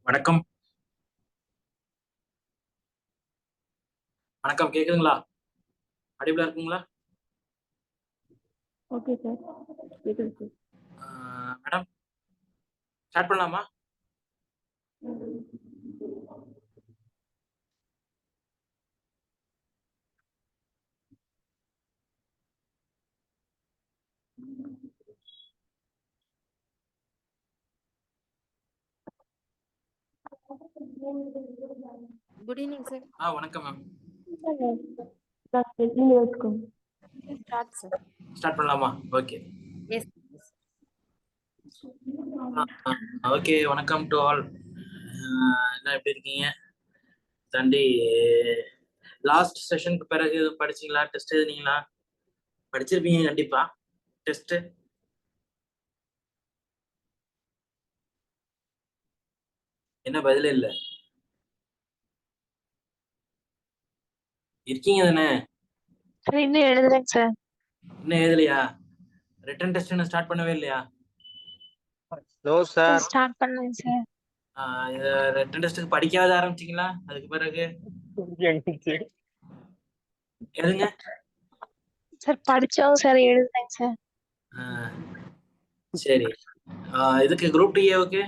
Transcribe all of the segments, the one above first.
வணக்கம். வணக்கம், கேக்குதுங்களா? அடிபலா இருக்குங்களா? Okay sir. கேக்குது சார். மேடம், ஸ்டார்ட் பண்ணலாமா? Good evening, sir. வணக்கம் மேம். நீங்க வச்சுக்கோங்க. Start, sir. ஸ்டார்ட் பண்ணலாமா? ஓகே. Yes. ஓகே, வணக்கம் டு ஆல். என்ன எப்படி இருக்கீங்க? தண்டி லாஸ்ட் செஷனுக்கு பிறகு படிச்சீங்களா? டெஸ்ட் எழுதினீங்களா? படிச்சிருப்பீங்க கண்டிப்பா. டெஸ்ட் என்ன பதிலே இல்லை. இருக்கீங்க தானே? இன்னும் எழுதுறேங்க சார். இன்னும் எழுதலையா? ரிட்டன் டெஸ்ட் இன்னும் ஸ்டார்ட் பண்ணவே இல்லையா? No sir. ஸ்டார்ட் பண்ணேங்க சார். ரிட்டன் டெஸ்ட்டுக்கு படிக்காத ஆரம்பிச்சிங்களா? அதுக்கு பிறகு எழுதுங்க சார். படிச்சோம் சார், எழுதுறேங்க சார். சரி. இதுக்கு குரூப் டிஏவுக்கு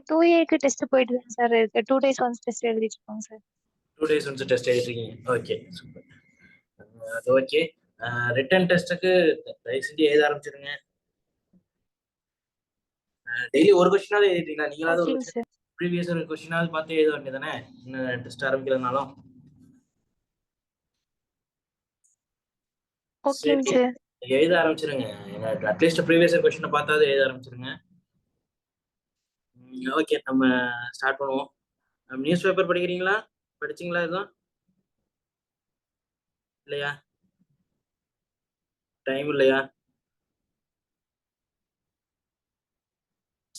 2Aக்கு டெஸ்ட் போயிட்டு தான் சார் இருக்கு. 2 days ஒன்ஸ் டெஸ்ட் எழுதிட்டு இருக்கோம் சார். 2 days ஒன்ஸ் டெஸ்ட் எழுதிருக்கீங்க. Okay, super. அது ஓகே. ரிட்டன் டெஸ்ட்டுக்கு தயவு செஞ்சு எழுத ஆரம்பிச்சிருங்க. டெய்லி ஒரு கொஸ்டினாவது எழுதிட்டீங்களா? நீங்களாவது ஒரு ஓகேங்க சார். ப்ரீவியஸ் ஒரு கொஸ்டினாவது பார்த்து எழுத வேண்டியதானே, இன்னும் டெஸ்ட் ஆரம்பிக்கிறதுனாலும். ஓகேங்க சரி, சார். எழுத ஆரம்பிச்சிருங்க. அட்லீஸ்ட் ப்ரீவியஸ் கொஸ்டினை பார்த்தாவது எழுத ஆரம்பிச்சிருங்க. ஓகே, நம்ம ஸ்டார்ட் பண்ணுவோம். நியூஸ் பேப்பர் படிக்கிறீங்களா? படிச்சீங்களா? எதுவும் இல்லையா? டைம் இல்லையா?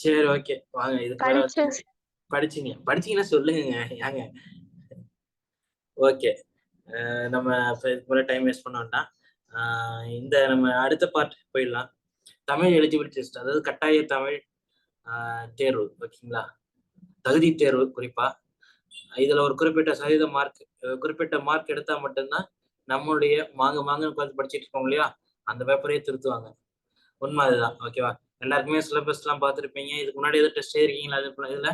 சரி, ஓகே, வாங்க. இதுக்கு படிச்சீங்கன்னா சொல்லுங்க. ஏங்க, ஓகே. நம்ம இதுக்கு டைம் வேஸ்ட் பண்ண வேண்டாம். இந்த நம்ம அடுத்த பார்ட் போயிடலாம். தமிழ் எலிஜிபிலிட்டி டெஸ்ட், அதாவது கட்டாய தமிழ் தேர்வு. ஓகேங்களா? தகுதி தேர்வு குறிப்பா. இதுல ஒரு குறிப்பிட்ட சதவீத மார்க், குறிப்பிட்ட மார்க் எடுத்தா மட்டும்தான் நம்மளுடைய மாங்க உட்காந்து படிச்சுட்டு இருக்கோம் இல்லையா, அந்த பேப்பரையே திருத்துவாங்க. உண்மை அதுதான். ஓகேவா? எல்லாருக்குமே சிலபஸ் எல்லாம் பார்த்துருப்பீங்க. இதுக்கு முன்னாடி எதுவும் டெஸ்ட் எழுதிருக்கீங்களா? இதுல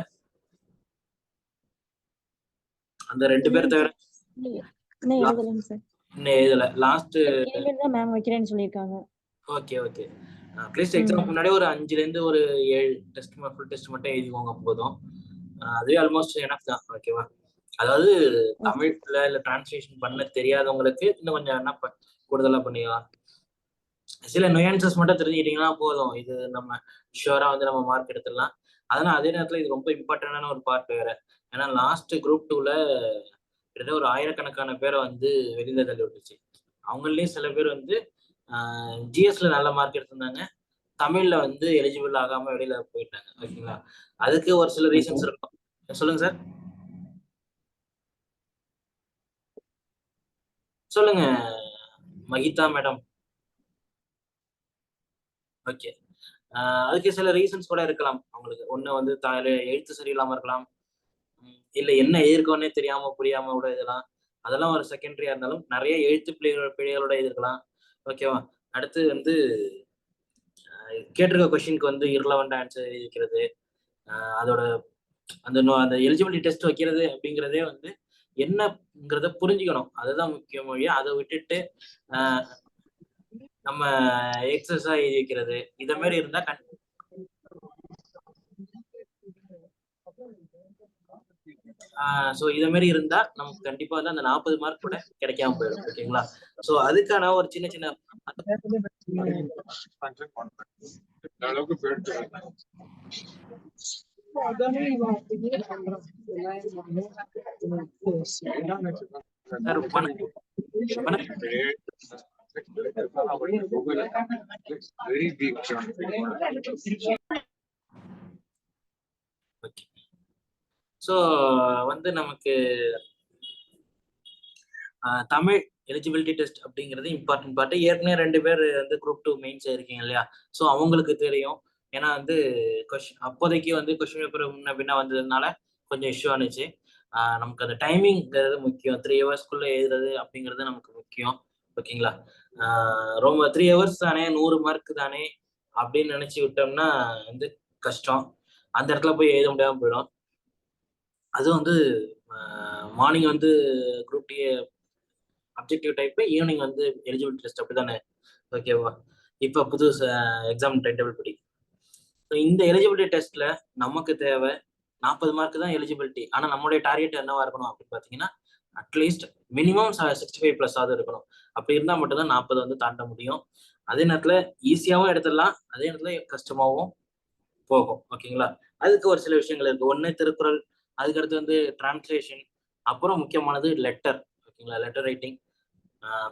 அந்த 2 பேர் தவிர இன்னும் எழுதலைங்க சார். இன்னும் எழுதல. லாஸ்ட் இனிமேல் தான் மேம் வைக்கிறேன்னு சொல்லியிருக்காங்க. ஓகே. அட்லீஸ்ட் எக்ஸாம் முன்னாடி ஒரு 5ல இருந்து ஒரு 7 டெஸ்ட், ஃபுல் டெஸ்ட் மட்டும் எழுதிக்கோங்க போதும். அதுவே ஆல்மோஸ்ட் எனஃப் தான். ஓகேவா? அதாவது தமிழ்ல இல்ல டிரான்ஸ்லேஷன் பண்ண தெரியாதவங்களுக்கு இன்னும் கொஞ்சம் என்ன கூடுதலா பண்ணிக்கலாம். சில நுயான்சஸ் மட்டும் தெரிஞ்சுக்கிட்டீங்கன்னா போதும். இது நம்ம ஷுவரா வந்து நம்ம மார்க் எடுத்துடலாம். அதனால அதே நேரத்துல இது ரொம்ப இம்பார்ட்டன்டான ஒரு பார்ட் வேற. ஏன்னா லாஸ்ட் குரூப் 2ல கிட்டத்தட்ட ஒரு 1000கணக்கான பேரை வந்து வெளியில தள்ளி விட்டுச்சு. அவங்களையும் சில பேர் வந்து ஜிஎஸ்ல நல்ல மார்க் எடுத்திருந்தாங்க, தமிழ்ல வந்து எலிஜிபிள் ஆகாம வெளியில போயிட்டாங்க. ஓகேங்களா? அதுக்கு ஒரு சில ரீசன்ஸ் இருக்கும். சொல்லுங்க சார். சொல்லுங்க மகிதா மேடம். ஓகே. அதுக்கு சில ரீசன்ஸ் கூட இருக்கலாம். அவங்களுக்கு ஒண்ணு வந்து எழுத்து சரியில்லாம இருக்கலாம், இல்ல என்ன எழுதிருக்கோன்னே தெரியாம புரியாம கூட இதெல்லாம், அதெல்லாம் ஒரு செகண்டரியா இருந்தாலும் நிறைய எழுத்து பிழைகளோட எழுதிருக்கலாம். ஓகேவா? அடுத்து வந்து கேட்டிருக்க கொஸ்டினுக்கு வந்து இரலவெண்ட் ஆன்சர் எழுதிக்கிறது, அதோட அந்த எலிஜிபிலிட்டி டெஸ்ட் வைக்கிறது அப்படிங்கிறதே வந்து என்னங்கிறத புரிஞ்சுக்கணும். அதுதான் முக்கிய மொழியா. அதை விட்டுட்டு நம்ம எக்ஸஸா எழுதி வைக்கிறது இத மாதிரி இருந்தா இத மாதிரி இருந்தா நமக்கு கண்டிப்பா வந்து அந்த 40 மார்க் கூட கிடைக்காம போயிடும். ஓகேங்களா? சோ அதுக்கான ஒரு சின்ன சின்ன சோ வந்து நமக்கு தமிழ் எலிஜிபிலிட்டி டெஸ்ட் அப்படிங்கிறது இம்பார்ட்டன்ட் பார்ட். ஏற்கனவே 2 பேர் வந்து குரூப் 2 மெயின்ஸ் இருக்கீங்க இல்லையா? ஸோ அவங்களுக்கு தெரியும். ஏன்னா வந்து அப்போதைக்கு வந்து கொஸ்டின் பேப்பர் முன்ன பின்ன வந்ததுனால கொஞ்சம் இஷ்யூ ஆனிச்சு. நமக்கு அந்த டைமிங்கிறது முக்கியம். 3 ஹவர்ஸ்க்குள்ள எழுதுறது அப்படிங்கிறது நமக்கு முக்கியம். ஓகேங்களா? ரொம்ப 3 ஹவர்ஸ் தானே, 100 மார்க் தானே அப்படின்னு நினைச்சு விட்டோம்னா வந்து கஷ்டம். அந்த இடத்துல போய் எழுத முடியாம போயிடும். அதுவும் வந்து மார்னிங் வந்து group D objective type, evening வந்து எலிஜிபிலிட்டி டெஸ்ட், அப்படிதானே? ஓகேவா? இப்போ புது எக்ஸாம் டைம் டேபிள் படி இந்த எலிஜிபிலிட்டி டெஸ்ட்ல நமக்கு தேவை 40 மார்க் தான் எலிஜிபிலிட்டி. ஆனா நம்மளுடைய டார்கெட் என்னவா இருக்கணும் அப்படின்னு பாத்தீங்கன்னா, அட்லீஸ்ட் மினிமம் 65+ ஆகுது இருக்கணும். அப்படி இருந்தா மட்டும்தான் 40 வந்து தாண்ட முடியும். அதே நேரத்துல ஈஸியாவும் எடுத்துடலாம், அதே நேரத்துல கஷ்டமாவும் போகும். ஓகேங்களா? அதுக்கு ஒரு சில விஷயங்கள் இருக்கு. ஒண்ணு திருக்குறள், அதுக்கடுத்து வந்து டிரான்ஸ்லேஷன், அப்புறம் முக்கியமானது லெட்டர். ஓகேங்களா? Letter writing.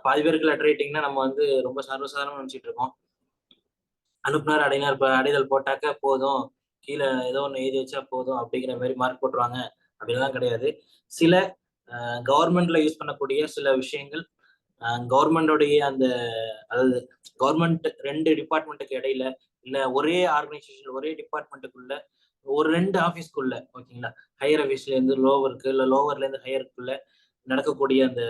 பாதி பேருக்கு லெட்டர் ரைட்டிங்னா நம்ம வந்து ரொம்ப சர்வசாதாரணமா நினைச்சிட்டு இருக்கோம். அனுப்புனர் அடைதல் போட்டாக்க போதும், கீழே ஏதோ ஒன்று எழுதி வச்சா போதும் அப்படிங்கிற மாதிரி மார்க் போட்டுருவாங்க அப்படின்லாம் கிடையாது. சில கவர்மெண்ட்ல யூஸ் பண்ணக்கூடிய சில விஷயங்கள், கவர்மெண்டோடைய அந்த, அதாவது கவர்மெண்ட் 2 டிபார்ட்மெண்ட்டுக்கு இடையில, இல்ல ஒரே ஆர்கனைசேஷன் ஒரே டிபார்ட்மெண்ட்டுக்குள்ள, ஒரு 2 ஆஃபீஸ்க்குள்ள, ஓகேங்களா, ஹையர் ஆஃபீஸ்ல இருந்து லோவருக்கு, இல்ல லோவர்ல இருந்து ஹையருக்குள்ள நடக்கக்கூடிய அந்த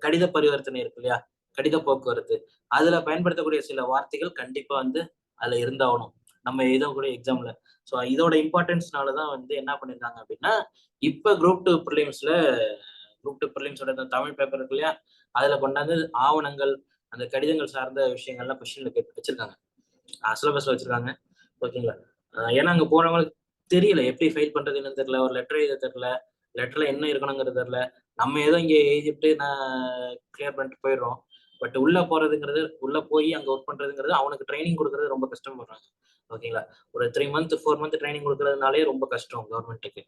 கடித பரிவர்த்தனை இருக்கு இல்லையா, கடித போக்குவரத்து, அதுல பயன்படுத்தக்கூடிய சில வார்த்தைகள் கண்டிப்பா வந்து அதுல இருந்தாகணும் நம்ம எழுதக்கூடிய எக்ஸாம்ல. ஸோ இதோட இம்பார்ட்டன்ஸ்னாலதான் வந்து என்ன பண்ணிருக்காங்க அப்படின்னா, இப்ப குரூப் டூ ப்ரிலிம்ஸோட தமிழ் பேப்பர் இருக்கு இல்லையா, அதுல கொண்டாந்து ஆவணங்கள், அந்த கடிதங்கள் சார்ந்த விஷயங்கள்லாம் கொஸ்டின்ல வச்சிருக்காங்க, சிலபஸ்ல வச்சிருக்காங்க. ஓகேங்களா? ஏன்னா அங்க போனவங்களுக்கு தெரியல எப்படி ஃபைல் பண்றதுன்னு தெரியல, ஒரு லெட்டர் எழுத தெரியல, லெட்டர்ல என்ன இருக்கணுங்கிறது தெரியல. நம்ம ஏதோ இங்க எழுதிட்டு நான் கிளியர் பண்ணிட்டு போயிடுறோம். பட் உள்ள போறதுங்கிறது, உள்ள போய் அங்க ஒர்க் பண்றதுங்கிறது, அவனுக்கு ட்ரைனிங் கொடுக்கறது ரொம்ப கஷ்டப்படுறாங்க. ஓகேங்களா? ஒரு 3 மந்த் 4 மந்த் ட்ரைனிங் கொடுக்கறதுனாலே ரொம்ப கஷ்டம் கவர்மெண்ட்டுக்கு.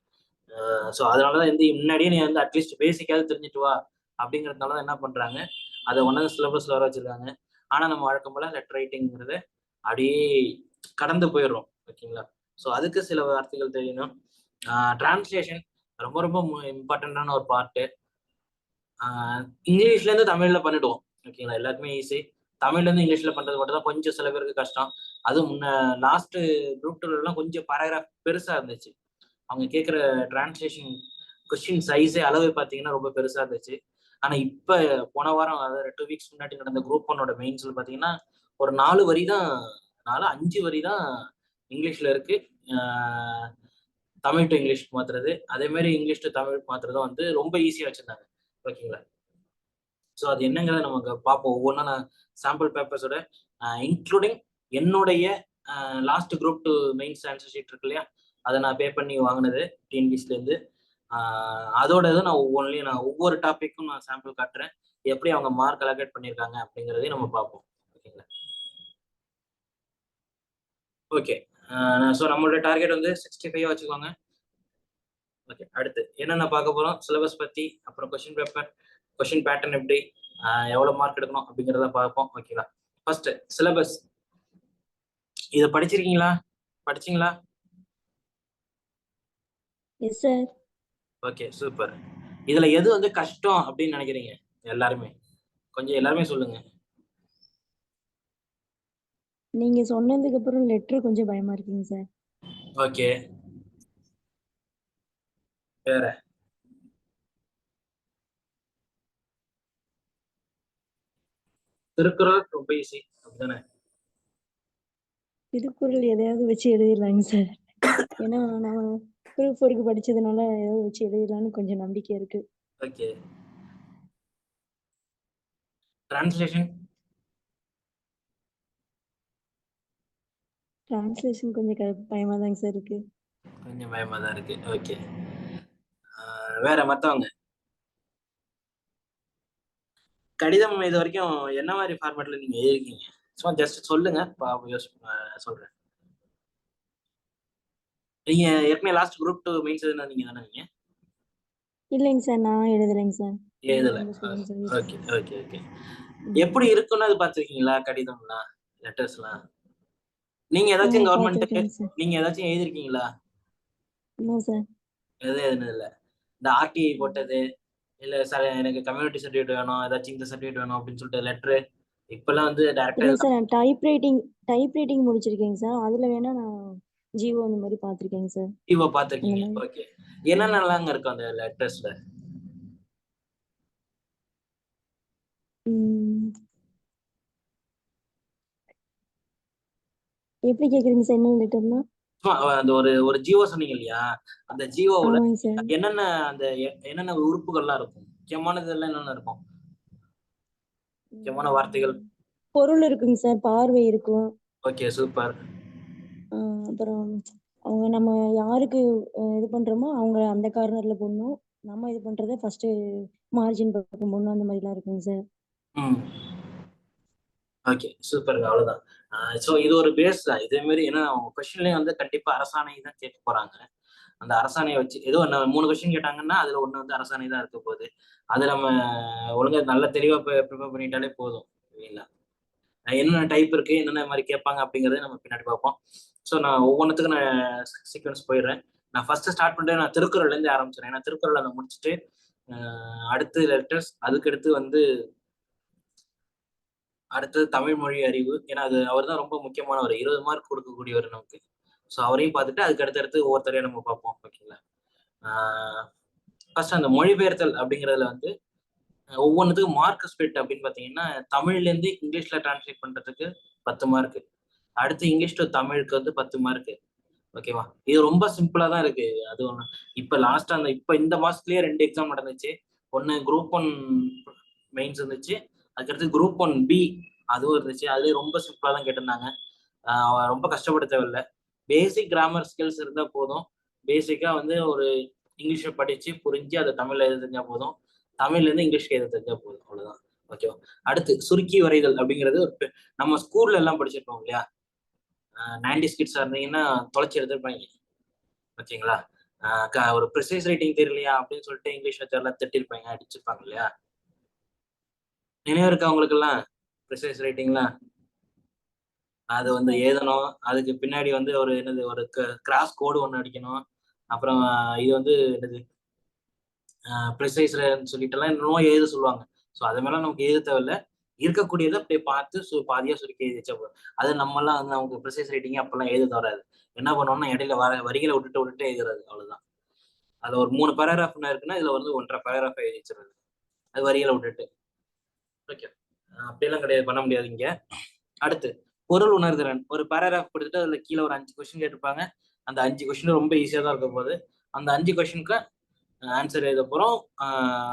ஸோ அதனாலதான் வந்து முன்னாடியே நீ வந்து அட்லீஸ்ட் பேசிக்காவது தெரிஞ்சுட்டு வா அப்படிங்கறதுனால என்ன பண்றாங்க, அதை ஒன்னு சிலபஸ்ல வர வச்சிருக்காங்க. ஆனா நம்ம வழக்கம் போல லெட்டர் ரைட்டிங்கிறத அப்படியே கடந்து போயிடுறோம். ஓகேங்களா? ஸோ அதுக்கு சில வார்த்தைகள் தெரியணும். டிரான்ஸ்லேஷன் ரொம்ப ரொம்ப இம்பார்ட்டன்டான ஒரு பார்ட்டு. இங்கிலீஷ்ல இருந்து தமிழ்ல பண்ணிடுவோம். ஓகேங்களா? எல்லாருக்குமே ஈஸி. தமிழ்ல இருந்து இங்கிலீஷ்ல பண்றது மட்டும் தான் கொஞ்சம் சில பேருக்கு கஷ்டம். அதுவும் முன்ன லாஸ்ட் குரூப் 2 எல்லாம் கொஞ்சம் பேராகிராஃப் பெருசா இருந்துச்சு. அவங்க கேட்கிற டிரான்ஸ்லேஷன் கொஸ்டின் சைஸே, அளவு பார்த்தீங்கன்னா ரொம்ப பெருசா இருந்துச்சு. ஆனா இப்ப போன வாரம், அதாவது 2 வீக்ஸ் முன்னாடி நடந்த குரூப் 1ஓட மெயின்ஸ்ல பாத்தீங்கன்னா ஒரு 4 வரி தான், 5 வரி தான் இங்கிலீஷ்ல இருக்கு. தமிழ் டு இங்கிலீஷ் மாத்துறது, அதே மாதிரி இங்கிலீஷ் டு தமிழ் மாத்துறதும் வந்து ரொம்ப ஈஸியா வச்சிருந்தாங்க. ஓகேங்களா? ஸோ அது என்னங்கிறத நமக்கு பார்ப்போம். ஒவ்வொன்றா நான் சாம்பிள் பேப்பர்ஸோட இன்க்ளூடிங் என்னுடைய last group 2 mains answer sheet இருக்கு இல்லையா, அதை நான் பே பண்ணி வாங்கினது டிஎன்பிஎஸ்ல இருந்து. அதோட இது நான் ஒவ்வொரு டாபிக்கும் நான் சாம்பிள் காட்டுறேன், எப்படி அவங்க மார்க் அலோகேட் பண்ணியிருக்காங்க அப்படிங்கிறதையும் நம்ம பார்ப்போம். ஓகேங்களா? ஓகே. ஸோ நம்மளோட டார்கெட் வந்து 65 வச்சுக்கோங்க. ஓகே. அடுத்து என்னென்ன பார்க்க போறோம், சிலபஸ் பத்தி, அப்புறம் கொஸ்டின் பேப்பர், கொஸ்டின் பேட்டர்ன் எப்படி, எவ்வளவு மார்க் எடுக்கணும் அப்படிங்கிறத பார்ப்போம். ஓகேங்களா? First syllabus. இத படிச்சிருக்கீங்களா? படிச்சீங்களா? Yes sir. Okay, super. இதுல எது வந்து கஷ்டம் அப்படின்னு நினைக்கிறீங்க எல்லாருமே? கொஞ்சம் எல்லாருமே சொல்லுங்க. நீங்க சொன்னதுக்கு அப்புறம் லெட்டர் கொஞ்சம் பயமா இருக்குங்க சார். ஓகே. வேற? திருக்குறள் ரொம்ப ஈஸி அப்படிதானே? திருக்குறள் எதையாவது வச்சு எழுதிடலாங்க சார். ஏன்னா நான் குரூப் 4க்கு படிச்சதுனால ஏதாவது வச்சு எழுதிடலான்னு கொஞ்சம் நம்பிக்கை இருக்கு. ஓகே. டிரான்ஸ்லேஷன்? டிரான்ஸ்லேஷன் கொஞ்சம் பயமா தாங்க சார் இருக்கு. கொஞ்சம் பயமா தான் இருக்கு. ஓகே. வேற மத்தவங்க? கடிதம் இது வரைக்கும் என்ன மாதிரி ஃபார்மேட்ல நீங்க எழுதிருக்கீங்க? சும்மா ஜஸ்ட் சொல்லுங்க, சொல்றேன். நீங்க ஏற்கனவே லாஸ்ட் குரூப் 2 மெயின்ஸ் எதுனா நீங்க தானே? நீங்க இல்லைங்க சார், நான் எழுதலைங்க சார். எழுதல. Okay okay okay. எப்படி இருக்குன்னு அது பார்த்துருக்கீங்களா? கடிதம்லாம், லெட்டர்ஸ்லாம் நீங்க ஏதாச்சும் கவர்மெண்ட்டுக்கு நீங்க ஏதாச்சும் எழுதிருக்கீங்களா? சார் எதுவும் எழுதுனது இல்ல. இந்த ஆர்டிஐ போட்டது, இல்ல சார் எனக்கு கம்யூனிட்டி சர்டிஃபிகேட் வேணும், ஏதாச்சும் இந்த சர்டிஃபிகேட் வேணும் அப்படின்னு சொல்லிட்டு லெட்டரு, இப்பெல்லாம் வந்து டைரக்டா இல்ல சார் நான் டைப் ரைட்டிங் முடிச்சிருக்கேங்க சார். அதுல வேணா நான் ஜியோ அந்த மாதிரி பார்த்திருக்கேங்க சார். ஜிஓ அந்த பாத்துருக்கீங்க. மாதிரி ஓகே. என்னென்னலாங்க இருக்கும் அந்த லெட்டர்ஸ்ல? ம், எப்படி கேக்குறீங்க சார்? என்ன லெட்டர்னா? சும்மா அந்த ஒரு ஒரு ஜிஓ சொன்னீங்க இல்லையா, அந்த ஜிஓவுல ஆமாங்க சார். என்னென்ன அந்த என்னென்ன உறுப்புகள்லாம் இருக்கும், முக்கியமானது எல்லாம் என்னென்ன இருக்கும், முக்கியமான வார்த்தைகள்? ம், பொருள் இருக்குங்க சார், பார்வை இருக்கும். Okay, super. அப்புறம் அவங்க நம்ம யாருக்கு இது பண்றோமோ அவங்க அந்த கார்னர்ல போடணும். நம்ம இது பண்றத ஃபர்ஸ்ட் மார்ஜின் பக்கம் போடணும். அந்த மாதிரிலாம் இருக்குங்க சார். ம் ஓகே, சூப்பருங்க. அவ்வளவுதான். ஸோ இது ஒரு பேஸ் தான். இதே மாதிரி ஏன்னா அவங்க கொஸ்டின்லயும் வந்து கண்டிப்பா அரசாணை தான் கேட்க போறாங்க. அந்த அரசாணையை வச்சு ஏதோ 3 கொஸ்டின் கேட்டாங்கன்னா அதுல ஒண்ணு வந்து அரசாணை தான் இருக்க போகுது. அது நம்ம ஒழுங்கா நல்ல தெளிவா ப்ரிப்பேர் பண்ணிட்டாலே போதும் இல்லைங்களா? என்னென்ன டைப் இருக்கு, என்னென்ன மாதிரி கேட்பாங்க அப்படிங்கறத நம்ம பின்னாடி பார்ப்போம். ஸோ நான் ஒவ்வொன்றுத்துக்கும் நான் சீக்வன்ஸ் போயிடுறேன். நான் ஃபர்ஸ்ட் ஸ்டார்ட் பண்ணிட்டு நான் திருக்குறள்ல இருந்து ஆரம்பிச்சிடறேன். ஏன்னா திருக்குறள் அதை முடிச்சுட்டு அடுத்து லெட்டர்ஸ், அதுக்கடுத்து வந்து அடுத்தது தமிழ் மொழி அறிவு. ஏன்னா அது அவர் தான் ரொம்ப முக்கியமானவர், 20 மார்க் கொடுக்கக்கூடியவர் நமக்கு. ஸோ அவரையும் பார்த்துட்டு அதுக்கு அடுத்தடுத்து ஒவ்வொருத்தரையும் நம்ம பார்ப்போம். ஓகேங்களா? ஃபர்ஸ்ட் அந்த மொழிபெயர்த்தல் அப்படிங்கிறதுல வந்து ஒவ்வொன்றுத்துக்கும் மார்க் ஸ்பிளிட் அப்படின்னு பார்த்தீங்கன்னா, தமிழ்ல இருந்து இங்கிலீஷ்ல டிரான்ஸ்லேட் பண்றதுக்கு 10 மார்க், அடுத்து இங்கிலீஷ் டு தமிழுக்கு வந்து 10 மார்க். ஓகேவா? இது ரொம்ப சிம்பிளா தான் இருக்கு. அது ஒண்ணு. இப்ப லாஸ்டா இப்ப இந்த மாசத்துலயே 2 எக்ஸாம் நடந்துச்சு. ஒன்னு குரூப் 1 மெயின்ஸ் இருந்துச்சு, அதுக்கடுத்து குரூப் 1 பி அதுவும் இருந்துச்சு. அதுலயே ரொம்ப சிம்பிளா தான் கேட்டிருந்தாங்க. ரொம்ப கஷ்டப்பட தேவையில்லை. பேசிக் கிராமர் ஸ்கில்ஸ் இருந்தா போதும். பேசிக்கா வந்து ஒரு இங்கிலீஷை படிச்சு புரிஞ்சு அதை தமிழ்ல எழுத தெரிஞ்சா போதும். தமிழ்ல இருந்து இங்கிலீஷ்க்கு எழுத தெரிஞ்சா போதும். அவ்வளவுதான். ஓகேவா? அடுத்து சுருக்கி வரைதல் அப்படிங்கிறது நம்ம ஸ்கூல்ல எல்லாம் படிச்சிருப்போம் இல்லையா? 90s கிட்ஸா இருந்தீங்கன்னா தொலைச்சி எடுத்திருப்பாங்க. ஓகேங்களா? ஒரு ப்ரிசைஸ் ரைட்டிங் தெரியலையா அப்படின்னு சொல்லிட்டு இங்கிலீஷ் எல்லாம் திட்டிருப்பாங்க, அடிச்சிருப்பாங்க இல்லையா? நினைவு இருக்கா உங்களுக்கு எல்லாம் ப்ரிசைஸ் ரைட்டிங்லாம்? அது வந்து எழுதணும், அதுக்கு பின்னாடி வந்து ஒரு என்னது ஒரு கிராஸ் கோடு ஒன்று அடிக்கணும். அப்புறம் இது வந்து என்னது ப்ரிசைஸ்ன்னு சொல்லிட்டு எல்லாம் இன்னும் எழுத சொல்லுவாங்க. ஸோ அது மேலே நமக்கு எழுத தேவையில்ல. இருக்கக்கூடியதை அப்படியே பார்த்து பாதியா சுருக்கி எழுதி வச்சா போதும். அது நம்மலாம் வந்து நமக்கு ப்ரிசைஸ் ரைட்டிங் அப்பெல்லாம் எழுத தராது. என்ன பண்ணுவோம்னா இடையில வரிகளை விட்டுட்டு எழுதுறது, அவ்வளவுதான். அது ஒரு 3 பேராகிராஃப் இருக்குன்னா இதுல வந்து 1.5 பேராகிராஃப் எழுதி வச்சிருது, அது வரிகளை விட்டுட்டு. ஓகே, அப்படியெல்லாம் கிடையாது, பண்ண முடியாது இங்க. அடுத்து பொருள் உணர்திறன். ஒரு பேராகிராஃப் கொடுத்துட்டு அதுல கீழே ஒரு 5 கொஸ்டின் கேட்டிருப்பாங்க. அந்த 5 கொஸ்டின் ரொம்ப ஈஸியா தான் இருக்க போது. அந்த 5 கொஸ்டினுக்கு ஆன்சர் எழுத போறோம்.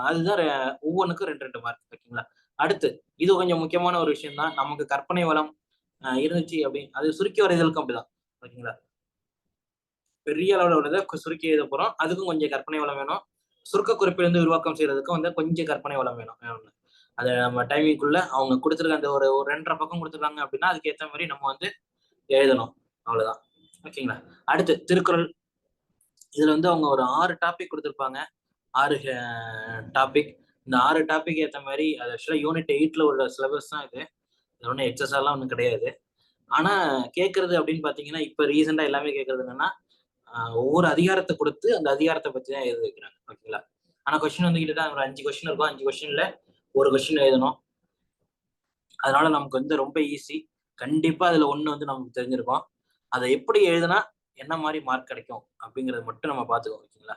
அதுதான் ஒவ்வொன்றுக்கும் 2 மார்க். ஓகேங்களா? அடுத்து இது கொஞ்சம் முக்கியமான ஒரு விஷயம் தான். நமக்கு கற்பனை வளம் இருந்துச்சு அப்படின்னு அது சுருக்கி வரைதலுக்கும் அப்படிதான். ஓகேங்களா? பெரிய அளவில் உள்ளதை சுருக்கி எழுத போறோம். அதுக்கும் கொஞ்சம் கற்பனை வளம் வேணும். சுருக்க குறிப்பிலிருந்து உருவாக்கம் செய்யறதுக்கும் வந்து கொஞ்சம் கற்பனை வளம் வேணும். அதை நம்ம டைமிங்குள்ள அவங்க கொடுத்துருக்க அந்த ஒரு 2.5 பக்கம் கொடுத்துருக்காங்க அப்படின்னா அதுக்கு ஏற்ற மாதிரி நம்ம வந்து எழுதணும். அவ்வளவுதான். ஓகேங்களா? அடுத்து திருக்குறள். இதுல வந்து அவங்க ஒரு 6 டாபிக் கொடுத்துருப்பாங்க. 6 டாபிக். இந்த 6 டாபிக் ஏற்ற மாதிரி அது ஆக்சுவலா யூனிட் 8ல உள்ள சிலபஸ் தான் இது. இது ஒன்றும் எக்ஸஸ் எல்லாம் ஒன்றும் கிடையாது. ஆனா கேட்கறது அப்படின்னு பாத்தீங்கன்னா இப்ப ரீசெண்டா எல்லாமே கேட்கறது என்னன்னா ஒவ்வொரு அதிகாரத்தை கொடுத்து அந்த அதிகாரத்தை பத்தி தான் எழுத வைக்கிறாங்க. ஓகேங்களா? ஆனா கொஸ்டின் வந்து கிட்ட ஒரு 5 கொஸ்டின் இருக்கும். 5 கொஸ்டின்ல ஒரு கொஸ்டின் எழுதணும். அதனால நமக்கு வந்து ரொம்ப ஈஸி. கண்டிப்பா அதுல ஒண்ணு வந்து நமக்கு தெரிஞ்சிருக்கும். அதை எப்படி எழுதுனா என்ன மாதிரி மார்க் கிடைக்கும் அப்படிங்கறது மட்டும் நம்ம பாத்துக்கோம். ஓகேங்களா?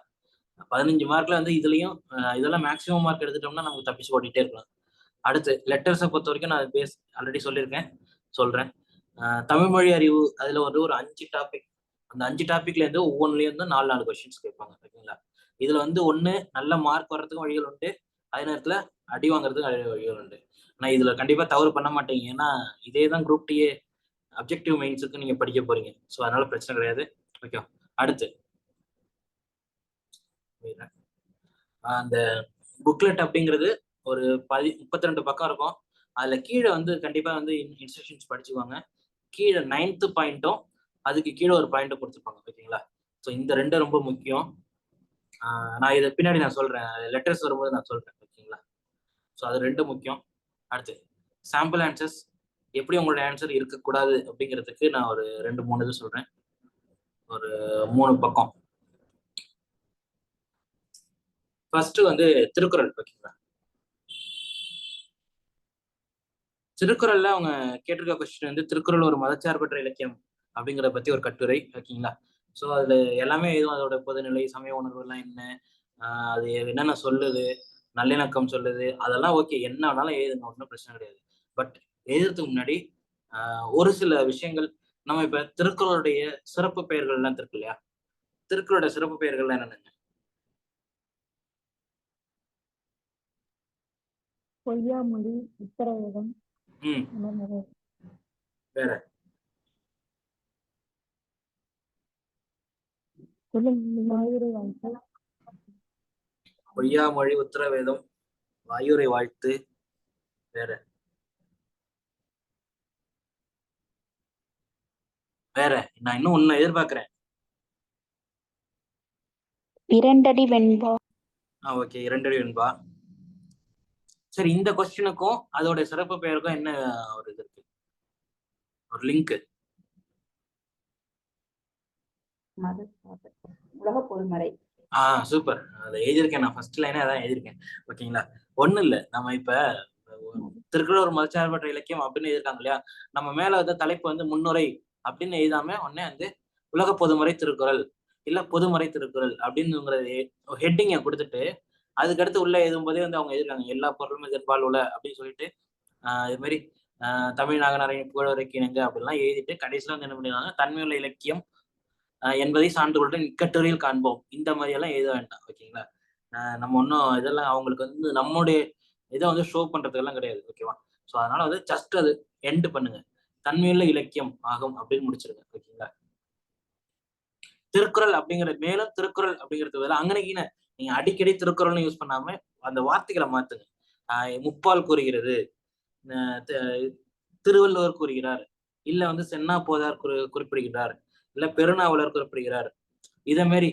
15 மார்க்ல வந்து இதுலயும் இதெல்லாம் மேக்சிமம் மார்க் எடுத்துட்டோம்னா நமக்கு தப்பிச்சு ஓடிட்டே இருக்கலாம். அடுத்து லெட்டர்ஸை பொறுத்த வரைக்கும் நான் ஆல்ரெடி சொல்லியிருக்கேன், சொல்றேன். தமிழ் மொழி அறிவு அதுல வந்து ஒரு 5 டாபிக். அந்த 5 டாபிக்ல இருந்து ஒவ்வொன்றுலயும் வந்து 4 கொஸ்டின்ஸ் கேட்பாங்க. ஓகேங்களா? இதுல வந்து ஒண்ணு நல்ல மார்க் வர்றதுக்கும் வழிகள் உண்டு, அதே நேரத்துல அடி வாங்குறதுக்கும் வழிகள் உண்டு. ஆனா இதுல கண்டிப்பா தவறு பண்ண மாட்டீங்க. ஏன்னா இதே தான் குரூப் டிஏ அப்ஜெக்டிவ் மெயின்ஸுக்கு நீங்க படிக்க போறீங்க. ஸோ அதனால பிரச்சனை கிடையாது. ஓகே. அடுத்து அந்த புக்லெட் அப்படிங்கிறது ஒரு 32 பக்கம் இருக்கும். அதுல கீழே வந்து கண்டிப்பா வந்து இன்ஸ்ட்ரக்ஷன்ஸ் படிச்சுக்குவாங்க. கீழே 9th பாயிண்ட்டும் அதுக்கு கீழே ஒரு பாயிண்ட்டும் கொடுத்துருப்பாங்க. ஓகேங்களா? ஸோ இந்த 2 ரொம்ப முக்கியம். நான் இதை பின்னாடி நான் சொல்றேன், லெட்டர்ஸ் வரும்போது நான் சொல்றேன். ஓகேங்களா? ஸோ அது 2 முக்கியம். அடுத்து சாம்பிள் ஆன்சர்ஸ். எப்படி உங்களோட ஆன்சர் இருக்கக்கூடாது அப்படிங்கிறதுக்கு நான் ஒரு 2-3 இது சொல்றேன். ஒரு 3 பக்கம். ஃபர்ஸ்ட் வந்து திருக்குறள். ஓகேங்களா? திருக்குறள்ல அவங்க கேட்டிருக்க கொஸ்டின் வந்து திருக்குறள் ஒரு மதச்சார்பற்ற இலக்கியம் அப்படிங்கிறத பத்தி ஒரு கட்டுரை, ஓகேங்களா? ஸோ அதுல எல்லாமே எதுவும் அதோட பொதுநிலை, சமய உணர்வு எல்லாம் என்ன, அது என்னென்ன சொல்லுது, நல்லிணக்கம் சொல்லுது, அதெல்லாம் ஓகே, என்ன வேணாலும் எழுதுங்க, ஒன்றும் பிரச்சனை கிடையாது. பட் எழுதுறதுக்கு முன்னாடி ஒரு சில விஷயங்கள், நம்ம இப்ப திருக்குறளுடைய சிறப்பு பெயர்கள் எல்லாம் இருக்கு இல்லையா? திருக்குறளுடைய சிறப்பு பெயர்கள் என்னென்ன? பொய்யாமொழி, உத்தரவேதம், ம், வேற மாயூரை வாழ்த்து, பொய்யாமொழி, உத்தரவேதம், வாயுரை வாழ்த்து, வேற வேற நான் இன்னும் ஒன்னு எதிர்பார்க்கிறேன். இரண்டடி வெண்பா. ஓகே, இரண்டடி வெண்பா. சரி, இந்த கொஸ்டினுக்கும் அதோட சிறப்பு பெயருக்கும் என்ன ஒரு இது இருக்கு, ஒரு லிங்க்? உலக பொதுமறை. சூப்பர். அதை எழுதியிருக்கேன், நான் ஃபர்ஸ்ட் லைனே அதான் எழுதியிருக்கேன், ஓகேங்களா? ஒண்ணும் இல்ல, நம்ம இப்ப திருக்குறள் ஒரு மதச்சார்பற்ற இலக்கியம் அப்படின்னு எழுதிருக்காங்க இல்லையா? நம்ம மேல வந்து தலைப்பு வந்து முன்னுரை அப்படின்னு எழுதாம உடனே வந்து உலக பொதுமறை திருக்குறள் இல்ல பொதுமறை திருக்குறள் அப்படின்னுங்கிறது ஹெட்டிங்கை கொடுத்துட்டு அதுக்கடுத்து உள்ள எழுதும்போதே வந்து அவங்க எழுதிருக்காங்க எல்லா பொருளும் எதிர்பால் உள்ள அப்படின்னு சொல்லிட்டு இது மாதிரி தமிழ் நாகனரின் புகழுரைக்கு இணங்க அப்படிலாம் எழுதிட்டு கடைசியில வந்து என்ன பண்ணிடுவாங்க, தன்மையுள்ள இலக்கியம் என்பதை சான்றுகளுடன் இக்கட்டுரையில் காண்போம், இந்த மாதிரி எல்லாம் எழுத வேண்டாம், ஓகேங்களா? நம்ம ஒன்றும் இதெல்லாம் அவங்களுக்கு வந்து நம்முடைய இதை வந்து ஷோ பண்றதுக்கெல்லாம் கிடையாது, ஓகேவா? ஸோ அதனால வந்து ஜஸ்ட் அது எண்ட் பண்ணுங்க, தன்மையுள்ள இலக்கியம் ஆகும் அப்படின்னு முடிச்சிருங்க, ஓகேங்களா? திருக்குறள் அப்படிங்கிற மேலும் திருக்குறள் அப்படிங்கிறது வேலை அங்கனைக்குன்னு நீங்க அடிக்கடி திருக்குறள்னு யூஸ் பண்ணாம அந்த வார்த்தைகளை மாத்துங்க. முப்பால் கூறுகிறது, திருவள்ளுவர் கூறுகிறார், இல்ல வந்து சென்னா போதார் குறிப்பிடுகிறார், இல்ல பெருநாவலர் குறிப்பிடுகிறார், இத மாதிரி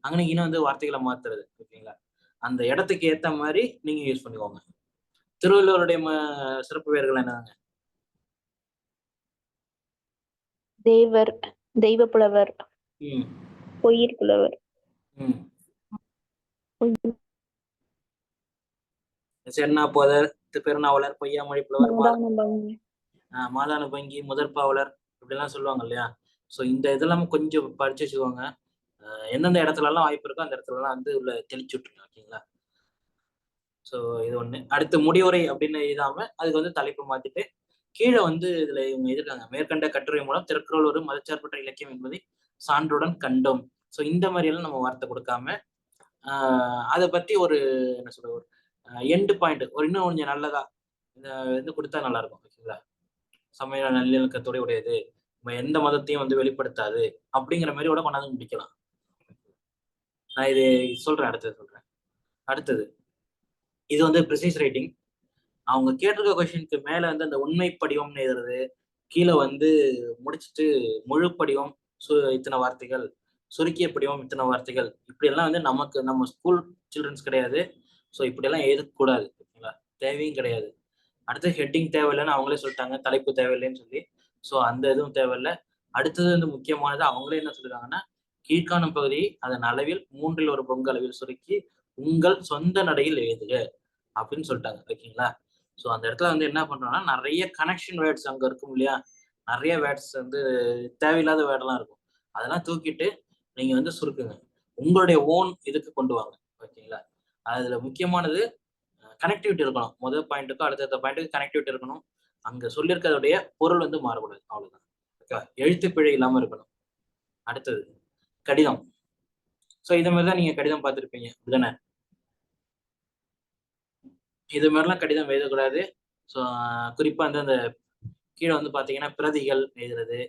அங்கனைக்குன்னு வந்து வார்த்தைகளை மாத்துறது, ஓகேங்களா? அந்த இடத்துக்கு ஏத்த மாதிரி நீங்க யூஸ் பண்ணிக்கோங்க. திருவள்ளுவருடைய சிறப்பு பெயர்கள் என்னங்க? தேவர், தெய்வ புலவர், பொய்யிர் புலவர், சென்னா போதர், பெருநாவலர், பொய்யாமொழி புலவர், மாதான பங்கி, முதற்பாவலர், இப்படிலாம் சொல்லுவாங்க இல்லையா? ஸோ இந்த இதெல்லாம் கொஞ்சம் படிச்சு வச்சுக்கோங்க. எந்தெந்த இடத்துல எல்லாம் வாய்ப்பு இருக்கோ அந்த இடத்துல எல்லாம் வந்து உள்ள தெளிச்சு விட்டுருங்க, ஓகேங்களா? ஸோ இது ஒண்ணு. அடுத்து முடிவுரை அப்படின்னு எழுதாம அதுக்கு வந்து தலைப்பு மாத்திட்டு கீழே வந்து இதுல இவங்க எதிர்க்காங்க, மேற்கண்ட கட்டுரை மூலம் திருக்குறள் ஒரு மதச்சார்பற்ற இலக்கியம் என்பதை சான்றுடன் கண்டோம். ஸோ இந்த மாதிரி எல்லாம் நம்ம வார்த்தை கொடுக்காம அதை பத்தி ஒரு என்ன சொல்ற ஒரு எண்டு பாயிண்ட் ஒரு இன்னும் கொஞ்சம் நல்லதா இந்த இது கொடுத்தா நல்லா இருக்கும், ஓகேங்களா? சமய நல்லிணக்கத்தோட உடையது, எந்த மதத்தையும் வந்து வெளிப்படுத்தாது அப்படிங்கிற மாதிரி கூட கொண்டாந்து முடிக்கலாம். நான் இது சொல்றேன், அடுத்தது இது வந்து ப்ரிசைஸ் ரைட்டிங். அவங்க கேட்டிருக்க கொஸ்டினுக்கு மேல வந்து அந்த உண்மை படிவம்னு எழுதுறது, கீழே வந்து முடிச்சுட்டு முழு படிவம் இத்தனை வார்த்தைகள், சுருக்கிய படிவம் இத்தனை வார்த்தைகள், இப்படி எல்லாம் வந்து நமக்கு நம்ம ஸ்கூல் சில்ட்ரன்ஸ் கிடையாது. ஸோ இப்படியெல்லாம் எழுதக்கூடாது, ஓகேங்களா? தேவையும் கிடையாது. அடுத்து ஹெட்டிங் தேவையில்லைன்னு அவங்களே சொல்லிட்டாங்க, தலைப்பு தேவையில்லைன்னு சொல்லி. ஸோ அந்த இதுவும் தேவையில்லை. அடுத்தது வந்து முக்கியமானது, அவங்களே என்ன சொல்லிருக்காங்கன்னா, கீழ்காணும் பகுதியை அதன் அளவில் 1/3 அளவில் சுருக்கி உங்கள் சொந்த நடையில் எழுதுக அப்படின்னு சொல்லிட்டாங்க, ஓகேங்களா? ஸோ அந்த இடத்துல வந்து என்ன பண்றோம்னா, நிறைய கனெக்ஷன் வேர்ட்ஸ் அங்க இருக்கும் இல்லையா? நிறைய வேர்ட்ஸ் வந்து தேவையில்லாத வேர்டெல்லாம் இருக்கும், அதெல்லாம் தூக்கிட்டு நீங்க வந்து சுருக்குங்க, உங்களுடைய ஓன் இதுக்கு கொண்டு வாங்க, ஓகேங்களா? அதுல முக்கியமானது கனெக்டிவிட்டி இருக்கணும். முதல் பாயிண்ட்டுக்கும் அடுத்த பாயிண்ட்டுக்கு கனெக்டிவிட்டி இருக்கணும். அங்க சொல்லியிருக்கிறதுடைய பொருள் வந்து மாறக்கூடாது, அவ்வளவுதான், ஓகே? எழுத்து பிழை இல்லாம இருக்கணும். அடுத்தது கடிதம். ஸோ இது மாதிரிதான் நீங்க கடிதம் பார்த்துருப்பீங்க, அப்படிதானே? இது மாதிரிலாம் கடிதம் எழுதக்கூடாது. ஸோ குறிப்பா வந்து அந்த கீழே வந்து பாத்தீங்கன்னா பிரதிகள் எழுதுறது,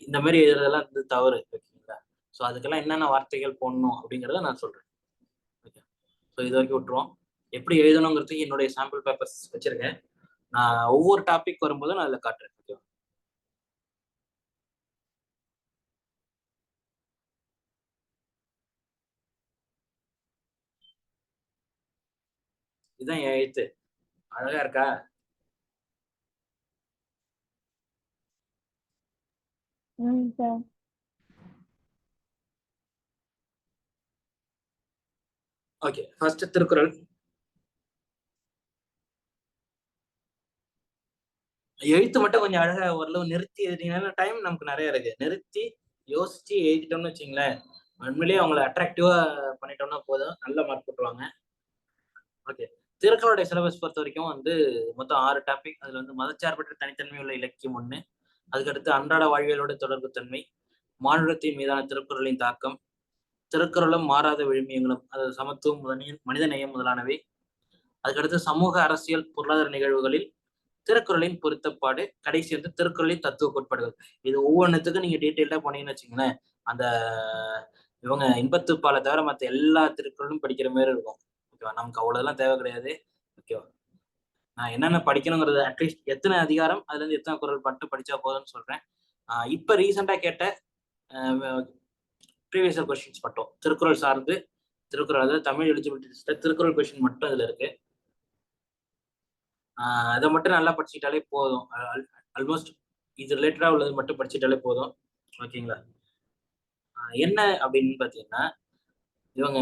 இந்த மாதிரி எழுதுறதெல்லாம் வந்து தவறு, ஓகேங்களா? ஸோ அதுக்கெல்லாம் என்னென்ன வார்த்தைகள் போடணும் அப்படிங்கிறத நான் சொல்றேன், ஓகே? ஸோ இது வரைக்கும் விட்டுருவோம். எப்படி எழுதணுங்கிறதுக்கு என்னுடைய சாம்பிள் பேப்பர்ஸ் வச்சிருக்கேன், நான் ஒவ்வொரு டாபிக் வரும்போது நான் அதில் காட்டுறேன், ஓகே? இதுதான் என் எழுத்து, அழகா இருக்கா? Okay, first Thirukkural. எழுத்து மட்டும் கொஞ்சம் அழகா ஓரளவு நிறுத்தி எழுதினீங்கன்னா டைம் நமக்கு நிறைய இருக்கு. நிறுத்தி யோசிச்சு எழுதிட்டோம்னு வச்சுங்களேன், உண்மையிலேயே அவங்கள அட்ராக்டிவா பண்ணிட்டோம்னா போதும், நல்ல மார்க் போட்டுருவாங்க. ஓகே. திருக்குறளுடைய சிலபஸ் பொறுத்த வரைக்கும் வந்து மொத்தம் 6 டாபிக். அதுல வந்து மதச்சார்பற்ற தனித்தன்மை உள்ள இலக்கியம் 1, அதுக்கடுத்து அன்றாட வாழ்வியலோட தொடர்பு தன்மை, மானுடத்தின் மீதான திருக்குறளின் தாக்கம், திருக்குறளும் மாறாத விழுமியங்களும், அது சமத்துவம், மனிதநேயம் முதலானவை. அதுக்கடுத்து சமூக அரசியல் பொருளாதார நிகழ்வுகளில் திருக்குறளின் பொருத்தப்பாடு, கடைசி வந்து திருக்குறளின் தத்துவ கோட்பாடுகள். இது ஒவ்வொன்றுத்துக்கும் நீங்க டீட்டெயில்டா போனீங்கன்னு வச்சுங்களேன், அந்த இவங்க இன்பத்துப்பாலை தவிர மற்ற எல்லா திருக்குறளும் படிக்கிற மாதிரி இருக்கும். ஓகேவா? நமக்கு அவ்வளவுலாம் தேவை கிடையாது. ஓகேவா? நான் என்னென்ன படிக்கணுங்கிறது அட்லீஸ்ட் எத்தனை அதிகாரம் அதுல இருந்து எத்தனை குறள் மட்டும் படிச்சா போதும்னு சொல்றேன். இப்ப ரீசெண்டா கேட்ட ப்ரீவியஸ் கொஸ்டின்ஸ் மட்டும் திருக்குறள் சார்ந்து, திருக்குறள் அதாவது தமிழ் எலிஜிபிலிட்டி டெஸ்ட்ல திருக்குறள் கொஸ்டின் மட்டும் இதுல இருக்கு. அதை மட்டும் நல்லா படிச்சுக்கிட்டாலே போதும். ஆல்மோஸ்ட் இது ரிலேட்டடா உள்ளது மட்டும் படிச்சுட்டாலே போதும். ஓகேங்களா? என்ன அப்படின்னு பாத்தீங்கன்னா, இவங்க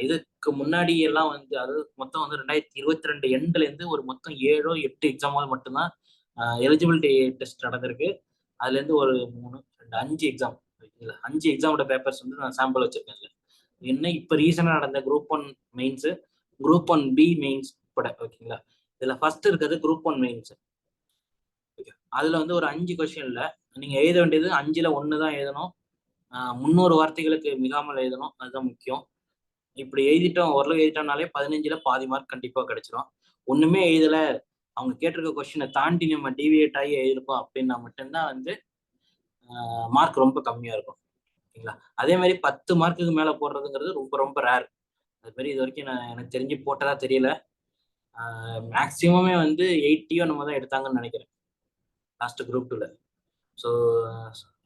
இதுக்கு முன்னாடி எல்லாம் வந்து அதாவது மொத்தம் வந்து 2022 எண்ட்ல இருந்து ஒரு மொத்தம் 7 8 எக்ஸாமாவது மட்டும்தான் எலிஜிபிலிட்டி டெஸ்ட் நடந்திருக்கு. அதுல இருந்து ஒரு 3 2 5 எக்ஸாம். ஓகேங்களா? 5 எக்ஸாமோட பேப்பர்ஸ் வந்து நான் சாம்பிள் வச்சிருக்கேன். என்ன இப்ப ரீசெண்டா நடந்த group 1 mains, group 1B mains உட்பட. ஓகேங்களா? இதுல ஃபர்ஸ்ட் இருக்கிறது குரூப் 1 மெயின்ஸ். அதுல வந்து ஒரு 5 கொஸ்டின்ல நீங்க எழுத வேண்டியது 5ல் 1 தான் எழுதணும். 300 வார்த்தைகளுக்கு மிகாமல் எழுதணும். அதுதான் முக்கியம். இப்படி எழுதிட்டோம், ஓரளவு எழுதிட்டோம்னாலே 15ல் பாதி மார்க் கண்டிப்பா கிடைச்சிடும். ஒண்ணுமே எழுதல, அவங்க கேட்டிருக்க கொஸ்டினை தாண்டி நம்ம டிவியேட் ஆகி எழுதிருக்கோம் அப்படின்னா மட்டும்தான் வந்து மார்க் ரொம்ப கம்மியா இருக்கும். ஓகேங்களா? அதே மாதிரி 10 மார்க்குக்கு மேல போடுறதுங்கிறது ரொம்ப ரொம்ப ரேர். அது மாதிரி இது வரைக்கும் நான் எனக்கு தெரிஞ்சு போட்டதா தெரியல. மேக்சிமமே வந்து 80 நம்ம தான் எடுத்தாங்கன்னு நினைக்கிறேன் லாஸ்ட் குரூப் 2ல. ஸோ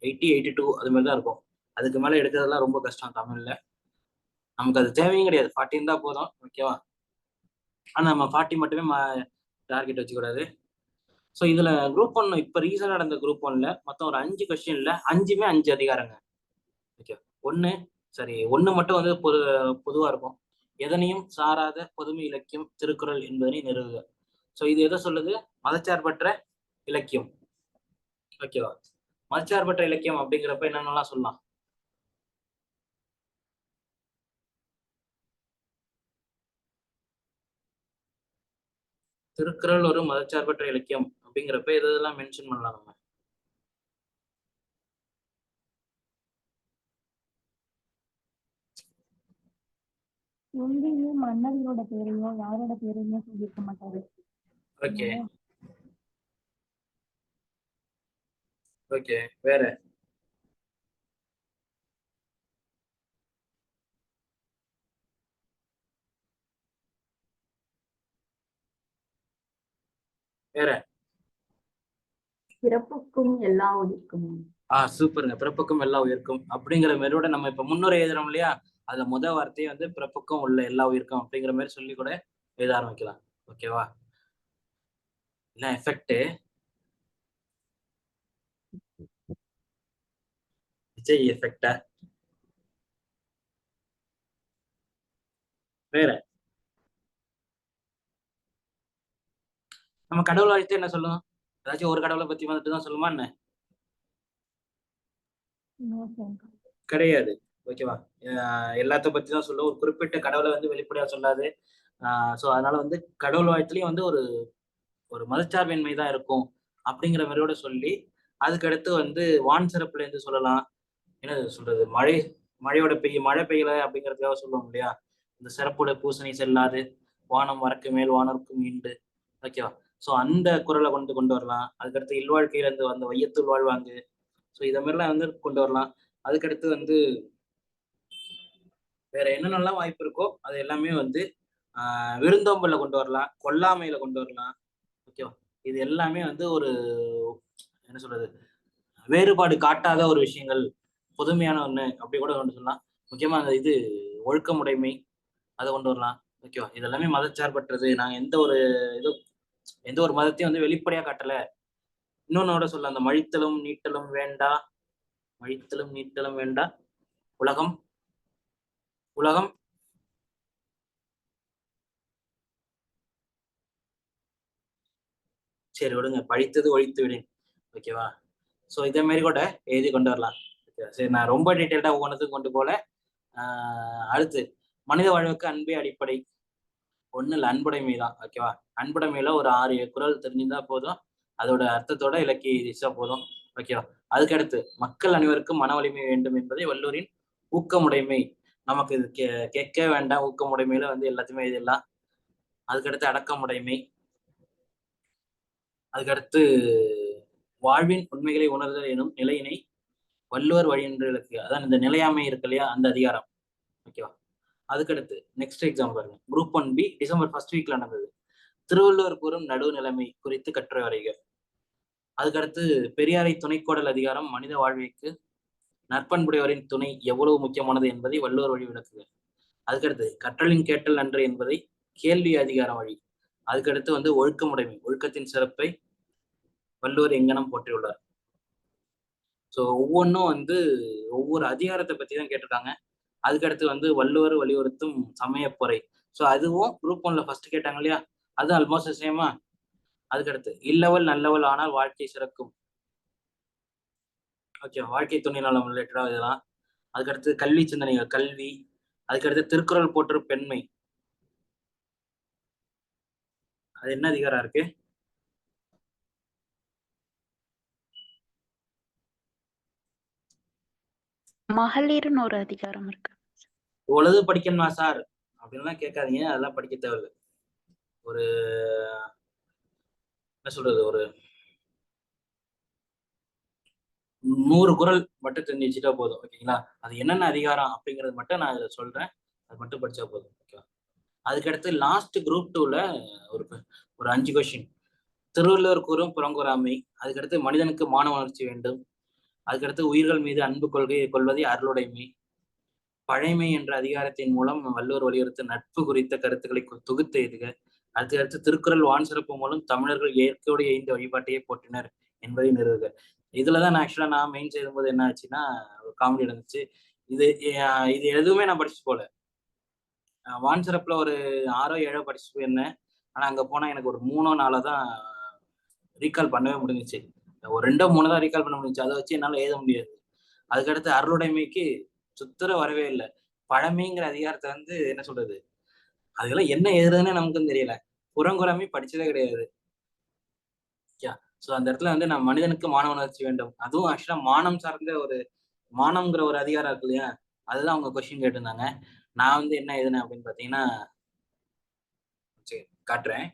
80 82 அது மாதிரி தான் இருக்கும். அதுக்கு மேல எடுக்கிறதெல்லாம் ரொம்ப கஷ்டம் தமிழ்ல. நமக்கு அது தேவையும் கிடையாது, 40 இருந்தா போதும். ஓகேவா? ஆனா நம்ம 40 மட்டுமே டார்கெட் வச்சுக்கூடாது. ஸோ இதுல குரூப் 1 இப்ப ரீசெண்டா நடந்த குரூப் 1ல மொத்தம் ஒரு 5 கொஸ்டின்ல 5மே 5 அதிகாரங்க. ஓகே. ஒண்ணு மட்டும் வந்து பொதுவா இருக்கும். எதனையும் சாராத பொதுமை இலக்கியம் திருக்குறள் என்பதனை நிறுவுக. ஸோ இது எதை சொல்லுது? மதச்சார்பற்ற இலக்கியம். ஓகேவா? மதச்சார்பற்ற இலக்கியம் அப்படிங்கிறப்ப என்னென்னலாம் சொல்லலாம்? திருக்குறள் ஒரு மதச்சார்பற்ற இலக்கியம் அப்படிங்கிறப்ப இதெல்லாம் மென்ஷன் பண்ணலாம் நம்ம. எங்கேயுமே மன்னர்களோட பேரையோ யாரோட பேரையுமே சொல்லியிருக்க மாட்டாரு. Okay okay. வேற வேற பிறப்புக்கும் எல்லா உயிர்க்கும். சூப்பருங்க. பிறப்புக்கும் எல்லா உயிர்க்கும் அப்படிங்கிற மாதிரியோட நம்ம இப்ப முன்னுரை எழுதுறோம் இல்லையா, அதுல முதல் வார்த்தையை வந்து பிறப்புக்கும் உள்ள எல்லா உயிர்க்கும் அப்படிங்கிற மாதிரி சொல்லி கூட எழுத ஆரம்பிக்கலாம். ஓகேவா? என்ன எஃபெக்ட்? விஜய் எஃபெக்டா? வேற நம்ம கடவுள் வாழ்த்து என்ன சொல்லும்? ஏதாச்சும் ஒரு கடவுளை பத்தி வந்துட்டு தான் சொல்லுமா என்ன? கிடையாது. ஓகேவா? எல்லாத்த பத்தி தான் சொல்லும். ஒரு குறிப்பிட்ட கடவுளை வந்து வெளிப்படையா சொல்லாது. ஸோ அதனால வந்து கடவுள் வாழ்த்துலயும் வந்து ஒரு ஒரு மதச்சார்பின்மை தான் இருக்கும் அப்படிங்கிற மாதிரியோட சொல்லி, அதுக்கடுத்து வந்து வான் சிறப்புல இருந்து சொல்லலாம். என்ன சொல்றது, மழையோட மழை பெய்யல அப்படிங்கிறதுக்காக சொல்லுவோம் இல்லையா, இந்த சிறப்புட பூசணி செல்லாது, வானம் வரக்கு மேல் வானருக்கும் ஈண்டு. ஓகேவா? ஸோ அந்த குரலை கொண்டு வரலாம். அதுக்கடுத்து இல்வாழ்க்கையில இருந்து வந்த வையத்துள் வாழ்வாங்க. ஸோ இதை மாதிரிலாம் வந்து கொண்டு வரலாம். அதுக்கடுத்து வந்து வேற என்னென்னலாம் வாய்ப்பு இருக்கோ அது எல்லாமே வந்து விருந்தோம்பல்ல கொண்டு வரலாம், கொல்லாமையில கொண்டு வரலாம். ஓகேவா? இது எல்லாமே வந்து ஒரு என்ன சொல்றது, வேறுபாடு காட்டாத ஒரு விஷயங்கள், புதுமையான ஒண்ணு அப்படி கூட கொண்டு சொல்லலாம். முக்கியமா அந்த இது ஒழுக்கமுடைமை அதை கொண்டு வரலாம். ஓகேவா? இதெல்லாமே மதச்சார்பற்றது. நாங்க எந்த ஒரு மதத்தையும் வந்து வெளிப்படையா காட்டல. இன்னொன்னோட சொல்ல, அந்த மழித்தலும் நீட்டலும் வேண்டா, மழித்தலும் நீட்டலும் வேண்டா, உலகம் உலகம் சரி விடுங்க, படித்தது ஒழித்து விடேன். ஓகேவா? ஸோ இதே மாதிரி கூட எழுதி கொண்டு வரலாம். சரி, நான் ரொம்ப டீட்டெயில்டா ஒவ்வொன்றுத்துக்கும் கொண்டு போல. அடுத்து, மனித வாழ்வுக்கு அன்பே அடிப்படை. ஒண்ணு இல்லை, அன்புடைமை தான். ஓகேவா? அன்புடைமையில ஒரு 6 குறள் தெரிஞ்சிருந்தா போதும். அதோட அர்த்தத்தோட இலக்கிய எழுதிச்சா போதும். ஓகேவா? அதுக்கடுத்து, மக்கள் அனைவருக்கும் மன வலிமை வேண்டும் என்பதை வள்ளுவரின் ஊக்கமுடைமை. நமக்கு இது கேட்க வேண்டாம். ஊக்கமுடைமையில வந்து எல்லாத்தையுமே எழுதிடலாம். அதுக்கடுத்து அடக்கமுடைமை. அதுக்கடுத்து, வாழ்வின் உண்மைகளை உணர்தல் எனும் நிலையினை வள்ளுவர் வழி என்று இலக்கு. அதான் இந்த நிலையாமை இருக்கு இல்லையா, அந்த அதிகாரம். ஓகேவா? அதுக்கடுத்து நெக்ஸ்ட் எக்ஸாம் பாருங்க. குரூப் 1B டிசம்பர் 1st வீக்ல நடந்தது. திருவள்ளுவர் கூறும் நடுவு நிலைமை குறித்து கட்டுரை வரைக. அதுக்கடுத்து, பெரியாரை துணைக்கோடல் அதிகாரம் மனித வாழ்விற்கு நற்பண்புடையவரின் துணை எவ்வளவு முக்கியமானது என்பதை வள்ளுவர் வழி விளக்குக. அதுக்கடுத்து, கற்றலின் கேட்டல் நன்று என்பதை கேள்வி அதிகாரம் வழி. அதுக்கடுத்து வந்து ஒழுக்கமுடைமை, ஒழுக்கத்தின் சிறப்பை வள்ளுவர் எங்கனம் போற்றியுள்ளார். ஸோ ஒவ்வொன்றும் வந்து ஒவ்வொரு அதிகாரத்தை பத்தி தான் கேட்டிருக்காங்க. அதுக்கடுத்து வந்து வள்ளுவர் வலியுறுத்தும் சமயப்பொறை. ஸோ அதுவும் குரூப் 1ல ஃபர்ஸ்ட் கேட்டாங்க இல்லையா, அது ஆல்மோஸ்ட் சேமா. அதுக்கடுத்து, இல்லவள் நல்லவள் ஆனால் வாழ்க்கை சிறக்கும். ஓகே, வாழ்க்கை துணை நலம் ரிலேட்டடா இதெல்லாம். அதுக்கடுத்து கல்வி சிந்தனைகள், கல்வி. அதுக்கடுத்து திருக்குறள் போற்றும் பெண்மை. அது என்ன அதிகாரம் இருக்கு? மகளிர்னு ஒரு அதிகாரம் இருக்கு. உலது படிக்கணுமா சார் அப்படின்லாம் கேட்காதீங்க, அதெல்லாம் படிக்க தேவையில்லை. ஒரு என்ன சொல்றது, ஒரு 100 குறள் மட்டும் தெரிஞ்சு வச்சுட்டா போதும். ஓகேங்களா? அது என்னென்ன அதிகாரம் அப்படிங்கிறது மட்டும் நான் இதுல சொல்றேன். அது மட்டும் படிச்சா போதும். ஓகேவா? அதுக்கடுத்து லாஸ்ட் குரூப் 2ல ஒரு 5 கொஸ்டின். திருவள்ளுவர் கூறும் புறங்கூறாமை. அதுக்கடுத்து, மனிதனுக்கு மானவ உணர்ச்சி வேண்டும். அதுக்கடுத்து, உயிர்கள் மீது அன்பு கொள்வதை அருளுடைமை. பழைமை என்ற அதிகாரத்தின் மூலம் வள்ளுவர் வலியுறுத்த நட்பு குறித்த கருத்துக்களை தொகுத்து எழுதுக. அதுக்கடுத்து, திருக்குறள் வான் சிறப்பு மூலம் தமிழர்கள் இயற்கையோடு எய்ந்த வழிபாட்டையே போற்றினர் என்பதை நிறுவுக. இதுலதான் நான் ஆக்சுவலா மெயின் செய்யும்போது என்ன ஆச்சுன்னா, ஒரு காமெடி நடந்துச்சு. இது எதுவுமே நான் படிச்சு போல. வான் சிறப்புல ஒரு 6ஓ 7ஓ படிச்சு போயிருந்தேன். ஆனா அங்க போனா எனக்கு ஒரு 3ஓ 4ஓ தான் ரீகால் பண்ணவே முடிஞ்சிச்சு. ஒரு 2ஓ 3ஓ தான் ரீகால் பண்ண முடிஞ்சிச்சு. அதை வச்சு என்னால எழுத முடியாது. அதுக்கடுத்து, அருளுடைமைக்கு சுத்தர வரவே இல்லை. பழமைங்கிற அதிகாரத்தை வந்து என்ன சொல்றது, அதெல்லாம் என்ன எழுதுறதுன்னு நமக்கும் தெரியல. புறங்குறாமை படிச்சதே கிடையாது. ஸோ அந்த இடத்துல வந்து நான் மனிதனுக்கு மானவ உணர்ச்சி வேண்டும், அதுவும் ஆக்சுவலா மானம் சார்ந்த ஒரு மானம்ங்கிற ஒரு அதிகாரம் இருக்கு இல்லையா, அதுதான் அவங்க கொஸ்டின் கேட்டிருந்தாங்க. நான் வந்து என்ன எழுதுனேன் அப்படின்னு பாத்தீங்கன்னா, சரி காட்டுறேன்.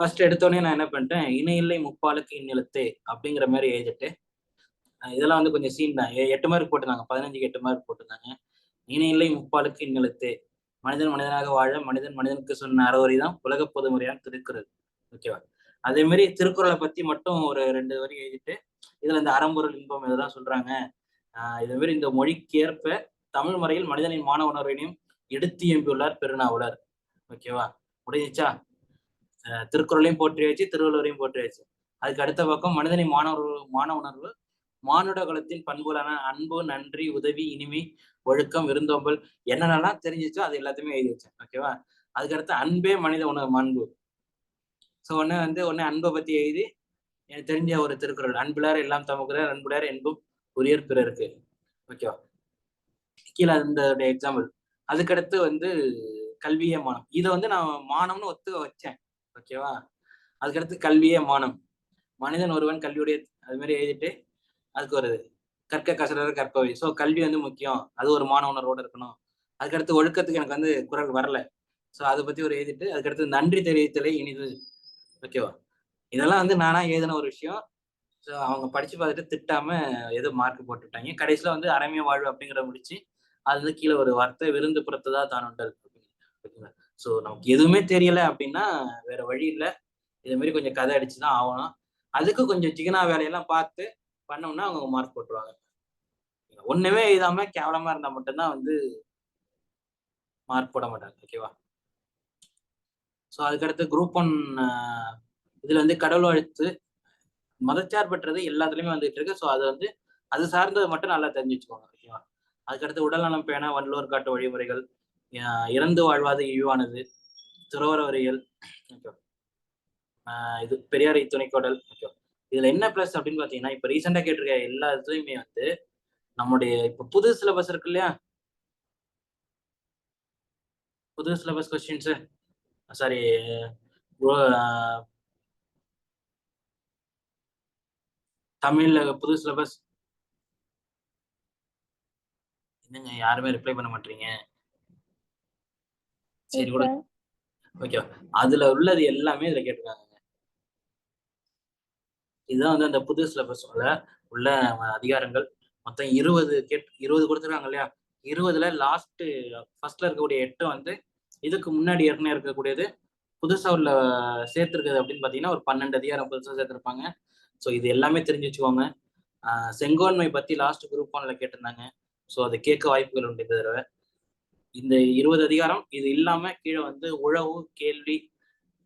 ஃபர்ஸ்ட் எடுத்தோடனே நான் என்ன பண்ணிட்டேன், இணை இல்லை முப்பாலுக்கு இந்நிலத்தே அப்படிங்கிற மாதிரி எழுதிட்டு, இதெல்லாம் வந்து கொஞ்சம் சீன் தான். 8 மார்க் போட்டிருந்தாங்க, 15க்கு 8 மார்க் போட்டிருந்தாங்க. இணை இல்லை முப்பாலுக்கு இந்நிலத்தே, மனிதன் மனிதனாக வாழ மனிதன் மனிதனுக்கு சொன்ன அறவரி தான் உலக பொதுமுறையான திருக்குறள். ஓகேவா? அதே மாதிரி திருக்குறளை பத்தி மட்டும் ஒரு 2 வரி எழுதிட்டு, இதுல இந்த அறம்பொருள் இன்பம் இதெல்லாம் சொல்றாங்க. இதே மாதிரி இந்த மொழிக்கு ஏற்ப தமிழ் முறையில் மனிதனின் மானவ உணர்வினையும் எடுத்து எம்பியுள்ளார் பெருநாவலர். ஓகேவா? முடிஞ்சிச்சா? திருக்குறளையும் போற்றியாச்சு, திருவள்ளுவரையும் போற்றியாச்சு. அதுக்கு அடுத்த பக்கம் மனிதனின் மான உணர்வு மானுட குலத்தின் பண்புகளான அன்பு, நன்றி, உதவி, இனிமை, ஒழுக்கம், விருந்தோம்பல் என்னென்னலாம் தெரிஞ்சிச்சோ அது எல்லாத்தையுமே எழுதி வச்சேன். ஓகேவா? அதுக்கடுத்து, அன்பே மனித உணர்வு அன்பு. ஸோ ஒன்னு அன்பை பத்தி எழுதி எனக்கு தெரிஞ்ச ஒரு திருக்குறள், அன்புலார் எல்லாம் தமக்குறார் அன்புலார் என்பும் உரியர் பிறருக்கு. ஓகேவா? கீழே இந்த எக்ஸாம்பிள். அதுக்கடுத்து வந்து கல்வியே மானம். இதை வந்து நான் மானம்னு ஒத்துக்க வச்சேன். ஓகேவா? அதுக்கடுத்து கல்வியே மானம், மனிதன் ஒருவன் கல்வியுடைய, அது மாதிரி எழுதிட்டு அதுக்கு வருது கற்க கசடர் கற்பவை. ஸோ கல்வி வந்து முக்கியம், அது ஒரு மாணவ உணர்வோட இருக்கணும். அதுக்கடுத்து ஒழுக்கத்துக்கு எனக்கு வந்து குறள் வரல. ஸோ அதை பத்தி ஒரு எழுதிட்டு, அதுக்கடுத்து நன்றி தெரிவித்தலே இனிது. ஓகேவா? இதெல்லாம் வந்து நானா எழுதின ஒரு விஷயம். ஸோ அவங்க படிச்சு பார்த்துட்டு திட்டாம ஏதோ மார்க் போட்டுவிட்டாங்க. கடைசியில வந்து அறமைய வாழ்வு அப்படிங்கிற முடிச்சு, அது வந்து கீழே ஒரு வார்த்தை, விருந்து புறத்துதா தானுண்டல். ஓகேங்களா? ஸோ நமக்கு எதுவுமே தெரியல அப்படின்னா வேற வழி இல்லை, இதே மாதிரி கொஞ்சம் கதை அடிச்சுதான் ஆகணும். அதுக்கு கொஞ்சம் சிக்கனா வேலையெல்லாம் பார்த்து பண்ணோம்னா அவங்க மார்க் போட்டுருவாங்க. ஒண்ணுமே எழுதாம கேவலமா இருந்தா மட்டும்தான் வந்து மார்க் போட மாட்டாங்க. ஓகேவா? ஸோ அதுக்கடுத்து குரூப் 1 இதுல வந்து கடவுள் வாழ்த்து மதச்சார்பற்றது எல்லாத்துலயுமே வந்துட்டு இருக்கு. ஸோ அது வந்து அது சார்ந்தது மட்டும் நல்லா தெரிஞ்சு வச்சுக்கோங்க. ஓகேவா? அதுக்கடுத்து உடல்நலம் பேண வள்ளுவர் காட்டு வழிமுறைகள், இறந்து வாழ்வாது இழிவானது, துறவற வரிகள், ஓகே, இது பெரியாரை துணைக்கோடல். ஓகே, இதுல என்ன பிளஸ் அப்படின்னு பாத்தீங்கன்னா, இப்ப ரீசெண்டா கேட்டிருக்க எல்லா இதுலயுமே வந்து நம்முடைய இப்ப புது சிலபஸ் இருக்கு இல்லையா, புது சிலபஸ் கொஸ்டின்ஸ், சாரி தமிழ்ல புது சிலபஸ். என்னங்க யாருமே ரிப்ளை பண்ண மாட்டீங்க? சரி கூட, ஓகே, அதுல உள்ளது எல்லாமே இதுல கேட்டிருக்காங்க. இதுதான் வந்து அந்த புது சிலபஸ்ல உள்ள அதிகாரங்கள். மொத்தம் 20 கொடுத்துருக்காங்க இல்லையா, 20ல லாஸ்ட் ஃபர்ஸ்ட்ல இருக்கக்கூடிய 8 வந்து இதுக்கு முன்னாடி ஏற்கனவே இருக்கக்கூடியது, புதுசா உள்ள சேர்த்திருக்குது அப்படின்னு பாத்தீங்கன்னா ஒரு 12 அதிகாரம் புதுசா சேர்த்திருப்பாங்க. ஸோ இது எல்லாமே தெரிஞ்சு வச்சுக்கோங்க. செங்கோன்மை பத்தி லாஸ்ட் குரூப் 1ல கேட்டிருந்தாங்க. ஸோ அதை கேட்க வாய்ப்புகள் உண்டு இந்த தடவை. இந்த 20 அதிகாரம் இது இல்லாம கீழே வந்து உழவு, கேள்வி,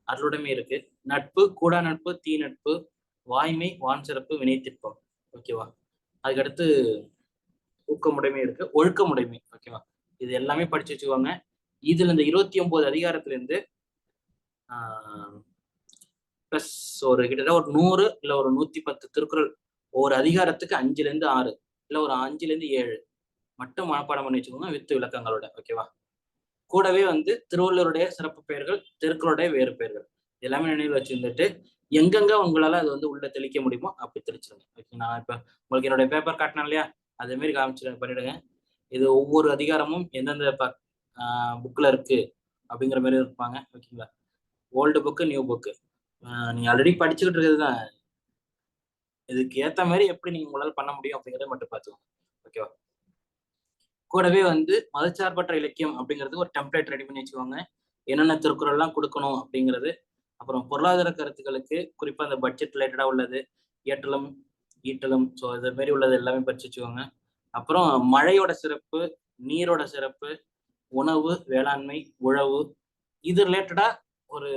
அருளுடைமை இருக்கு, நட்பு, கூடா நட்பு, தீ நட்பு, வாய்மை, வான் சிறப்பு, வினைத்திற்பம். ஓகேவா? அதுக்கடுத்து ஊக்கமுடைமை இருக்கு, ஒழுக்கமுடைமை. ஓகேவா? இது எல்லாமே படிச்சு வச்சுக்கோங்க. இதுல இந்த 29 அதிகாரத்துல இருந்து பிளஸ் ஒரு கிட்டத்தட்ட ஒரு 100 இல்ல ஒரு 110 திருக்குறள், ஒரு அதிகாரத்துக்கு 5ல இருந்து 6 இல்ல ஒரு 5ல இருந்து 7 மட்டும் மனப்பாடம் பண்ணி வச்சுக்கோங்க வித்து விளக்கங்களோட. ஓகேவா? கூடவே வந்து திருவள்ளுவருடைய சிறப்பு பெயர்கள், திருக்குறளுடைய வேறு பெயர்கள் எல்லாமே நினைவு வச்சிருந்துட்டு எங்கெங்க உங்களால அது வந்து உள்ள தெளிக்க முடியுமோ அப்படி தெளிச்சிருங்க. ஓகே, நான் இப்ப உங்களுக்கு என்னுடைய பேப்பர் காட்டினேன் இல்லையா, அதே மாதிரி காமிச்சு பண்ணிடுங்க. இது ஒவ்வொரு அதிகாரமும் எந்தெந்த புக்ல இருக்கு அப்படிங்கிற மாதிரி இருப்பாங்க. ஓகேங்களா? ஓல்டு புக்கு, நியூ புக்கு, நீங்க ஆல்ரெடி படிச்சுக்கிட்டு இருக்கிறது தான். இதுக்கு ஏத்த மாதிரி எப்படி நீங்க உங்களால பண்ண முடியும் அப்படிங்கிறத மட்டும் பார்த்துக்கோங்க. ஓகேவா? கூடவே வந்து மதச்சார்பற்ற இலக்கியம் அப்படிங்கிறது ஒரு டெம்ப்ளேட் ரெடி பண்ணி வச்சுக்கோங்க. என்னென்ன திருக்குறள்லாம் கொடுக்கணும் அப்படிங்கிறது. அப்புறம் பொருளாதார கருத்துக்களுக்கு குறிப்பா அந்த பட்ஜெட் ரிலேட்டடா உள்ளது, ஏற்றலும் ஈட்டலும், ஸோ இது மாதிரி உள்ளது எல்லாமே படிச்சு வச்சுக்கோங்க. அப்புறம் மழையோட சிறப்பு, நீரோட சிறப்பு, உணவு, வேளாண்மை, உழவு, இது ரிலேட்டடா ஒரு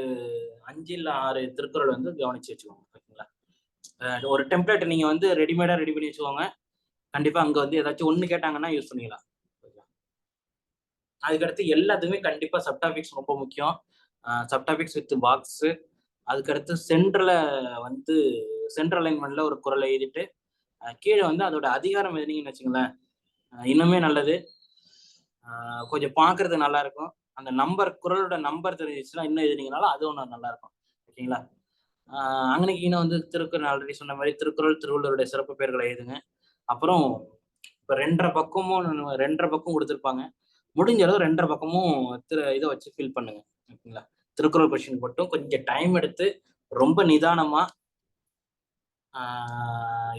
5 இல்ல 6 திருக்குறள் வந்து கவனிச்சு வச்சுக்கோங்க. ஓகேங்களா? ஒரு டெம்ப்ளேட் நீங்க வந்து ரெடிமேடா ரெடி பண்ணி வச்சுக்கோங்க. கண்டிப்பா அங்க வந்து ஏதாச்சும் ஒண்ணு கேட்டாங்கன்னா யூஸ் பண்ணிக்கலாம். அதுக்கடுத்து எல்லாத்துக்குமே கண்டிப்பா சப்டாபிக்ஸ் ரொம்ப முக்கியம். Subtopics with box. அதுக்கடுத்து சென்டர்ல வந்து சென்ட்ரல் அலைன்மெண்ட்ல ஒரு குறளை எழுதிட்டு கீழே வந்து அதோட அதிகாரம் எழுதினீங்கன்னு வச்சுங்களேன், இன்னுமே நல்லது. கொஞ்சம் பார்க்கறது நல்லா இருக்கும். அந்த நம்பர், குறளோட நம்பர் தெரிஞ்சிச்சுன்னா இன்னும் எழுதினீங்கனாலும் அது ஒன்று நல்லா இருக்கும். ஓகேங்களா? அங்கனைக்கு இன்னும் வந்து திருக்குறள் ஆல்ரெடி சொன்ன மாதிரி திருக்குறள், திருவள்ளுவருடைய சிறப்பு பெயர்களை எழுதுங்க. அப்புறம் இப்போ 2.5 பக்கம் கொடுத்துருப்பாங்க. முடிஞ்ச அளவு 2.5 பக்கமும் இதை வச்சு ஃபில் பண்ணுங்க. ஓகேங்களா? திருக்குறள் கொஸ்டின் மட்டும் கொஞ்சம் டைம் எடுத்து ரொம்ப நிதானமா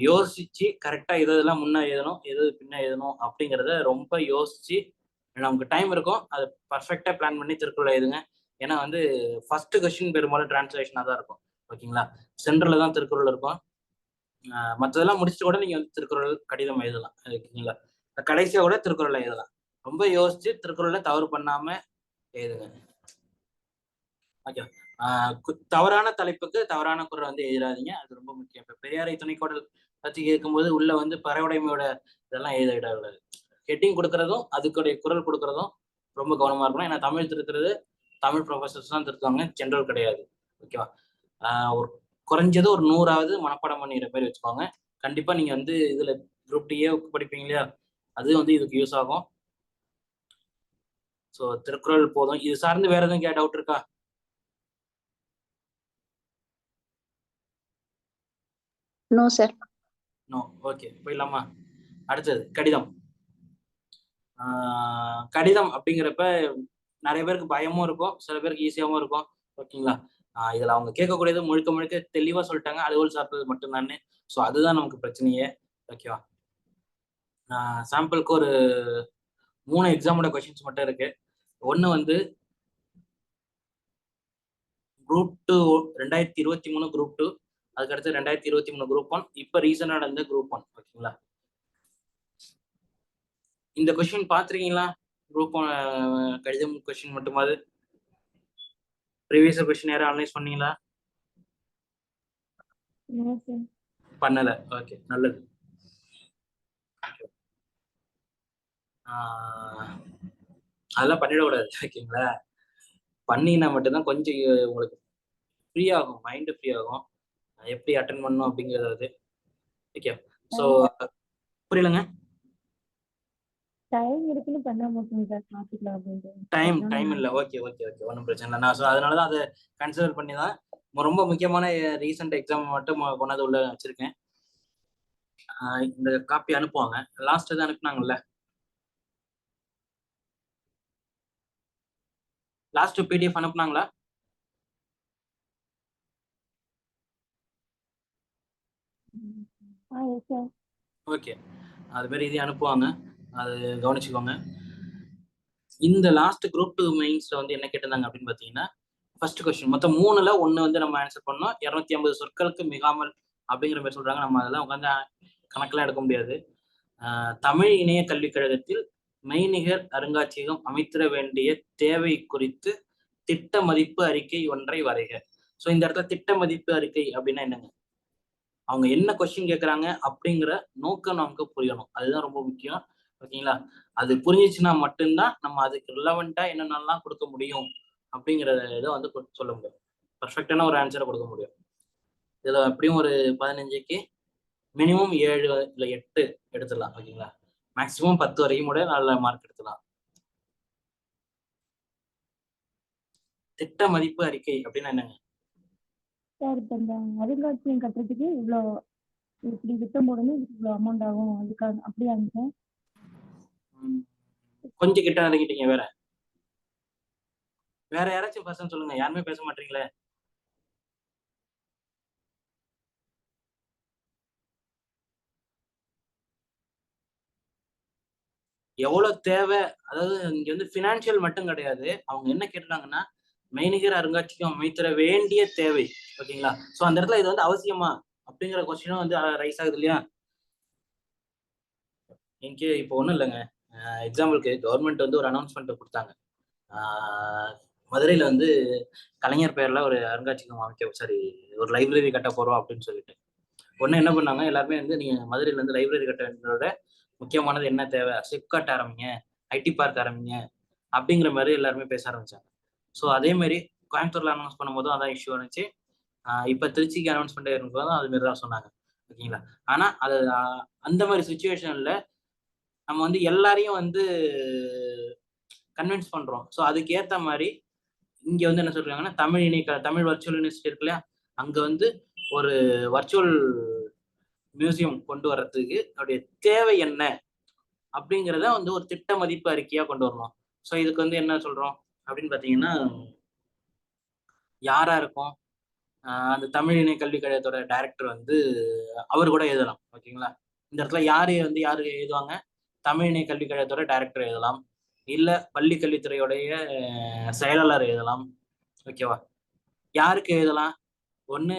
யோசிச்சு கரெக்டா இதெல்லாம் முன்ன எழுதணும், எது பின்ன எழுதணும் அப்படிங்கிறத ரொம்ப யோசிச்சு, நமக்கு டைம் இருக்கும், அதை பர்ஃபெக்டா பிளான் பண்ணி திருக்குறள் எழுதுங்க. ஏன்னா வந்து ஃபர்ஸ்ட் கொஸ்டின் பெரும்பாலும் டிரான்ஸ்லேஷனாக தான் இருக்கும். ஓகேங்களா? சென்டர்ல தான் திருக்குறள் இருக்கும். மற்றதெல்லாம் முடிச்சுட்டு கூட நீங்க வந்து திருக்குறள் கடிதம் எழுதலாம். ஓகேங்களா? கடைசியா கூட திருக்குறளை எழுதலாம். ரொம்ப யோசிச்சு திருக்குறளை தவறு பண்ணாம எழுதுங்க. ஓகே, தவறான தலைப்புக்கு தவறான குரல் வந்து எழுதாதீங்க. அது ரொம்ப முக்கியம். இப்ப பெரியாரை துணைக்கோடல் பத்தி கேட்கும்போது உள்ள வந்து பறையுடைமையோட இதெல்லாம் எழுதிடாது. ஹெட்டிங் கொடுக்கறதும் அதுக்குடைய குரல் கொடுக்கறதும் ரொம்ப கவனமா இருக்கணும். ஏன்னா தமிழ் திருத்துறது தமிழ் ப்ரொஃபசர்ஸ் தான் திருத்துவாங்க, ஜென்ரல் கிடையாது. ஓகேவா? ஒரு குறைஞ்சது ஒரு 100ஆவது மனப்பாடம் பண்ணிடுற மாதிரி வச்சுக்கோங்க. கண்டிப்பா நீங்க வந்து இதுல குரூப் டிஏ படிப்பீங்க இல்லையா, அது வந்து இதுக்கு யூஸ் ஆகும். ஸோ திருக்குறள் போதும். இது சார்ந்து வேற எதுவும் டவுட் இருக்கா? No sir. நோ. ஓகே, போயிடலாமா? அடுத்தது கடிதம். கடிதம் அப்படிங்கிறப்ப நிறைய பேருக்கு பயமும் இருக்கும், சில பேருக்கு ஈஸியாகவும் இருக்கும். ஓகேங்களா? இதுல அவங்க கேட்கக்கூடியது முழுக்க முழுக்க தெளிவா சொல்லிட்டாங்க, அலுவல் சார்ந்தது மட்டும்தானே. ஸோ அதுதான் நமக்கு பிரச்சனையே. ஓகேவா? சாம்பிளுக்கு ஒரு 3 எக்ஸாமோட கொஸ்டின்ஸ் மட்டும் இருக்கு. ஒன்று வந்து குரூப் 2 2023 குரூப் 2, அதுக்கடுத்து 2023 குரூப் 1, இப்போ ரீசெண்டாக நடந்த குரூப் 1. ஓகேங்களா? இந்த கொஸ்டின் பார்த்துருக்கீங்களா? குரூப் 1 கடிதம் கொஸ்டின் மட்டுமாவது ப்ரீவியஸ் கொஸ்டின் யாரும் அனலைஸ் பண்ணீங்களா? No, sir. பண்ணல. ஓகே, நல்லது. அதெல்லாம் பண்ணிடக்கூடாது. ஓகேங்களா? பண்ணினா மட்டும்தான் கொஞ்சம் உங்களுக்கு ஃப்ரீ ஆகும், மைண்டு ஃப்ரீ ஆகும். எப்படி அட்டன் பண்ணணும் அப்படிங்கிறது. ஓகே, ஸோ புரியலங்க. டைம் இருக்குன்னு பண்ணாம இருக்கீங்க சார், பார்த்துக்கலாம் அப்படின்ட்டு. டைம் இல்லை. ஓகே ஒன்றும் பிரச்சனை இல்லை. நான் அதனால தான் அதை கன்சிடர் பண்ணி தான் ரொம்ப முக்கியமான ரீசெண்ட் எக்ஸாம் மட்டும் கொண்டாந்து உள்ள வச்சிருக்கேன். இந்த காப்பி அனுப்புவாங்க. லாஸ்ட் தான் அனுப்புனாங்கல்ல, லாஸ்ட் பிடிஎஃப் அனுப்புனாங்களா? Yes sir. ஓகே, அது மாதிரி இதே அனுப்புவாங்க, அது கவனிச்சுக்கோங்க. இந்த லாஸ்ட் குரூப் 2 மெயின்ஸ்ல வந்து என்ன கேட்டிருந்தாங்க அப்படின்னு பார்த்தீங்கன்னா, ஃபர்ஸ்ட் கொஸ்டின் மொத்தம் 3ல் 1 வந்து நம்ம ஆன்சர் பண்ணோம். 250 சொற்களுக்கு மிகாமல் அப்படிங்கிற மாதிரி சொல்றாங்க. நம்ம அதெல்லாம் உட்காந்து கணக்கெல்லாம் எடுக்க முடியாது. தமிழ் இணைய கல்விக் கழகத்தில் மெய்நிகர் அருங்காட்சியகம் அமைத்திட வேண்டிய தேவை குறித்து திட்ட மதிப்பு அறிக்கை ஒன்றை வரைக. ஸோ இந்த இடத்துல திட்ட மதிப்பு அறிக்கை அப்படின்னா என்னங்க, அவங்க என்ன கொஸ்டின் கேட்குறாங்க அப்படிங்கிற நோக்கம் நமக்கு புரியணும். அதுதான் ரொம்ப முக்கியம். ஓகேங்களா? அது புரிஞ்சிச்சுன்னா மட்டும்தான் நம்ம அதுக்கு ரிலவெண்டா என்னென்னலாம் கொடுக்க முடியும் அப்படிங்கிற இதை வந்து சொல்ல முடியும். பர்ஃபெக்டான ஒரு ஆன்சரை கொடுக்க முடியும். இதுல எப்படியும் ஒரு 15க்கு மினிமம் 7 இல்லை 8 எடுத்துடலாம். ஓகேங்களா? மேக்சிமம் 10 வரைக்கும் கூட நல்ல மார்க் எடுத்துலாம். திட்ட மதிப்பு அறிக்கை அப்படின்னா என்னங்க சார், இப்போ இந்த அருங்காட்சியகம் கட்டுறதுக்கு இவ்வளோ இப்படி திட்டம் போடணும், இதுக்கு இவ்வளோ அமௌண்ட் ஆகும், அதுக்காக அப்படியாங்க சார்? கொஞ்சம் கிட்ட இறங்கிட்டீங்க. வேற யாராச்சும் பர்சன் சொல்லுங்க, யாருமே பேச மாட்டீங்களே. எவ்வளவு தேவை, அதாவது இங்க வந்து பினான்சியல் மட்டும் கிடையாது. அவங்க என்ன கேட்டுட்டாங்கன்னா, மெய்நிகர் அருங்காட்சியகம் அமைத்திட வேண்டிய தேவை. ஓகேங்களா? சோ அந்த இடத்துல இது வந்து அவசியமா அப்படிங்கிற கொஸ்டினும் வந்து ரைஸ் ஆகுது இல்லையா? இங்கே இப்போ ஒண்ணும் இல்லைங்க. எக்ஸாம்பிளுக்கு கவர்மெண்ட் வந்து ஒரு அனௌன்ஸ்மெண்ட் கொடுத்தாங்க. மதுரையில வந்து கலைஞர் பேர்ல ஒரு அருங்காட்சியகம் ஒரு லைப்ரரி கட்ட போறோம் அப்படின்னு சொல்லிட்டு ஒண்ணு என்ன பண்ணாங்க, எல்லாருமே வந்து நீங்க மதுரையில இருந்து லைப்ரரி கட்ட வேண்டியதோட முக்கியமானது என்ன தேவை, சிப்காட் ஆரம்பிங்க, ஐடி பார்க் ஆரம்பிங்க அப்படிங்கிற மாதிரி எல்லாருமே பேச ஆரம்பிச்சாங்க. ஸோ அதே மாதிரி கோயம்புத்தூர்ல அனௌன்ஸ் பண்ணும்போதும் அதான் இஷ்யூ வந்துச்சு. இப்ப திருச்சிக்கு அனௌன்ஸ்மெண்ட் இருக்கும்போதும் அது மாதிரி தான் சொன்னாங்க. ஓகேங்களா? ஆனா அது அந்த மாதிரி சுச்சுவேஷன்ல நம்ம வந்து எல்லாரையும் வந்து கன்வின்ஸ் பண்றோம். ஸோ அதுக்கு ஏத்த மாதிரி இங்க வந்து என்ன சொல்றாங்கன்னா, தமிழ் வர்ச்சுவல் யூனிவர்சிட்டி இருக்கு இல்லையா, அங்க வந்து ஒரு வர்ச்சுவல் மியூசியம் கொண்டு வர்றதுக்கு அவருடைய தேவை என்ன அப்படிங்கிறத வந்து ஒரு திட்ட மதிப்பு அறிக்கையா கொண்டு வரணும். ஸோ இதுக்கு வந்து என்ன சொல்றோம் அப்படின்னு பாத்தீங்கன்னா, யாரா இருக்கும், அந்த தமிழ் இணைய கல்விக் கழகத்தோட டைரக்டர் வந்து அவர் கூட எழுதலாம். ஓகேங்களா? இந்த இடத்துல யாரு எழுதுவாங்க, தமிழ் இணைய கல்விக் கழகத்தோட டைரக்டர் எழுதலாம், இல்ல பள்ளி கல்வித்துறையுடைய செயலாளர் எழுதலாம். ஓகேவா? யாருக்கு எழுதலாம், ஒண்ணு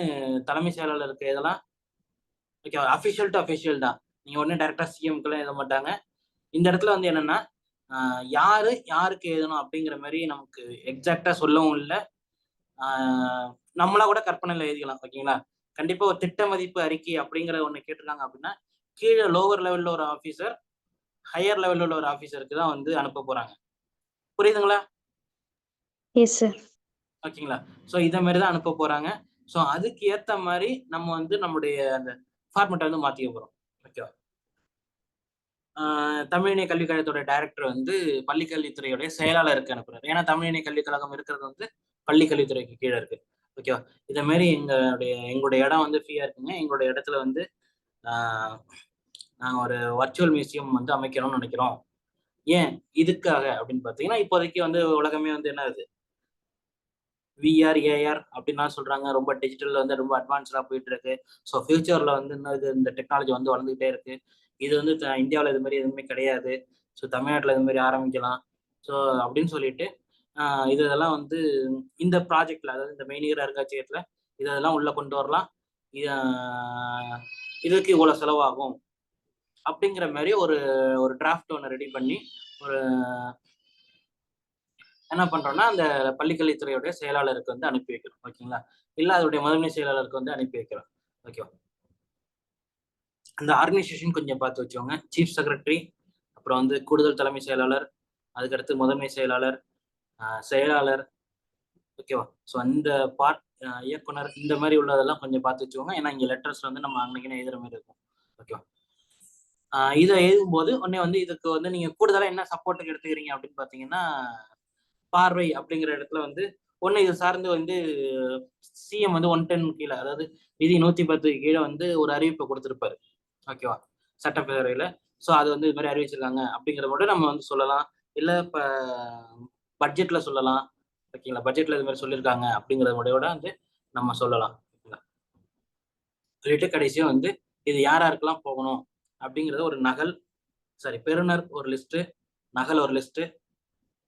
தலைமை செயலாளருக்கு எழுதலாம். ஓகேவா? அஃபிஷியல் டு அஃபிஷியல் தான். நீங்க ஒண்ணு டைரக்டா சிஎம்க்குலாம் எழுத மாட்டாங்க. இந்த இடத்துல வந்து என்னன்னா, யாருக்கு எழுதணும் அப்படிங்கிற மாதிரி நமக்கு எக்ஸாக்டா சொல்லவும் இல்லை. நம்மளா கூட கற்பனையில எழுதிக்கலாம். ஓகேங்களா? கண்டிப்பா ஒரு திட்ட மதிப்பு அறிக்கை அப்படிங்கிற ஒண்ணு கேட்டிருக்காங்க அப்படின்னா, கீழே லோவர் லெவல்ல ஒரு ஆபீசர், ஹையர் லெவல்ல உள்ள ஒரு ஆபீசருக்கு தான் வந்து அனுப்ப போறாங்க. புரியுதுங்களா? Yes sir. ஓகேங்களா? ஸோ இதை மாதிரி தான் அனுப்ப போறாங்க. ஸோ அதுக்கு ஏத்த மாதிரி நம்ம வந்து நம்முடைய அந்த ஃபார்மெட்டை வந்து மாத்திக்க போறோம். ஓகேவா? தமிழ் இணைய கல்விக் கழகத்தோட டைரக்டர் வந்து பள்ளிக்கல்வித்துறையுடைய செயலாளருக்கு அனுப்புறாரு. ஏன்னா தமிழ் இணைய கல்விக் கழகம் இருக்கிறது வந்து பள்ளிக்கல்வித்துறைக்கு கீழே இருக்கு. ஓகேவா? இதை மாதிரி எங்களுடைய இடம் வந்து ஃப்ரீயா இருக்குங்க. எங்களுடைய இடத்துல வந்து நாங்கள் ஒரு வர்ச்சுவல் மியூசியம் வந்து அமைக்கணும்னு நினைக்கிறோம். ஏன் இதுக்காக அப்படின்னு பார்த்தீங்கன்னா, இப்போதைக்கு வந்து உலகமே வந்து என்ன ஆகுது, விஆர் ஏஆர் அப்படின்லாம் சொல்றாங்க. ரொம்ப டிஜிட்டல் வந்து ரொம்ப அட்வான்ஸ்டா போயிட்டு இருக்கு. ஸோ ஃபியூச்சர்ல வந்து இன்னும் இந்த டெக்னாலஜி வந்து வளர்ந்துகிட்டே இருக்கு. இது வந்து இந்தியாவில் இது மாதிரி எதுவுமே கிடையாது. ஸோ தமிழ்நாட்டில் இது மாதிரி ஆரம்பிக்கலாம். ஸோ அப்படின்னு சொல்லிட்டு இதெல்லாம் வந்து இந்த ப்ராஜெக்ட்ல, அதாவது இந்த மெய்நிகர் அருங்காட்சியகத்துல இதெல்லாம் உள்ள கொண்டு வரலாம். இதுக்கு இவ்வளவு செலவாகும் அப்படிங்கிற மாதிரி ஒரு டிராஃப்ட் ஒன்று ரெடி பண்ணி ஒரு என்ன பண்றோம்னா அந்த பள்ளிக்கல்வித்துறையுடைய செயலாளருக்கு வந்து அனுப்பி வைக்கிறோம். ஓகேங்களா? இல்ல அதோடைய முதன்மை செயலாளருக்கு வந்து அனுப்பி வைக்கிறோம். ஓகேவா? அந்த ஆர்கனைசேஷன் கொஞ்சம் பார்த்து வச்சுக்கோங்க. சீஃப் செக்ரட்டரி, அப்புறம் வந்து கூடுதல் தலைமை செயலாளர், அதுக்கடுத்து முதன்மை செயலாளர், செயலாளர். ஓகேவா? ஸோ அந்த பார்ட் இயக்குனர் இந்த மாதிரி உள்ளதெல்லாம் கொஞ்சம் பார்த்து வச்சுக்கோங்க. ஏன்னா இங்க லெட்டர்ஸ் வந்து நம்ம அன்னைக்குன்னு எழுதுற மாதிரி இருக்கும். ஓகேவா? இதை எழுதும்போது உடனே வந்து இதுக்கு வந்து நீங்க கூடுதலா என்ன சப்போர்ட்டுக்கு எடுத்துக்கிறீங்க அப்படின்னு பாத்தீங்கன்னா, பார்வை அப்படிங்கிற இடத்துல வந்து ஒண்ணு இது சார்ந்து வந்து சிஎம் வந்து 110 கீழே, அதாவது விதி 110 கீழே வந்து ஒரு அறிவிப்பை கொடுத்திருப்பாரு. ஓகேவா? சட்டப்பேரவையில. ஸோ அது வந்து இது மாதிரி அறிவிச்சிருக்காங்க அப்படிங்கிற மட்டும் நம்ம வந்து சொல்லலாம். இல்ல இப்ப பட்ஜெட்ல சொல்லலாம். ஓகேங்களா? பட்ஜெட்ல இது மாதிரி சொல்லியிருக்காங்க அப்படிங்கிறத முறையோட வந்து நம்ம சொல்லலாம். சொல்லிட்டு கடைசியா வந்து இது யார் யாருக்கெல்லாம் போகணும் அப்படிங்கிறத ஒரு நகல், பெறுநர் ஒரு லிஸ்ட், நகல் ஒரு லிஸ்ட்,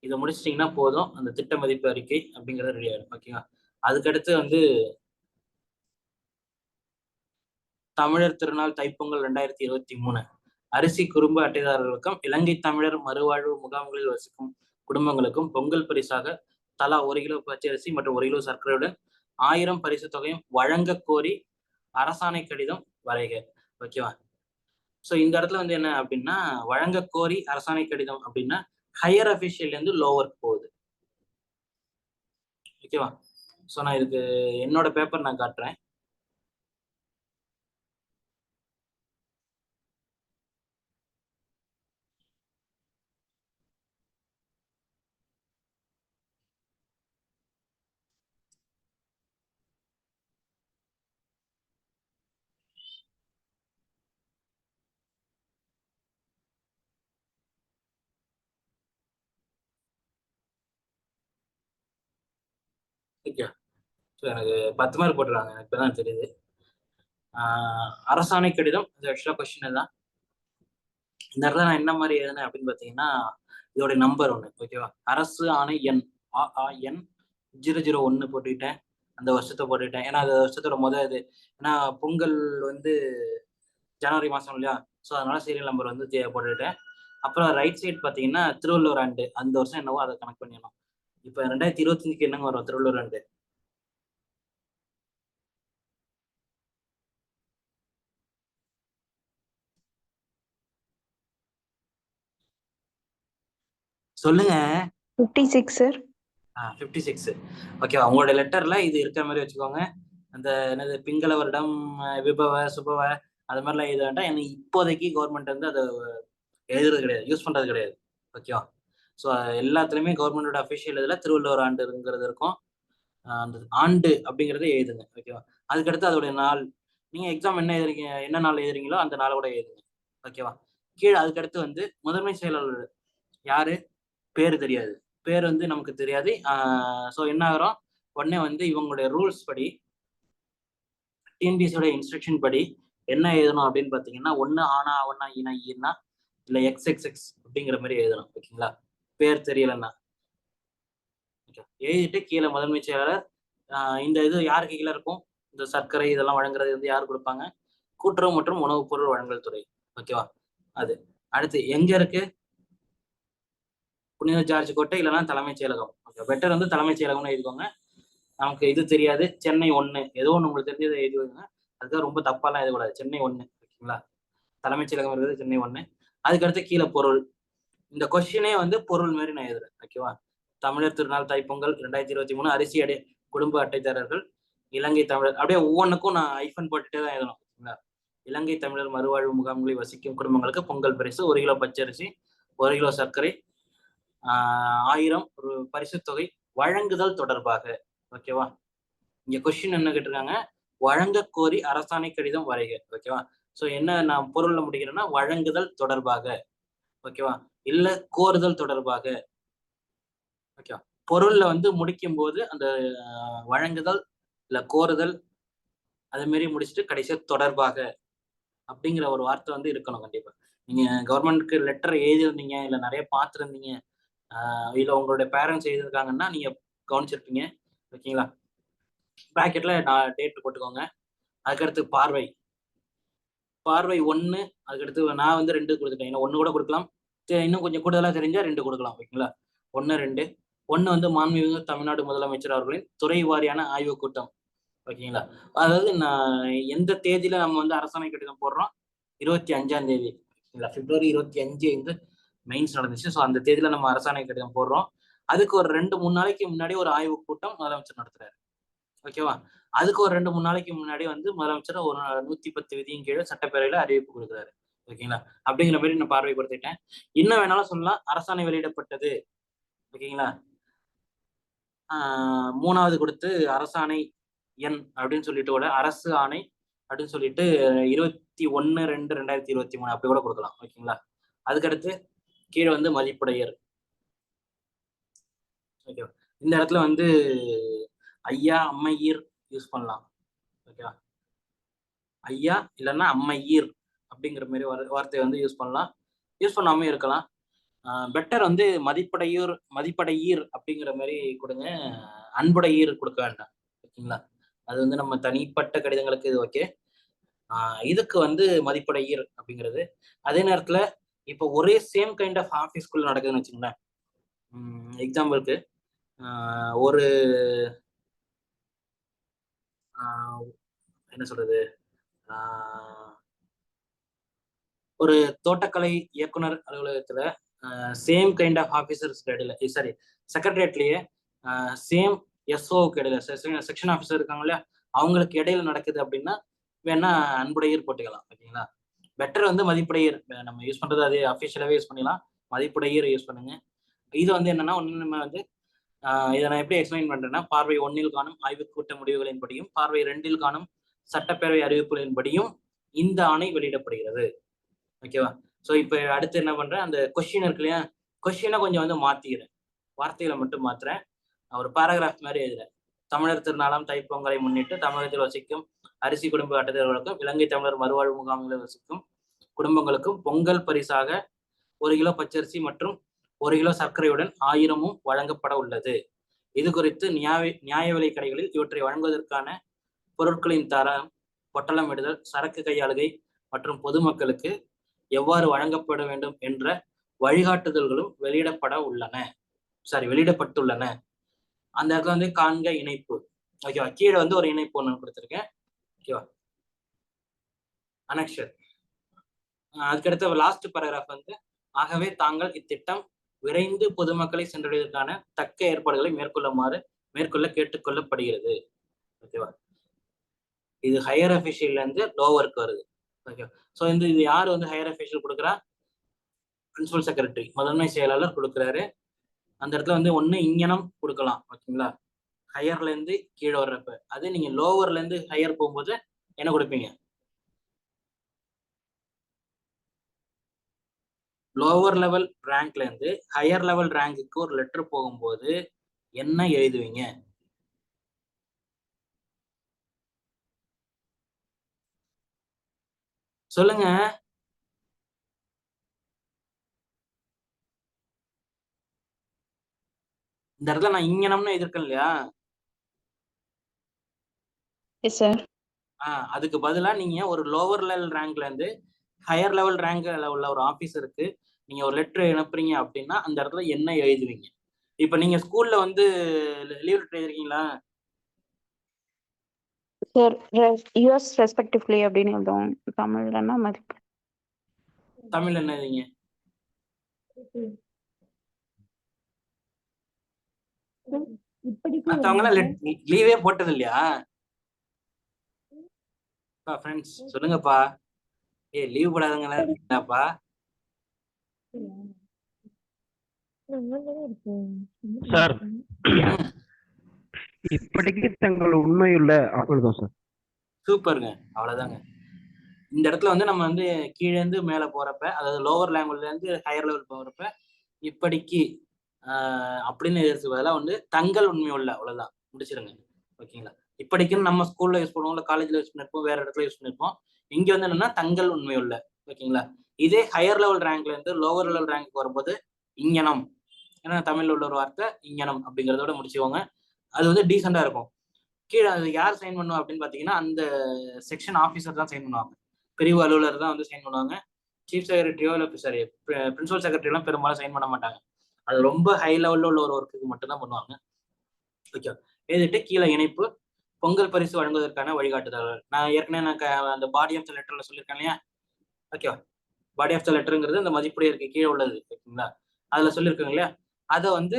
இதை முடிச்சிட்டிங்கன்னா போதும். அந்த திட்ட மதிப்பு அறிக்கை அப்படிங்கிறது ரெடி ஆயிடும். ஓகேங்களா? அதுக்கடுத்து வந்து தமிழர் திருநாள் தைப்பொங்கல் 2023 அரிசி குடும்ப அட்டைதாரர்களுக்கும் இலங்கை தமிழர் மறுவாழ்வு முகாம்களில் வசிக்கும் குடும்பங்களுக்கும் பொங்கல் பரிசாக தலா 1 கிலோ பச்சரிசி மற்றும் 1 கிலோ சர்க்கரையுடன் 1000 பரிசு தொகையும் வழங்க கோரி அரசாணை கடிதம் வரைக. ஓகேவா? ஸோ இந்த இடத்துல வந்து என்ன அப்படின்னா, வழங்க கோரி அரசாணை கடிதம் அப்படின்னா ஹையர் அபிஷியல் இருந்து லோவருக்கு போகுது. ஓகேவா? ஸோ நான் இதுக்கு என்னோட பேப்பர் நான் காட்டுறேன். ஓகே, ஸோ எனக்கு 10 மார்க் போட்டுருக்காங்க. எனக்கு இப்பதான் தெரியுது. அரசாணை கடிதம் இது ஆக்சுவலா கொஸ்டின் தான். இந்த இடத்துல நான் என்ன மாதிரி எழுதுனேன் அப்படின்னு பார்த்தீங்கன்னா, இதோட நம்பர் ஒன்று. ஓகேவா? அரசு ஆணை எண் AAN 001 போட்டுக்கிட்டேன். அந்த வருஷத்தை போட்டுக்கிட்டேன். ஏன்னா அது வருஷத்தோட இது. ஏன்னா பொங்கல் வந்து ஜனவரி மாதம் இல்லையா? ஸோ அதனால சீரியல் நம்பர் வந்து போட்டுக்கிட்டேன். அப்புறம் ரைட் சைடு பார்த்தீங்கன்னா திருவள்ளுவர் ஆண்டு, அந்த வருஷம் என்னவோ அதை கனெக்ட் பண்ணிடணும். இப்போ 2025க்கு என்னங்க வரும் திருவள்ளுவர் ஆண்டு? சொல்லுங்க. 56 சார். 56. ஓகேவா? உங்களோட லெட்டர்ல இது இருக்கிற மாதிரி வச்சுக்கோங்க. அந்த என்னது பிங்கள வருடம், விபவ, சுபவ அது மாதிரிலாம் எழுத வேண்டாம். எனக்கு இப்போதைக்கு கவர்மெண்ட் வந்து அதை எழுதுறது கிடையாது, யூஸ் பண்றது கிடையாது. ஓகேவா? ஸோ எல்லாத்துலயுமே கவர்மெண்டோட அஃபிஷியல் இதில் திருவள்ளுவர் ஆண்டுங்கிறது இருக்கும். அந்த ஆண்டு அப்படிங்கிறத எழுதுங்க. ஓகேவா? அதுக்கடுத்து அதோடைய நாள், நீங்க எக்ஸாம் என்ன எழுதுறீங்க, என்ன நாள் எழுதுறீங்களோ அந்த நாளை கூட எழுதுங்க. ஓகேவா? கீழே அதுக்கடுத்து வந்து முதன்மை செயலாளர் யாரு, பேர் தெரியாது, பேர் வந்து நமக்கு தெரியாது. ஸோ என்ன ஆகிறோம், உடனே வந்து இவங்களுடைய ரூல்ஸ் படி, டிஎன்பிசியோட இன்ஸ்ட்ரக்ஷன் படி என்ன எழுதணும் அப்படின்னு பார்த்தீங்கன்னா, ஒன்று ஆனா அவனா ஈனா ஈனா இல்லை XXX அப்படிங்கிற மாதிரி எழுதணும். ஓகேங்களா? பேர் தெரியலன்னா எழுதிட்டு கீழே முதன்மை செயலாளர், இந்த இது யாருக்கு கீழே இருக்கும், இந்த சர்க்கரை இதெல்லாம் வழங்குறது வந்து யார் கொடுப்பாங்க, கூட்டுறவு மற்றும் உணவுப் பொருள் வழங்கல் துறை. ஓகேவா? அது அடுத்து எங்க இருக்கு, புனித ஜார்ஜ் கோட்டை இல்லைன்னா தலைமைச் செயலகம். ஓகே, பெட்டர் வந்து தலைமைச் செயலகம்னு எழுதிக்கோங்க. நமக்கு இது தெரியாது, சென்னை 1 ஏதோ ஒன்று உங்களுக்கு தெரிஞ்சதை எழுதி வைங்க. அதுக்காக ரொம்ப தப்பாலாம் எழுதக்கூடாது. சென்னை 1. ஓகேங்களா? தலைமைச் செயலகம் இருக்கிறது சென்னை 1. அதுக்கடுத்து கீழே பொருள். இந்த கொஸ்டினே வந்து பொருள் மாதிரி நான் எழுதுறேன். ஓகேவா? தமிழர் திருநாள் தைப்பொங்கல் 2023 அரிசி அடை குடும்ப அட்டைதாரர்கள் இலங்கை தமிழர், அப்படியே ஒவ்வொன்றுக்கும் நான் ஐஃபன் போட்டுட்டே தான் எழுதணும். ஓகேங்களா? இலங்கை தமிழர் மறுவாழ்வு முகாம்களில் வசிக்கும் குடும்பங்களுக்கு பொங்கல் பரிசு 1 கிலோ பச்சரிசி, 1 கிலோ சர்க்கரை, 1000 ஒரு பரிசு தொகை வழங்குதல் தொடர்பாக. ஓகேவா? இங்க கொஸ்டின் என்ன கேட்டிருக்காங்க, வழங்க கோரி அரசாணை கடிதம் வரைக. ஓகேவா? ஸோ என்ன நான் பொருள்ல முடிக்கிறேன்னா வழங்குதல் தொடர்பாக. ஓகேவா? இல்ல கோருதல் தொடர்பாக. ஓகேவா? பொருள்ல வந்து முடிக்கும் போது அந்த வழங்குதல் இல்ல கோருதல் அதே மாதிரி முடிச்சுட்டு கடைசியா தொடர்பாக அப்படிங்கிற ஒரு வார்த்தை வந்து இருக்கணும் கண்டிப்பா. நீங்க கவர்மெண்ட்க்கு லெட்டர் எழுதிருந்தீங்க, இல்ல நிறைய பார்த்துருந்தீங்க, இல்ல உங்களுடைய பேரண்ட்ஸ் எழுதியிருக்காங்கன்னா நீங்க கவனிச்சிருப்பீங்க. ஓகேங்களா? பிராக்கெட்ல நான் டேட் போட்டுக்கோங்க. அதுக்கடுத்து பார்வை 1, அதுக்கடுத்து நான் வந்து 2 கொடுத்துட்டேன். இன்னும் 1 கூட கொடுக்கலாம், இன்னும் கொஞ்சம் கூடுதலா தெரிஞ்சா 2 கொடுக்கலாம். ஓகேங்களா? 1 2 ஒண்ணு வந்து மாண்புமிகு தமிழ்நாடு முதலமைச்சர் அவர்களின் துறை வாரியான ஆய்வுக் கூட்டம். ஓகேங்களா? அதாவது எந்த தேதியில நம்ம வந்து அரசாணை கடிதம் போடுறோம்? 25ஆம் தேதி. பிப்ரவரி 25 வந்து மெயின்ஸ் நடந்துச்சு. ஸோ அந்த தேதியில நம்ம அரசாணை கடிதம் போடுறோம். அதுக்கு ஒரு 2-3 நாளைக்கு முன்னாடி ஒரு ஆய்வுக் கூட்டம் முதலமைச்சர் நடத்துறாரு. ஓகேவா? அதுக்கு ஒரு 2-3 நாளைக்கு முன்னாடி வந்து முதலமைச்சர் ஒரு 110 விதியின் கீழே சட்டப்பேரவையில அறிவிப்பு கொடுக்குறாரு. ஓகேங்களா? அப்படிங்கிற மாதிரி நான் பார்வைப்படுத்திட்டேன். இன்னும் வேணாலும் சொல்லலாம், அரசாணை வெளியிடப்பட்டது. ஓகேங்களா? 3வது கொடுத்து அரசாணை எண் அப்படின்னு சொல்லிட்டு அரசு ஆணை அப்படின்னு சொல்லிட்டு 21/2/2023 அப்படி கூட கொடுக்கலாம். ஓகேங்களா? அதுக்கடுத்து கீழே வந்து மதிப்புடையர். ஓகேவா? இந்த இடத்துல வந்து ஐயா அம்மையீர் யூஸ் பண்ணலாம். ஓகேவா? ஐயா இல்லைன்னா அம்மையீர் அப்படிங்கிற மாதிரி வார்த்தையை வந்து யூஸ் பண்ணலாம், யூஸ் பண்ணாம இருக்கலாம். பெட்டர் வந்து மதிப்படையீர் அப்படிங்கிற மாதிரி கொடுங்க, அன்புடையீர் கொடுக்க வேண்டாம். ஓகேங்களா? அது வந்து நம்ம தனிப்பட்ட கடிதங்களுக்கு இது ஓகே. இதுக்கு வந்து மதிப்படையீர் அப்படிங்கிறது. அதே நேரத்துல இப்போ ஒரே சேம் கைண்ட் ஆஃப் ஆஃபீஸ்குள்ள நடக்குதுன்னு வச்சுங்களேன். எக்ஸாம்பிளுக்கு ஒரு என்ன சொல்றது, ஒரு தோட்டக்கலை இயக்குனர் அலுவலகத்துல சேம் கைண்ட் ஆஃப் ஆஃபீஸர்ஸ் இடையில, சாரி செக்ரட்டரியேட்லயே சேம் எஸ்ஓக்கு இடையில செக்ஷன் ஆஃபீஸர் இருக்காங்க இல்லையா, அவங்களுக்கு இடையில நடக்குது அப்படின்னா வேணா அன்புடையீர் போட்டுக்கலாம். ஓகேங்களா? பெட்டர் வந்து மதிப்புடையீர் நம்ம யூஸ் பண்றது அதே அஃபிஷியலாவே யூஸ் பண்ணிக்கலாம், மதிப்புடையீர் யூஸ் பண்ணுங்க. இது வந்து என்னன்னா நம்ம வந்து இதை நான் எப்படி எக்ஸ்பிளைன் பண்றேன்னா, பார்வை 1 காணும் ஆய்வுக் கூட்ட முடிவுகளின்படியும் பார்வை 2 காணும் சட்டப்பேரவை அறிவிப்புகளின்படியும் இந்த ஆணை வெளியிடப்படுகிறது. ஓகேவா? ஸோ இப்போ அடுத்து என்ன பண்றேன், அந்த கொஸ்டின் இருக்கு இல்லையா, கொஸ்டினை கொஞ்சம் வந்து மாத்திக்கிறேன், வார்த்தைகளை மட்டும் மாத்துறேன். ஒரு பேராகிராஃப் மாதிரி எழுதுறேன். தமிழர் திருநாளாம் தைப்பொங்கலை முன்னிட்டு தமிழகத்தில் வசிக்கும் அரிசி குடும்ப அட்டைதாரர்களுக்கும் இலங்கை தமிழர் மறுவாழ்வு முகாம்களில் வசிக்கும் குடும்பங்களுக்கும் பொங்கல் பரிசாக 1 கிலோ பச்சரிசி மற்றும் 1 கிலோ சர்க்கரையுடன் 1000 வழங்கப்பட உள்ளது. இது குறித்து நியாய விலை கடைகளில் இவற்றை வழங்குவதற்கான பொருட்களின் தரம், பொட்டலமிடுதல், சரக்கு கையாளுகை மற்றும் பொதுமக்களுக்கு எவ்வாறு வழங்கப்பட வேண்டும் என்ற வழிகாட்டுதல்களும் வெளியிடப்பட்டுள்ளன. அந்த இடத்துல வந்து காண்க இணைப்பு. ஓகேவா? கீழே வந்து ஒரு இணைப்பு ஒன்று கொடுத்துருக்கேன். ஓகேவா? அனெக்ஷர். அதுக்கடுத்த லாஸ்ட் பேராகிராஃப் வந்து, ஆகவே தாங்கள் இத்திட்டம் விரைந்து பொதுமக்களை சென்றடைவதற்கான தக்க ஏற்பாடுகளை மேற்கொள்ள கேட்டுக்கொள்ளப்படுகிறது. ஓகேவா? இது ஹையர் அஃபிஷியல்ல இருந்து லோவருக்கு வருது. ஓகே. ஸோ இது யார் வந்து ஹையர் அஃபிஷியல் கொடுக்குறா? பிரின்சிபல் செக்ரட்டரி, முதன்மை செயலாளர் கொடுக்குறாரு. அந்த இடத்துல வந்து ஒன்று இங்கனம் கொடுக்கலாம். ஓகேங்களா? ஹையர்ல இருந்து கீழே வர்றப்ப. அதே நீங்க லோவர்ல இருந்து ஹையர் போகும்போது என்ன கொடுப்பீங்க? லோவர் லெவல் ரேங்க்ல இருந்து ஹையர் லெவல் ரேங்குக்கு ஒரு லெட்டர் போகும்போது என்ன எழுதுவீங்க? சொல்லுங்க. இந்த இடத்துல நான் இங்கனம்னு எழுதிருக்கேன் இல்லையா? Yes sir. அதுக்கு பதிலா நீங்க ஒரு லோவர் லெவல் ரேங்க்ல இருந்து ஹையர் லெவல் ரேங்க்ல உள்ள ஒரு ஆபீசருக்கு நீங்க ஒரு லெட்டர் அனுப்புறீங்க அப்படின்னா அந்த இடத்துல என்ன எழுதுவீங்க? இப்ப நீங்க ஸ்கூல்ல வந்து லீவ் லெட்டர் எழுதிருக்கீங்களா? சார் யுஎஸ் ரெஸ்பெக்டிவ்லி அப்படின்னு எழுதுவோம். தமிழ்லன்னா மதிப்பு. தமிழ்ல என்ன எழுதிங்க? மத்தவங்களாம் லீவே போட்டது இல்லையா? ஃப்ரெண்ட்ஸ் சொல்லுங்கப்பா. லீவ் போடாதவங்களா இருக்கீங்களாப்பா? சார் இப்படிக்கு தங்கள் உண்மையுள்ள அவ்வளவுதான் சார். சூப்பருங்க, அவ்வளவுதாங்க. இந்த இடத்துல வந்து நம்ம வந்து கீழே இருந்து மேல போறப்ப, அதாவது லோவர் லாங்குவேஜ்ல இருந்து ஹையர் லெவல் போறப்ப இப்படிக்கு அப்படின்னு எழுதுறதுக்கு பதிலாக வந்து தங்கள் உண்மையுள்ள, அவ்வளவுதான், முடிச்சிருங்க. ஓகேங்களா? இப்படிக்குன்னு நம்ம ஸ்கூல்ல யூஸ் பண்ணுவோம், இல்லை காலேஜ்ல யூஸ் பண்ணிருப்போம், வேற இடத்துல யூஸ் பண்ணிருப்போம். இங்க வந்து என்னன்னா தங்கள் உண்மையுள்ள. ஓகேங்களா? இதே ஹையர் லெவல் ரேங்க்ல இருந்து லோவர் லெவல் ரேங்க் வரும்போது இங்கனம், ஏன்னா தமிழ்ல உள்ள ஒரு வார்த்தை இங்கனம் அப்படிங்கிறதோட முடிச்சுக்கோங்க. அது வந்து டீசெண்டா இருக்கும். கீழே அது யார் சைன் பண்ணுவா அப்படின்னு பாத்தீங்கன்னா அந்த செக்ஷன் ஆஃபீஸர் தான் சைன் பண்ணுவாங்க. பிரிவு அலுவலர் தான் வந்து சைன் பண்ணுவாங்க. சீஃப் செக்ரட்டரியோ இல்லை சாரி பிரின்சிபல் செக்ரட்டரியெல்லாம் பெரும்பாலும் சைன் பண்ண மாட்டாங்க. அது ரொம்ப ஹை லெவல்ல உள்ள ஒரு ஒர்க்குக்கு மட்டும்தான் பண்ணுவாங்க. ஓகே, எழுதிட்டு கீழே இணைப்பு பொங்கல் பரிசு வழங்குவதற்கான வழிகாட்டுதல்கள். நான் ஏற்கனவே அந்த பாடி ஆஃப் த லெட்டர்ல சொல்லியிருக்கேன் இல்லையா? ஓகேவா? பாடி ஆஃப் த லெட்டருங்கிறது அந்த மதிப்புடைய இருக்கு கீழே உள்ளது, ஓகேங்களா? அதுல சொல்லியிருக்காங்க இல்லையா? அதை வந்து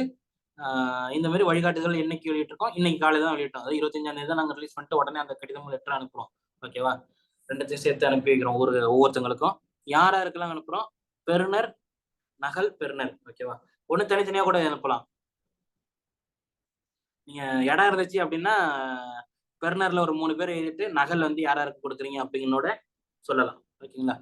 இந்த மாதிரி வழிகாட்டுதல் என்னைக்கு வெளியிட்டிருக்கோம், இன்னைக்கு காலை தான் வெளியிட்டோம். அதாவது 25ஆம் தேதி தான் நாங்கள் ரிலீஸ் பண்ணிட்டு உடனே அந்த கடிதம் லெட்டர் அனுப்புறோம். ஓகேவா? ரெண்டுத்தையும் சேர்த்து அனுப்பி வைக்கிறோம் ஒவ்வொருத்தங்களுக்கும். யாரா இருக்கலாம் அனுப்புறோம்? பெறுநர், நகல், பெறுநர். ஓகேவா? ஒண்ணு தனித்தனியா கூட அனுப்பலாம். நீங்க இடம் இருந்துச்சு அப்படின்னா பெறுநர்ல ஒரு 3 பேர் எழுதிட்டு நகல் வந்து யாராருக்கு கொடுக்குறீங்க அப்படிங்கிறனோட சொல்லலாம். ஓகேங்களா?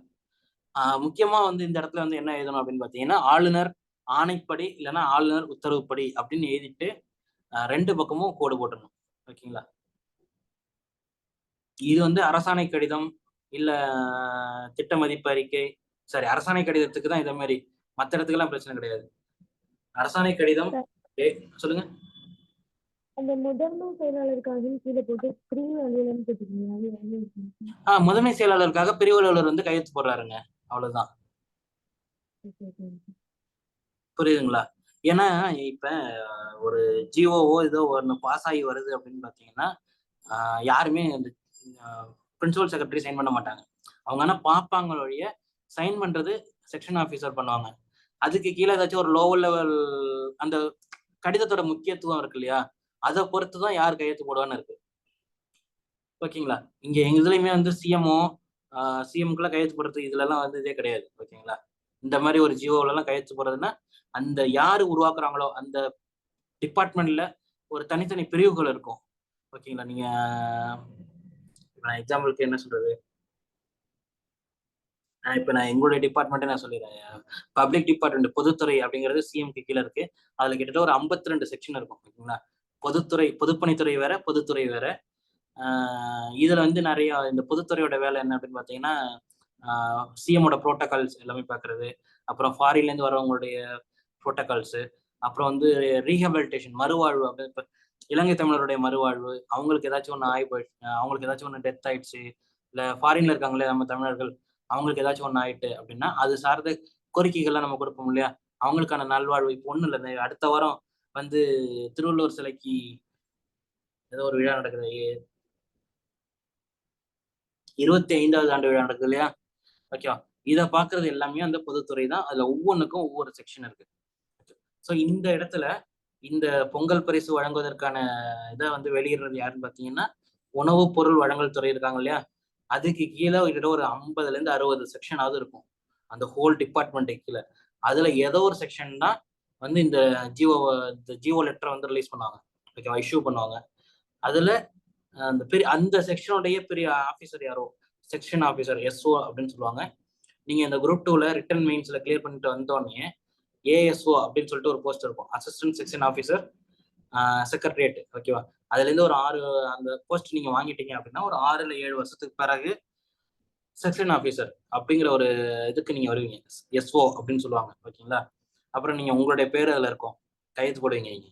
முக்கியமா வந்து இந்த இடத்துல வந்து என்ன எழுதணும் அப்படின்னு பாத்தீங்கன்னா, ஆளுநர் ஆணைப்படி இல்லைன்னா ஆளுநர் உத்தரவுப்படி அப்படின்னு எழுதிட்டு 2 பக்கமும் கோடு போட்டுடணும். ஓகேங்களா? இது வந்து அரசாணை கடிதம் இல்ல திட்ட மதிப்பு அறிக்கை, சாரி அரசாணை கடிதத்துக்கு தான் இதே மாதிரி, மற்ற இடத்துக்கெல்லாம் பிரச்சனை கிடையாது. அரசாணை கடிதம் சொல்லுங்க. அந்த முதன்மை செயலாளருக்காக கீழே போட்டு பிரிவு அலுவலர்னு போட்டுருக்கீங்க. முதன்மை செயலாளருக்காக பிரிவு அலுவலர் வந்து கையெழுத்து போடுறாருங்க, அவ்வளவுதான். புரியுதுங்களா? ஏன்னா இப்ப ஒரு ஜிஓவோ ஏதோ ஒன்று பாஸ் ஆகி வருது அப்படின்னு பாத்தீங்கன்னா யாருமே இந்த பிரின்சிபல் செக்ரட்டரி சைன் பண்ண மாட்டாங்க. அவங்க ஆனா பார்ப்பாங்க வழிய சைன் பண்றது செக்ஷன் ஆஃபீஸர் பண்ணுவாங்க. அதுக்கு கீழே ஏதாச்சும் ஒரு லோவர் லெவல் அந்த கடிதத்தோட முக்கியத்துவம் இருக்கு இல்லையா, அதை பொறுத்து தான் யார் கையெழுத்து போடுவான்னு இருக்கு. ஓகேங்களா? இங்க எங்க இதுலயுமே வந்து சிஎம்குள்ள கையெழுத்து போடுறது இதுல எல்லாம் வந்து இதே கிடையாது. ஓகேங்களா? இந்த மாதிரி ஒரு ஜிஓல எல்லாம் கையெழுத்து போடுறதுன்னா அந்த யாரு உருவாக்குறாங்களோ அந்த டிபார்ட்மெண்ட்ல ஒரு தனித்தனி பிரிவுகள் இருக்கும். ஓகேங்களா? நீங்க நான் எக்ஸாம்பிளுக்கு என்ன சொல்றது, இப்ப நான் எங்களுடைய டிபார்ட்மெண்ட்டே நான் சொல்லிடுறேன். பப்ளிக் டிபார்ட்மெண்ட் பொதுத்துறை அப்படிங்கிறது சிஎம்க்கு கீழே இருக்கு. அதுல கிட்டத்தட்ட ஒரு 52 செக்ஷன் இருக்கும். ஓகேங்களா? பொதுத்துறை, பொதுப்பணித்துறை வேற, பொதுத்துறை வேற. இதுல வந்து நிறைய இந்த பொதுத்துறையோட வேலை என்ன அப்படின்னு பாத்தீங்கன்னா, சிஎமோட புரோட்டோகால்ஸ் எல்லாமே பாக்குறது, அப்புறம் ஃபாரின்ல இருந்து வரவங்களுடைய புரோட்டோகால்ஸ், அப்புறம் வந்து ரீஹபிலிட்டேஷன் மறுவாழ்வு. இப்ப இலங்கை தமிழருடைய மறுவாழ்வு, அவங்களுக்கு ஏதாச்சும் ஒன்று ஆகி போயிடுச்சு, அவங்களுக்கு ஏதாச்சும் ஒன்று டெத் ஆயிடுச்சு, இல்ல ஃபாரின்ல இருக்காங்களே நம்ம தமிழர்கள், அவங்களுக்கு ஏதாச்சும் ஒன்று ஆயிட்டு அப்படின்னா அது சார்ந்த கோரிக்கைகள்லாம் நம்ம கொடுப்போம் இல்லையா, அவங்களுக்கான நல்வாழ்வு. இப்போ ஒன்றும் இல்லை, அடுத்த வாரம் வந்து திருவள்ளுவர் சிலைக்கு ஏதோ ஒரு விழா நடக்குது, 25வது ஆண்டு விழா நடக்குது இல்லையா? ஓகேவா? இதை பாக்குறது எல்லாமே அந்த பொதுத்துறை தான். அதுல ஒவ்வொன்றுக்கும் ஒவ்வொரு செக்ஷன் இருக்கு. ஸோ இந்த இடத்துல இந்த பொங்கல் பரிசு வழங்குவதற்கான இதை வந்து வெளியிடுறது யாருன்னு பாத்தீங்கன்னா, உணவுப் பொருள் வழங்கல் துறை இருக்காங்க இல்லையா, அதுக்கு கீழே கிட்ட ஒரு 50ல இருந்து 60 செக்ஷனாவது இருக்கும் அந்த ஹோல் டிபார்ட்மெண்ட்டுக்கு கீழே. அதுல ஏதோ ஒரு செக்ஷன் தான் வந்து இந்த ஜிஓ லெட்டர் வந்து ரிலீஸ் பண்ணுவாங்க. ஓகேவா? இஷ்யூ பண்ணுவாங்க. அதுல அந்த செக்ஷனுடைய பெரிய ஆபீசர் யாரோ, செக்ஷன் ஆபீசர், எஸ்ஓ அப்படின்னு சொல்லுவாங்க. நீங்க இந்த குரூப் 2ல ரிட்டன் மெயின்ஸ்ல கிளியர் பண்ணிட்டு வந்தோடனே ஏஎஸ்ஓ அப்படின்னு சொல்லிட்டு ஒரு போஸ்ட் இருக்கும், அசிஸ்டன்ட் செக்ஷன் ஆஃபீஸர் செக்ரட்டரியேட். ஓகேவா? அதுல இருந்து ஒரு 6 அந்த போஸ்ட் நீங்க வாங்கிட்டீங்க அப்படின்னா ஒரு 6 இல்ல 7 வருஷத்துக்கு பிறகு செக்ஷன் ஆஃபீஸர் அப்படிங்கிற ஒரு இதுக்கு நீங்க வருவீங்க, எஸ்ஓ அப்படின்னு சொல்லுவாங்க. ஓகேங்களா? அப்புறம் நீங்க உங்களுடைய பேர் அதுல இருக்கும், கையெழுத்து போடுவீங்க நீங்க.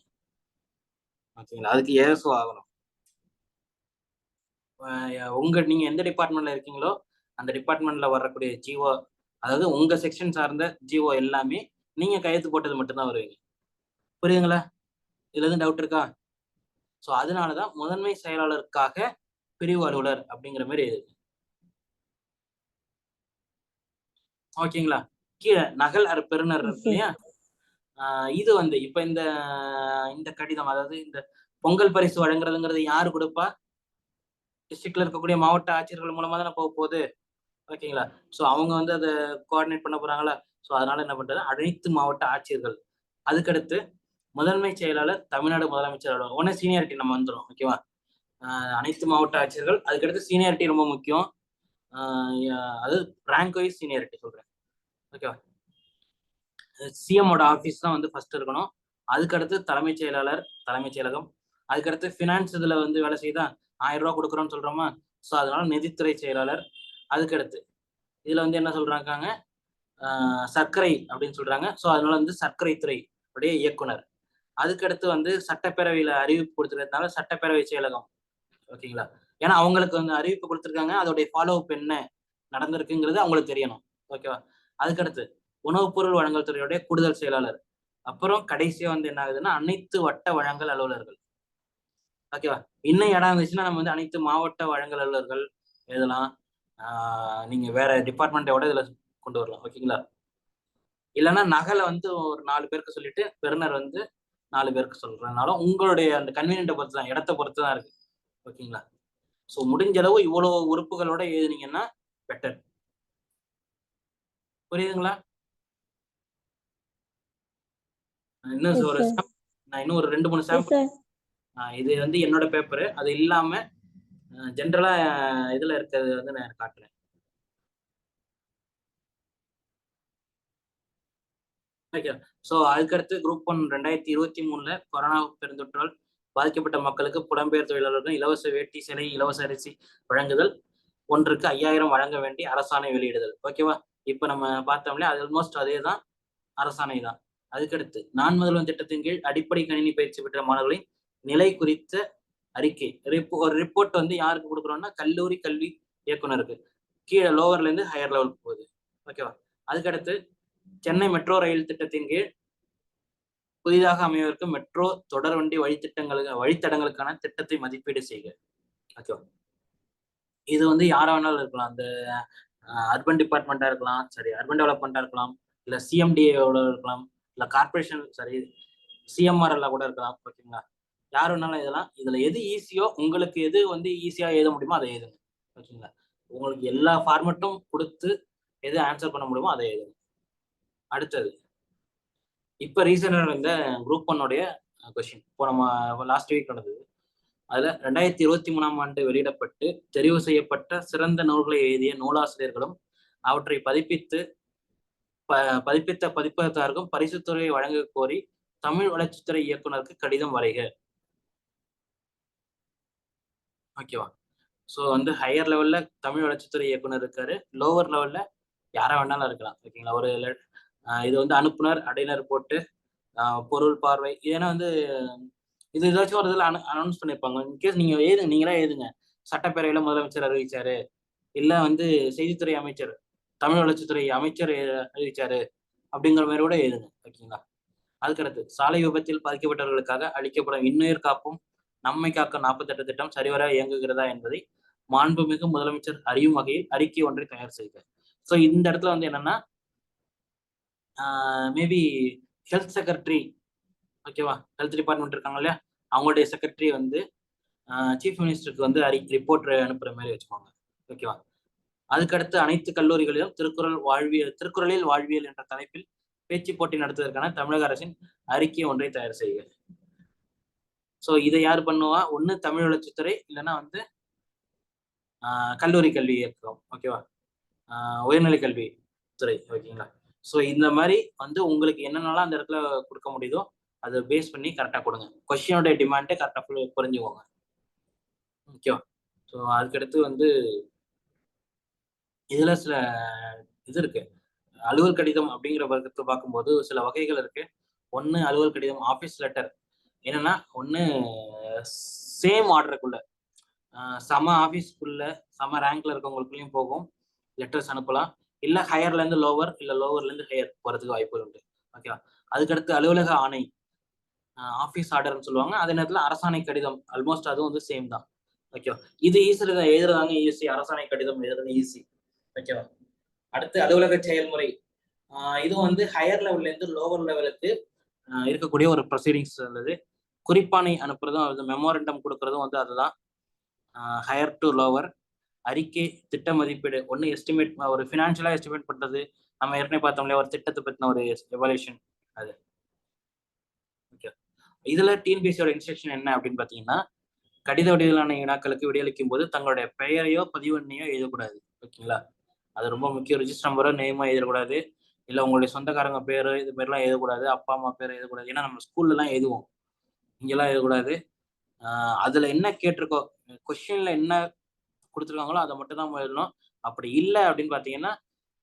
ஓகேங்களா? அதுக்கு ஏஎஸ்ஓ ஆகணும். நீங்க எந்த டிபார்ட்மெண்ட்ல இருக்கீங்களோ அந்த டிபார்ட்மெண்ட்ல வரக்கூடிய ஜிஓ, அதாவது உங்க செக்ஷன் சார்ந்த ஜிஓ எல்லாமே நீங்க கையெழுத்து போட்டது மட்டும்தான் வருவீங்க. புரியுதுங்களா? இதுல எதுவும் டவுட் இருக்கா? ஸோ அதனாலதான் முதன்மை செயலாளருக்காக பிரிவு அலுவலர் அப்படிங்கிற மாதிரி இருக்கு. ஓகேங்களா? கீழே நகல் பெறுநர் இருக்கு இல்லையா, இது வந்து இப்ப இந்த கடிதம், அதாவது இந்த பொங்கல் பரிசு வழங்குறதுங்கிறது யாரு கொடுப்பா? டிஸ்ட்ரிக்ட்ல இருக்கக்கூடிய மாவட்ட ஆட்சியர்கள் மூலமா தானே போக போகுது. ஓகேங்களா? ஸோ அவங்க வந்து அதை கோஆர்டினேட் பண்ண போறாங்களா? ஸோ அதனால என்ன பண்றது, அனைத்து மாவட்ட ஆட்சியர்கள், அதுக்கடுத்து முதன்மை செயலாளர், தமிழ்நாடு முதலமைச்சர் அலுவலகம். உடனே சீனியாரிட்டி நம்ம வந்துடும். ஓகேவா? அனைத்து மாவட்ட ஆட்சியர்கள், அதுக்கடுத்து சீனியாரிட்டி ரொம்ப முக்கியம். அது ரேங்க் வைஸ் சீனியாரிட்டி சொல்றேன். ஓகேவா? சிஎம்மோட ஆஃபீஸ் தான் வந்து ஃபர்ஸ்ட் இருக்கணும். அதுக்கடுத்து தலைமைச் செயலாளர், தலைமைச் செயலகம். அதுக்கடுத்து ஃபினான்ஸ் இதுல வந்து வேலை செய்தா 1000 ரூபாய் கொடுக்குறோம்னு சொல்றோமா, ஸோ அதனால நிதித்துறை செயலாளர். அதுக்கடுத்து இதுல வந்து என்ன சொல்றாங்க, சர்க்கரை அப்படின்னு சொல்றாங்க. ஸோ அதனால வந்து சர்க்கரை துறை உடைய இயக்குனர். அதுக்கடுத்து வந்து சட்டப்பேரவையில அறிவிப்பு கொடுத்துருக்கிறதுனால சட்டப்பேரவை செயலகம். ஓகேங்களா? ஏன்னா அவங்களுக்கு வந்து அறிவிப்பு கொடுத்துருக்காங்க, அதோடைய ஃபாலோ அப் என்ன நடந்திருக்குங்கிறது அவங்களுக்கு தெரியணும். ஓகேவா? அதுக்கடுத்து உணவுப் பொருள் வழங்கல் துறையுடைய கூடுதல் செயலாளர். அப்புறம் கடைசியா வந்து என்ன ஆகுதுன்னா அனைத்து வட்ட வழங்கல் அலுவலர்கள். ஓகேவா? இன்னும் இடம் இருந்துச்சுன்னா நம்ம வந்து அனைத்து மாவட்ட வழங்கல் அலுவலர்கள் எழுதலாம். நீங்க வேற டிபார்ட்மெண்ட்டோட இதுல கொண்டு வரலாம். ஓகேங்களா? இல்லைன்னா நகலை வந்து ஒரு 4 பேருக்கு சொல்லிட்டு பெறுநர் வந்து 4 பேருக்கு சொல்றதுனால உங்களுடைய அந்த கன்வீனியன்ட்டை பொறுத்து தான், இடத்தை பொறுத்து தான் இருக்கு. ஓகேங்களா? ஸோ முடிஞ்ச அளவு இவ்வளவு உறுப்புகளோட எழுதுனீங்கன்னா பெட்டர். புரியுதுங்களா? இன்னும் Yes, ஒரு sir. நான் இன்னும் ஒரு 2-3 Yes, சாம்பிள். sir. இது வந்து என்னோட பேப்பரு. அது இல்லாம ஜென்ரலா இதுல இருக்கிறது வந்து நான் காட்டுறேன். ஓகே. ஸோ அதுக்கடுத்து குரூப் 1 2023 கொரோனா பெருந்தொற்றால் பாதிக்கப்பட்ட மக்களுக்கு புலம்பெயர் தொழிலாளர்கள் இலவச வேட்டி சேலை இலவச அரிசி வழங்குதல், ஒன்றுக்கு 5000 வழங்க வேண்டி அரசாணை வெளியிடுதல். ஓகேவா? இப்ப நம்ம பார்த்தோம்ல, அது ஆல்மோஸ்ட் அதே தான், அரசாணை தான். அதுக்கடுத்து நான் முதல்வன் திட்டத்தின் கீழ் அடிப்படை கணினி பயிற்சி பெற்ற மாணவர்களின் நிலை குறித்த அறிக்கை. ஒரு ரிப்போர்ட் வந்து யாருக்கு கொடுக்குறோம்னா கல்லூரி கல்வி இயக்குனருக்கு, கீழே லோவர்ல இருந்து ஹையர் லெவலுக்கு போகுது. ஓகேவா? அதுக்கடுத்து சென்னை மெட்ரோ ரயில் திட்டத்தின் கீழ் புதிதாக அமைவதற்கு மெட்ரோ தொடர் வண்டி வழித்தடங்களுக்கான திட்டத்தை மதிப்பீடு செய்க. ஓகேவா? இது வந்து யாரா வேணாலும் இருக்கலாம். அந்த அர்பன் டிபார்ட்மெண்டா இருக்கலாம், சரி அர்பன் டெவலப்மெண்டா இருக்கலாம், இல்ல சிஎம்டிஏவோட இருக்கலாம், இல்ல கார்பரேஷன், சரி சிஎம்ஆர் எல்லாம் கூட இருக்கலாம். ஓகேங்களா? யார் வேணாலும் இதெல்லாம், இதுல எது ஈஸியோ, உங்களுக்கு எது வந்து ஈஸியா எழுத முடியுமோ அதை எழுதுங்க. ஓகேங்களா? உங்களுக்கு எல்லா ஃபார்மெட்டும் கொடுத்து எது ஆன்சர் பண்ண முடியுமோ அதை எழுதுங்க. அடுத்தது இப்ப ரீசெண்டா இந்த குரூப் 1 கொஸ்டின் இப்போ நம்ம லாஸ்ட் வீக் நடந்தது. அதுல 2023 வெளியிடப்பட்டு தெரிவு செய்யப்பட்ட சிறந்த நூல்களை எழுதிய நூலாசிரியர்களும் அவற்றை பதிப்பித்த பதிப்பகத்தாருக்கும் பரிசுத்துறையை வழங்க கோரி தமிழ் வளர்ச்சித்துறை இயக்குனருக்கு கடிதம் வரைக. ஓகேவா? ஸோ வந்து ஹையர் லெவல்ல தமிழ் வளர்ச்சித்துறை இயக்குனர் இருக்காரு, லோவர் லெவல்ல யாரா வேணாலும் இருக்கலாம். ஓகேங்களா? ஒரு இது வந்து அனுப்புனர் அடையினர் போட்டு பொருள் பார்வை, ஏன்னா வந்து இது ஏதாச்சும் ஒரு இதில் அனௌன்ஸ் பண்ணியிருப்பாங்க. இன்கேஸ் நீங்க நீங்களா எழுதுங்க, சட்டப்பேரவையில முதலமைச்சர் அறிவிச்சாரு, இல்ல வந்து செய்தித்துறை அமைச்சர், தமிழ் வளர்ச்சித்துறை அமைச்சர் அறிவிச்சாரு அப்படிங்கிற மாதிரி கூட எழுதுங்க. ஓகேங்களா? அதுக்கடுத்து சாலை விபத்தில் பாதிக்கப்பட்டவர்களுக்காக அளிக்கப்படும் இன்னுயிர் காப்பும் நம்மை காக்க 48 திட்டம் சரிவர இயங்குகிறதா என்பதை மாண்புமிகு முதலமைச்சர் அறியும் வகையில் அறிக்கை ஒன்றை தயார் செய்க. ஸோ இந்த இடத்துல வந்து என்னன்னா, மேபி ஹெல்த் செக்ரட்டரி, ஓகேவா, ஹெல்த் டிபார்ட்மெண்ட் இருக்காங்க இல்லையா, அவங்களுடைய செக்ரட்டரி வந்து சீஃப் மினிஸ்டருக்கு வந்து ரிப்போர்ட் அனுப்புற மாதிரி வச்சுக்கோங்க. ஓகேவா? அதுக்கடுத்து அனைத்து கல்லூரிகளிலும் திருக்குறளில் வாழ்வியல் என்ற தலைப்பில் பேச்சு போட்டி நடத்துவதற்கான தமிழக அரசின் அறிக்கை ஒன்றை தயார் செய்க. ஸோ இதை யார் பண்ணுவா? ஒண்ணு தமிழ் வளர்ச்சித்துறை, இல்லைன்னா வந்து கல்லூரி கல்வி இயக்கம். ஓகேவா? உயர்நிலை கல்வி துறை. ஓகேங்களா? ஸோ இந்த மாதிரி வந்து உங்களுக்கு என்னென்னலாம் அந்த இடத்துல கொடுக்க முடியுதோ அதை பேஸ் பண்ணி கரெக்டாக கொடுங்க. கொஸ்டினோட டிமாண்டை கரெக்டாக புரிஞ்சுக்கோங்க. ஓகேவா? ஸோ அதுக்கடுத்து வந்து இதுல சில இது இருக்கு. அலுவல் கடிதம் அப்படிங்கிற வர்க்கத்தை பார்க்கும்போது சில வகைகள் இருக்கு. ஒன்று அலுவல் கடிதம், ஆஃபீஸ் லெட்டர். என்னன்னா, ஒன்று சேம் ஆர்டருக்குள்ள சம ஆஃபீஸ்க்குள்ள சம ரேங்க்ல இருக்கவங்களுக்குள்ளேயும் போகும், லெட்டர்ஸ் அனுப்பலாம். இல்ல ஹையர்ல இருந்து லோவர், இல்ல லோவர்ல இருந்து ஹையர் போறதுக்கு வாய்ப்புகள் உண்டு. ஓகேவா? அதுக்கடுத்து அலுவலக ஆணை, ஆஃபீஸ் ஆர்டர்னு சொல்லுவாங்க. அதே நேரத்தில் அரசாணை கடிதம், ஆல்மோஸ்ட் அதுவும் வந்து சேம் தான். ஓகேவா? இது எழுதுறதாங்க ஈஸி, அரசாணை கடிதம் எழுதுறது ஈஸி. ஓகேவா? அடுத்து அலுவலக செயல்முறை, இது வந்து ஹையர் லெவல்ல இருந்து லோவர் லெவலுக்கு இருக்கக்கூடிய ஒரு ப்ரொசீடிங்ஸ். அல்லது குறிப்பானை அனுப்புறதும், அது மெமோரண்டம் கொடுக்கறதும் வந்து அதுதான். Higher to lower. அறிக்கை, திட்ட மதிப்பீடு, ஒன்று எஸ்டிமேட், ஒரு ஃபினான்ஷியலா எஸ்டிமேட் பண்றது. நம்ம ஏற்கனவே பார்த்தோம்லையா ஒரு திட்டத்தை பற்றின ஒரு எவாலுவேஷன். அது ஓகே. இதுல டிஎன்பிஎஸ்சியோட இன்ஸ்ட்ரக்ஷன் என்ன அப்படின்னு பாத்தீங்கன்னா, கடித வடிவிலான வினாக்களுக்கு விடையளிக்கும் போது தங்களுடைய பெயரையோ பதிவெண்ணையோ எழுதக்கூடாது. ஓகேங்களா? அது ரொம்ப முக்கியம். ரிஜிஸ்டர் நம்பரோ நேமோ எழுதக்கூடாது. இல்ல உங்களுடைய சொந்தக்காரங்க பேரு இது மாதிரிலாம் எழுதக்கூடாது. அப்பா அம்மா பேர் எழுதக்கூடாது. ஏன்னா நம்ம ஸ்கூல்ல எல்லாம் எழுதுவோம், இங்கெல்லாம் எழுதக்கூடாது. அதுல என்ன கேட்டிருக்கோ, கொஸ்டின்ல என்ன கொடுத்துருக்காங்களோ அதை மட்டும் தான் எழுதணும். அப்படி இல்லை அப்படின்னு பாத்தீங்கன்னா,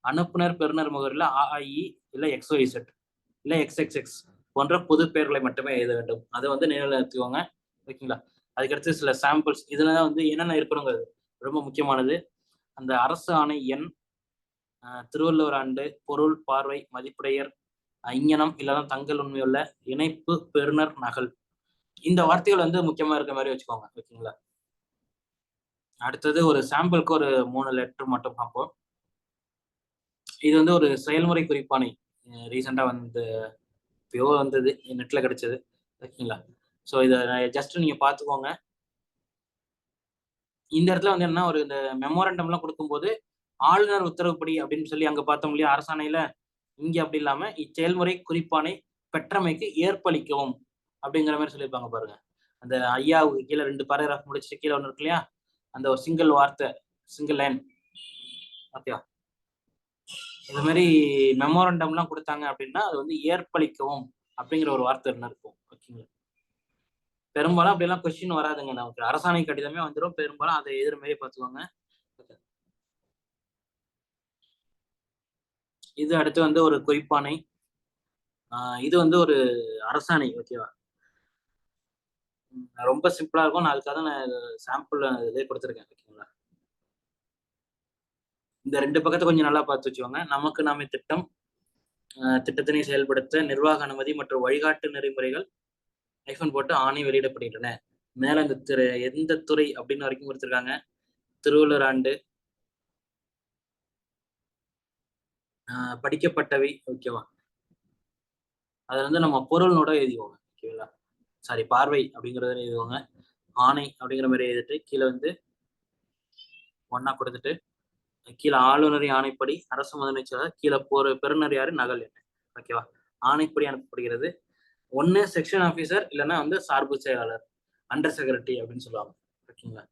அனுப்புனர் பெறுநர் முகவரியில் AIE இல்ல XYZ இல்ல XXX போன்ற பொது பெயர்களை மட்டுமே எழுத வேண்டும். அதை வந்து நினைவில் நிறுத்திக்கோங்க. ஓகேங்களா? அதுக்கடுத்து சில சாம்பிள்ஸ், இதுலதான் வந்து என்னென்ன இருக்கணுங்கிறது ரொம்ப முக்கியமானது. அந்த அரசு ஆணை எண், திருவள்ளுவர் ஆண்டு, பொருள் பார்வை, மதிப்புடையர், இங்ஙனம் இல்லைன்னா தங்கள் உண்மையுள்ள, இணைப்பு, பெறுநர், நகல். இந்த வார்த்தைகள் வந்து முக்கியமா இருக்க மாதிரி வச்சுக்கோங்க. ஓகேங்களா? அடுத்தது ஒரு சாம்பிளுக்கு ஒரு 3 லெட்டர் மட்டும் பார்ப்போம். இது வந்து ஒரு செயல்முறை குறிப்பானை. ரீசெண்டா வந்து எப்பயோ வந்தது, நெட்ல கிடைச்சது. ஓகேங்களா? ஸோ இதை ஜஸ்ட் நீங்க பார்த்துக்கோங்க. இந்த இடத்துல வந்து என்ன, ஒரு இந்த மெமோரண்டம்லாம் கொடுக்கும்போது ஆளுநர் உத்தரவுப்படி அப்படின்னு சொல்லி அங்க பார்த்தோம் இல்லையா அரசாணையில, இங்க அப்படி இல்லாம இச்செயல்முறை குறிப்பானை பெற்றமைக்கு ஏற்பளிக்கவும் அப்படிங்கிற மாதிரி சொல்லியிருப்பாங்க பாருங்க. அந்த ஐயாவுக்கு கீழே 2 பேராகிராஃப் முடிச்சுட்டு கீழே ஒன்று இருக்கு இல்லையா, அந்த ஒரு சிங்கிள் வார்த்தை, சிங்கிள் லைன். ஓகேவா? இந்த மாதிரி மெமோரண்டம்லாம் கொடுத்தாங்க அப்படின்னா அது வந்து ஏற்பளிக்கவும் அப்படிங்கிற ஒரு வார்த்தை என்ன இருக்கும். ஓகேங்களா? பெரும்பாலும் அப்படியெல்லாம் கொஸ்டின் வராதுங்க. நமக்கு அரசாணை கடிதமே வந்துடும். பெரும்பாலும் அதை எதிர் மாதிரி பார்த்துக்கோங்க. இது அடுத்து வந்து ஒரு குறிப்பானை. இது வந்து ஒரு அரசாணை. ஓகேவா? ரொம்ப சிம்பிளா இருக்கும். நான் அதுக்காக நான் சாம்பிள் இதே கொடுத்துருக்கேன். ஓகேங்களா? இந்த 2 பக்கத்தை கொஞ்சம் நல்லா பார்த்து வச்சுக்கோங்க. நமக்கு நாமே திட்டம், திட்டத்தினை செயல்படுத்த நிர்வாக அனுமதி மற்றும் வழிகாட்டு நெறிமுறைகள் ஐஃபோன் போட்டு ஆணை வெளியிடப்படுகின்றன. மேல இந்த எந்த துறை அப்படின்னு வரைக்கும் கொடுத்துருக்காங்க. திருவள்ளுவர் ஆண்டு, படிக்கப்பட்டவை. ஓகேவா? அது வந்து நம்ம பொருள்னோட எழுதிவோங்க. ஓகேங்களா? சாரி, பார்வை அப்படிங்கிறத எழுதுவாங்க. ஆணை அப்படிங்கிற மாதிரி எழுதிட்டு கீழே வந்து 1 கொடுத்துட்டு கீழே ஆளுநரின் ஆணைப்படி அரசு முதலமைச்சர் கீழே பெறுநர் யாரு, நகல் என்ன. ஓகேவா? ஆணைப்படி அனுப்பப்படுகிறது. 1 செக்ஷன் ஆஃபீஸர் இல்லைன்னா வந்து சார்பு செயலாளர், அண்டர் செக்ரட்டரி அப்படின்னு சொல்லுவாங்க. ஓகேங்களா?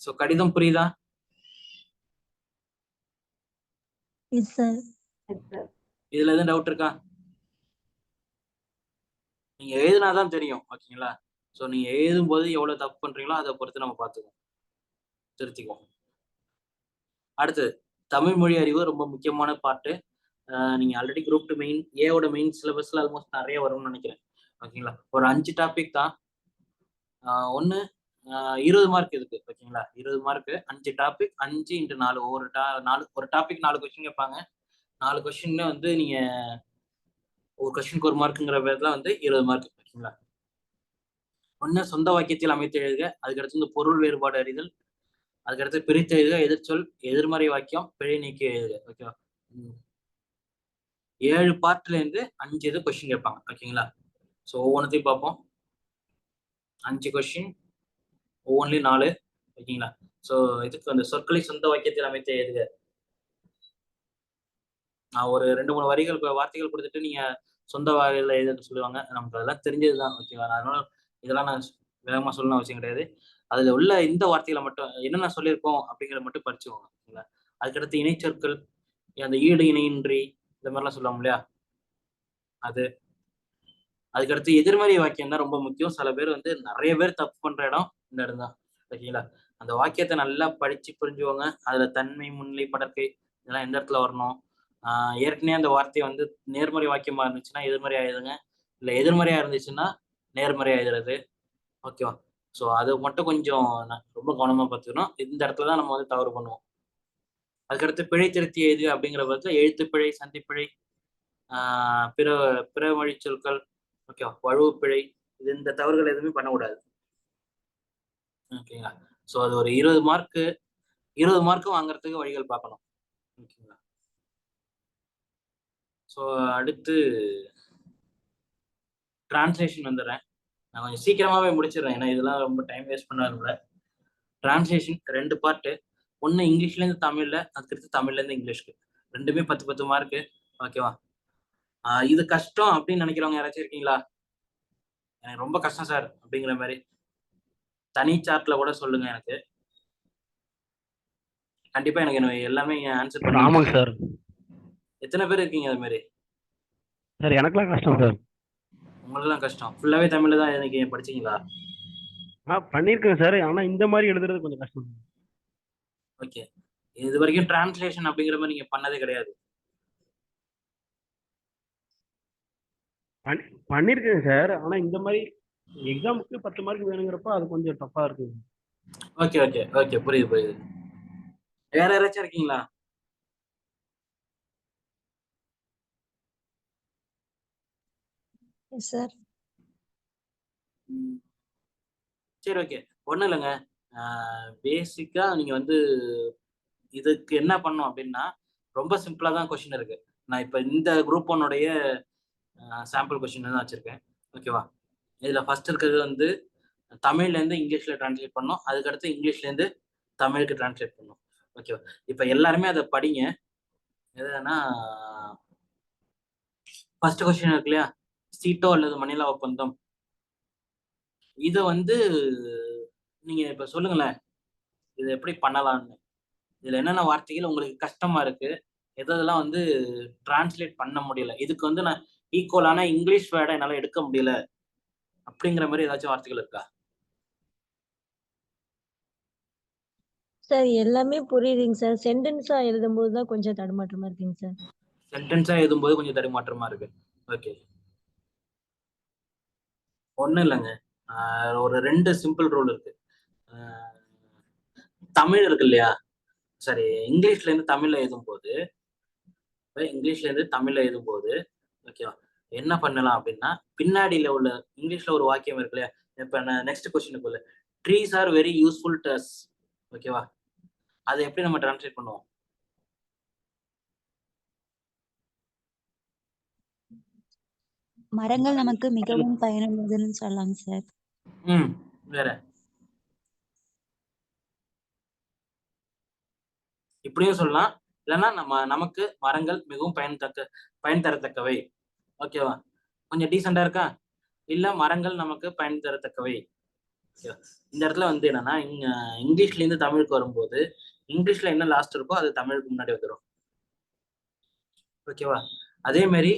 ஸோ கடிதம் புரியுதா? இதுல எதுவும் டவுட் இருக்கா? நீங்க எழுதினாதான் தெரியும். ஓகேங்களா? ஸோ நீங்க எழுதும் போது எவ்வளவு தப்பு பண்றீங்களோ அதை பொறுத்து நம்ம பார்த்துக்குவோம், திருத்திக்குவோம். அடுத்து தமிழ் மொழி அறிவு ரொம்ப முக்கியமான பார்ட்டு. நீங்க ஆல்ரெடி குரூப் 2 மெயின் ஏவோட மெயின் சிலபஸ்ல ஆல்மோஸ்ட் நிறைய வரும்னு நினைக்கிறேன். ஓகேங்களா? ஒரு 5 டாபிக் தான். 1 20 மார்க் இருக்கு. ஓகேங்களா? 20 மார்க், 5 டாபிக், 5 × 4, ஒரு டாபிக் 4 கொஸ்டின் கேட்பாங்க. 4 கொஸ்டின்ல வந்து நீங்க ஒரு கொஸ்டினுக்கு 1 மார்க்குங்கிற பேர்ல வந்து 20 மார்க். ஓகேங்களா? 1 சொந்த வாக்கியத்தில் அமைத்து எழுதுக. அதுக்கடுத்து இந்த பொருள் வேறுபாடு அறிதல். அதுக்கடுத்து பிரித்து எழுதுக, எதிர்ச்சொல், எதிர்மறை வாக்கியம், பிழை நீக்கி எழுதுக. ஓகேவா? 7 பார்ட்ல இருந்து 5 இது கொஸ்டின் கேட்பாங்க. ஓகேங்களா? ஸோ ஒவ்வொன்றுத்தையும் பார்ப்போம். 5 கொஸ்டின், ஒவ்வொன்றிலையும் 4. ஓகேங்களா? ஸோ இதுக்கு அந்த சொற்களை சொந்த வாக்கியத்தில் அமைத்து எழுதுக. நான் ஒரு 2-3 வரிகள் வார்த்தைகள் கொடுத்துட்டு நீங்க சொந்த வாயில எழுதுன்னு சொல்லுவாங்க. நமக்கு அதெல்லாம் தெரிஞ்சதுதான். ஓகேவா? அதனால இதெல்லாம் நான் வேகமா சொல்லணும் அவசியம் கிடையாது. அதுல உள்ள இந்த வார்த்தைகளை மட்டும் என்னென்ன சொல்லியிருக்கோம் அப்படிங்கிறத மட்டும் படிச்சுக்கோங்க. ஓகேங்களா? அதுக்கடுத்து இணைச்சொற்கள், அந்த ஈடு இணையின்றி இந்த மாதிரிலாம் சொல்லுவாங்க இல்லையா, அது. அதுக்கடுத்து எதிர்மறை வாக்கியம் தான் ரொம்ப முக்கியம். சில பேர் வந்து நிறைய பேர் தப்பு பண்ற இடம் இந்த இடம் தான். ஓகேங்களா? அந்த வாக்கியத்தை நல்லா படிச்சு புரிஞ்சுக்கோங்க. அதுல தன்மை, முன்னிலை, படர்க்கை இதெல்லாம் எந்த இடத்துல வரணும். ஏற்கனவே அந்த வார்த்தையை வந்து நேர்மறை வாக்கியமா இருந்துச்சுன்னா எதிர்மறையா எழுதுங்க, இல்ல எதிர்மறையா இருந்துச்சுன்னா நேர்மறையா எழுதுறது. ஓகேவா? ஸோ அது மட்டும் கொஞ்சம் ரொம்ப கவனமா பார்த்துக்கணும். இந்த இடத்துல தான் நம்ம வந்து தவறு பண்ணுவோம். அதுக்கடுத்து பிழை திருத்தி எழுது அப்படிங்கிற பட்சத்தில் எழுத்துப்பிழை, சந்திப்பிழை, பிற வழி சொற்கள், ஓகேவா, வழுவு பிழை, இந்த தவறுகள் எதுவுமே பண்ணக்கூடாது. ஓகேங்களா? ஸோ அது ஒரு 20 மார்க்கு வாங்குறதுக்கு வழிகள் பார்க்கணும். ஓகேங்களா? ஸோ அடுத்து டிரான்ஸ்லேஷன் வந்துடுறேன். நான் கொஞ்சம் சீக்கிரமாவே முடிச்சிடுறேன், ஏன்னா இதெல்லாம் ரொம்ப டைம் வேஸ்ட் பண்ணாதுல. Translation 2 part. 1 இங்கிலீஷ்லேருந்து தமிழ்ல, அதுக்கடுத்து தமிழ்லேருந்து இங்கிலீஷ்க்கு. 2மே 10 மார்க்கு. ஓகேவா? இது கஷ்டம் அப்படின்னு நினைக்கிறவங்க யாராச்சும் இருக்கீங்களா? எனக்கு ரொம்ப கஷ்டம் சார் அப்படிங்கிற மாதிரி தனி சார்ட்ல கூட சொல்லுங்க. எனக்கு கண்டிப்பா எனக்கு எல்லாமே ஆன்சர் பண்ணி. ஆமாங்க சார். எத்தனை பேர் இருக்கீங்க அது மாதிரி? சார் எனக்குலாம் கஷ்டம் சார். உங்களுக்குலாம் கஷ்டம்? ஃபுல்லாவே தமிழ்ல தான் எனக்கு படிச்சீங்களா? பண்ணியிருக்கேன் சார். ஆனா இந்த மாதிரி எழுதுறது கொஞ்சம் கஷ்டம். ஓகே. இது வரைக்கும் டிரான்ஸ்லேஷன் அப்படிங்கிற மாதிரி நீங்க பண்ணதே கிடையாது? பண்ணியிருக்கேங்க சார். ஆனா இந்த மாதிரி எக்ஸாமுக்கு 10 மார்க் வேணுங்கிறப்ப அது கொஞ்சம் டஃப்பா இருக்கு. ஓகே ஓகே ஓகே, புரியுது. 。 வேற யாராச்சும் இருக்கீங்களா? Yes sir. சரி, ஓகே. ஒன்றும் இல்லைங்க. பேசிக்கா நீங்க வந்து இதுக்கு என்ன பண்ணணும் அப்படின்னா, ரொம்ப சிம்பிளா தான் கொஸ்டின் இருக்கு. நான் இப்ப இந்த குரூப் ஒன்னுடைய சாம்பிள் கொஸ்டின் தான் வச்சிருக்கேன். ஓகேவா? இதுல ஃபர்ஸ்ட் இருக்கிறது வந்து தமிழ்ல இருந்து இங்கிலீஷ்ல டிரான்ஸ்லேட் பண்ணோம். அதுக்கடுத்து இங்கிலீஷ்ல இருந்து தமிழுக்கு டிரான்ஸ்லேட் பண்ணோம். ஓகேவா? இப்ப எல்லாருமே அதை படிங்க. எதுனா ஃபர்ஸ்ட் கொஸ்டின் இருக்கு இல்லையா, சீட்டோ அல்லது மணிலா ஒப்பந்தம். இதை வந்து நீங்க இப்ப சொல்லுங்களேன், இதை எப்படி பண்ணலாம்னு. இதுல என்னென்ன வார்த்தைகள் உங்களுக்கு கஷ்டமா இருக்கு, எதெல்லாம் வந்து டிரான்ஸ்லேட் பண்ண முடியல, இதுக்கு வந்து நான் ஈக்குவலான இங்கிலீஷ் வேர்டை என்னால எடுக்க முடியல அப்படிங்கிற மாதிரி ஏதாச்சும் வார்த்தைகள் இருக்கா? சார் எல்லாமே புரியுதுங்க சார். சென்டென்ஸா எழுதும்போது தான் கொஞ்சம் தடுமாற்றமா இருக்குங்க சார். சென்டென்ஸா எழுதும்போது கொஞ்சம் தடுமாற்றமா இருக்கு. ஓகே, ஒண்ணும் இல்லைங்க. ஒரு 2 சிம்பிள் ரூல் இருக்கு. தமிழ் இருக்கு இல்லையா, சரி, இங்கிலீஷ்ல இருந்து தமிழ்ல எழுதும்போது ஓகேவா, என்ன பண்ணலாம் அப்படின்னா, பின்னாடியில உள்ள இங்கிலீஷ்ல ஒரு வாக்கியம் இருக்கு இல்லையா, இப்ப நெக்ஸ்ட் கொஸ்டினுக்குள்ள trees are very useful to us. ஓகேவா, அதை எப்படி நம்ம டிரான்ஸ்லேட் பண்ணுவோம்? மரங்கள் நமக்கு மிகவும் பயனுள்ளதுன்னு சொல்லலாங்க சார். வேற இப்படியும் சொல்லலாம். இல்லைன்னா நமக்கு மரங்கள் மிகவும் பயன் தரத்தக்கவை. ஓகேவா, கொஞ்சம் டீசெண்டா இருக்கா? இல்ல மரங்கள் நமக்கு பயன் தரத்தக்கவை. இந்த இடத்துல வந்து என்னன்னா, இங்கிலீஷ்ல இருந்து தமிழுக்கு வரும்போது இங்கிலீஷ்ல என்ன லாஸ்ட் இருக்கோ அது தமிழுக்கு முன்னாடி வந்துடும். ஓகேவா, அதே மாதிரி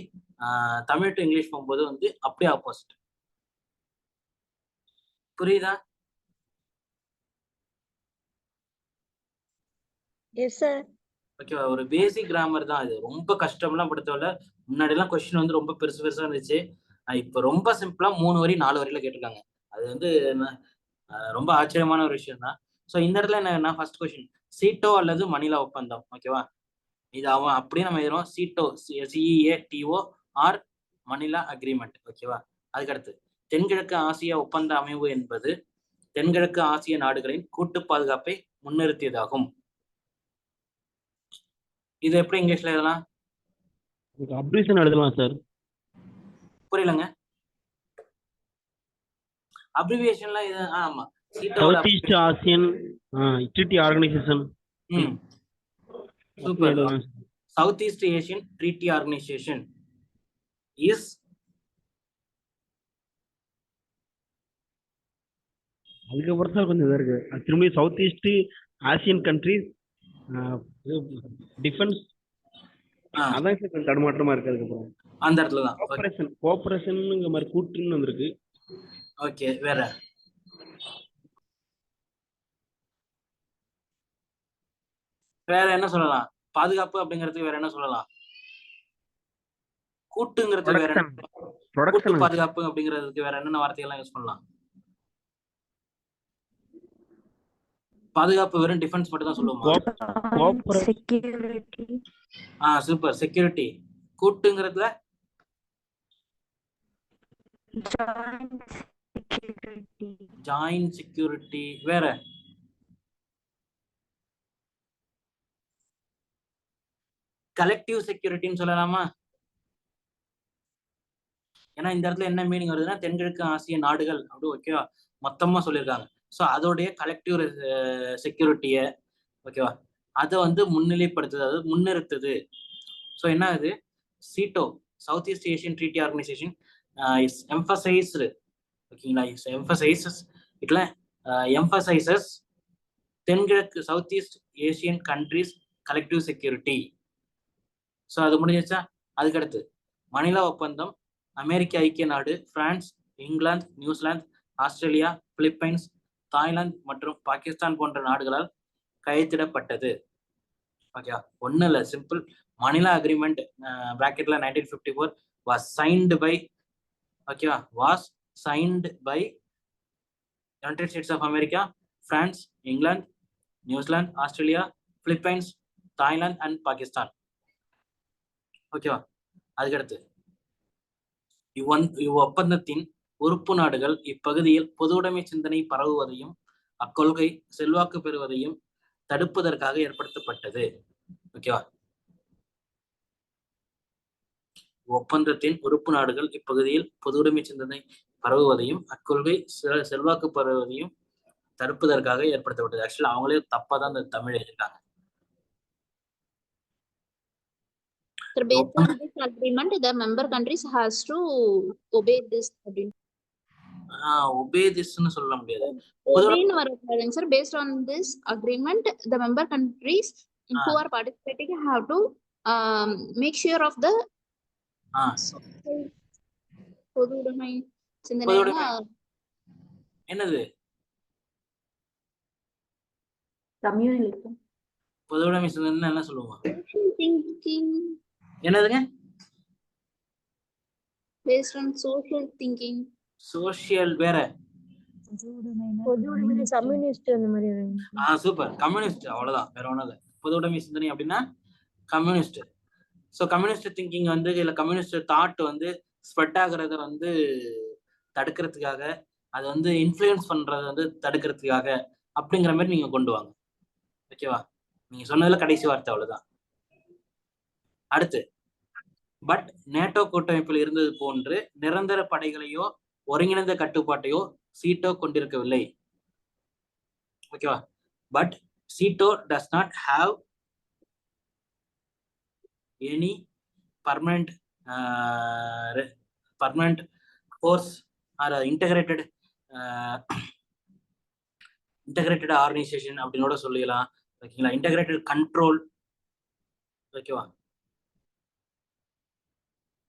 தமிழ் டு இங்கிலீஷ் போகும்போது வந்து அப்படியே ஆப்போசிட். புரியுதா? Yes sir. ஓகேவா, ஒரு பேசிக் கிராமர் தான் இது. ரொம்ப கஷ்டம்லாம் படுத்தவில்லை. முன்னாடி எல்லாம் கொஸ்டின் வந்து ரொம்ப பெருசு பெருசா இருந்துச்சு. இப்ப ரொம்ப சிம்பிளா 3 வரி 4 வரியில கேட்டிருக்காங்க. அது வந்து ரொம்ப ஆச்சரியமான ஒரு விஷயம் தான். ஸோ இந்த இடத்துல என்ன, ஃபர்ஸ்ட் கொஸ்டின் சீட்டோ அல்லது மணிலா ஒப்பந்தம். ஓகேவா, இது அவன் அப்படியே நம்ம எழுதுறோம், சீட்டோ CEATO ஆர் மணிலா அக்ரிமெண்ட். ஓகேவா, அதுக்கடுத்து தென்கிழக்கு ஆசிய ஒப்பந்த அமைவு என்பது தென்கிழக்கு ஆசிய நாடுகளின் கூட்டு பாதுகாப்பை முன்னிறுத்தியதாகும். இது எப்படி இங்கிலீஷ்ல எழுதலாம்? அப்ரிவேஷன் எழுதலாம் சார். புரியலங்க. அப்ரிவியேஷன்ல இது ஆமா, south east Asian treaty organisation. Super. South east Asian treaty organisation is அதுக்கப்புறம் தான் கொஞ்சம் இதா இருக்கு. திரும்பி south east Asian countries defence, அதான் கொஞ்சம் தடுமாற்றமா இருக்கு. அதுக்கப்புறம் அந்த இடத்துல தான் கோஆபரேஷன்ங்கிற மாதிரி கூட்டுன்னு வந்திருக்கு. ஓகே, வேற என்ன சொல்லலாம்? பாதுகாப்பு அப்படிங்கிறதுக்கு வேற என்ன சொல்லலாம்? கூட்டுங்கிறதுக்கு வேற கூட்டு பாதுகாப்பு அப்படிங்கிறதுக்கு வேற என்னென்ன வார்த்தைகள்லாம் யூஸ் பண்ணலாம்? பாதுகாப்பு வெறும் டிஃபென்ஸ் மட்டும் தான் சொல்லுவோமா? செக்யூரிட்டி. Super, security. கூட்டுங்கிறதுல ஜாயிண்ட் செக்யூரிட்டி. வேற கலெக்டிவ் செக்யூரிட்டின்னு சொல்லலாமா? ஏன்னா இந்த இடத்துல என்ன மீனிங் வருதுன்னா, தென்கிழக்கு ஆசிய நாடுகள் அப்படி ஓகேவா மொத்தமா சொல்லியிருக்காங்க. ஸோ அதோடைய கலெக்டிவ் செக்யூரிட்டிய ஓகேவா, அதை வந்து முன்னிலைப்படுத்துது, அதாவது முன்னிறுத்துது. ஸோ என்ன ஆகுது, SEATO South east Asian treaty organisation is emphasised. ஓகேங்களா, இஸ் எம்பசைசஸ் இட்ல எம்பசைசஸ் தென்கிழக்கு South east Asian countries collective security. So அது முடிஞ்சிச்சா? அதுக்கடுத்து மணிலா ஒப்பந்தம் அமெரிக்க ஐக்கிய நாடு, France, England, New Zealand, Australia, Philippines, Thailand மற்றும் பாகிஸ்தான் போன்ற நாடுகளால் கையெழுத்திடப்பட்டது. ஓகேவா, ஒன்றும் இல்லை, சிம்பிள். மணிலா அக்ரிமெண்ட் பிராக்கெட்ல 1954 வாஸ் சைன்டு பை ஓகேவா was signed by United States of America, France, England, New Zealand, Australia, Philippines, Thailand and Pakistan. ஓகேவா, அதுக்கடுத்து இவ்வொப்பந்தத்தின் உறுப்பு நாடுகள் இப்பகுதியில் பொதுவுடைமை சிந்தனை பரவுவதையும் அக்கொள்கை செல்வாக்கு பெறுவதையும் தடுப்பதற்காக ஏற்படுத்தப்பட்டது. ஓகேவா? ஒப்பந்தத்தின் உறுப்பு நாடுகள் இப்பகுதியில் பொதுவுடைமை சிந்தனை பரவுவதையும் அக்கொள்கை செல்வாக்கு பெறுவதையும் தடுப்பதற்காக ஏற்படுத்தப்பட்டது. ஆக்சுவலி அவங்களே தப்பா தான் இந்த தமிழ் எழுதிருக்காங்க. So based on this agreement, the member countries has to obey this. obey this-னு சொல்ல முடியாது. Obeyன்னு வரக்கூடாதுங்க sir. Based on this agreement, the member countries who are participating have to make sure of the பொதுவுடைமை சிந்தனை. என்னது communalism, பொதுவுடைமை சிந்தனை என்ன சொல்லுவாங்க? thinking என்னதுங்க? based on social thinking. Social வேற. பொதுவுடைமை communist அந்த மாதிரி. சூப்பர், கம்யூனிஸ்ட், அவ்வளவுதான், வேற ஒண்ணும் இல்ல. பொதுவுடைமை சிந்தனை அப்படின்னா கம்யூனிஸ்ட். ஸோ கம்யூனிஸ்ட் திங்கிங் வந்து இல்ல கம்யூனிஸ்ட் தாட் வந்து ஸ்ப்ரெட் ஆகுறத வந்து தடுக்கிறதுக்காக, அது வந்து இன்ஃப்ளூயன்ஸ் பண்றத வந்து தடுக்கிறதுக்காக அப்படிங்கிற மாதிரி நீங்க கொண்டு வாங்க. ஓகேவா? நீங்க சொன்னதுல கடைசி வார்த்தை அவ்வளவுதான். அடுத்து, பட் நேட்டோ கூட்டமைப்பில் இருந்தது போன்று நிரந்தர படைகளையோ ஒருங்கிணைந்த கட்டுப்பாட்டையோ சீட்டோ கொண்டிருக்கவில்லை. ஓகேவா? But SEATO does not have any permanent force or integrated organisation அப்படின்னு கூட சொல்லிடலாம். ஓகேங்களா? Integrated control. ஓகேவா?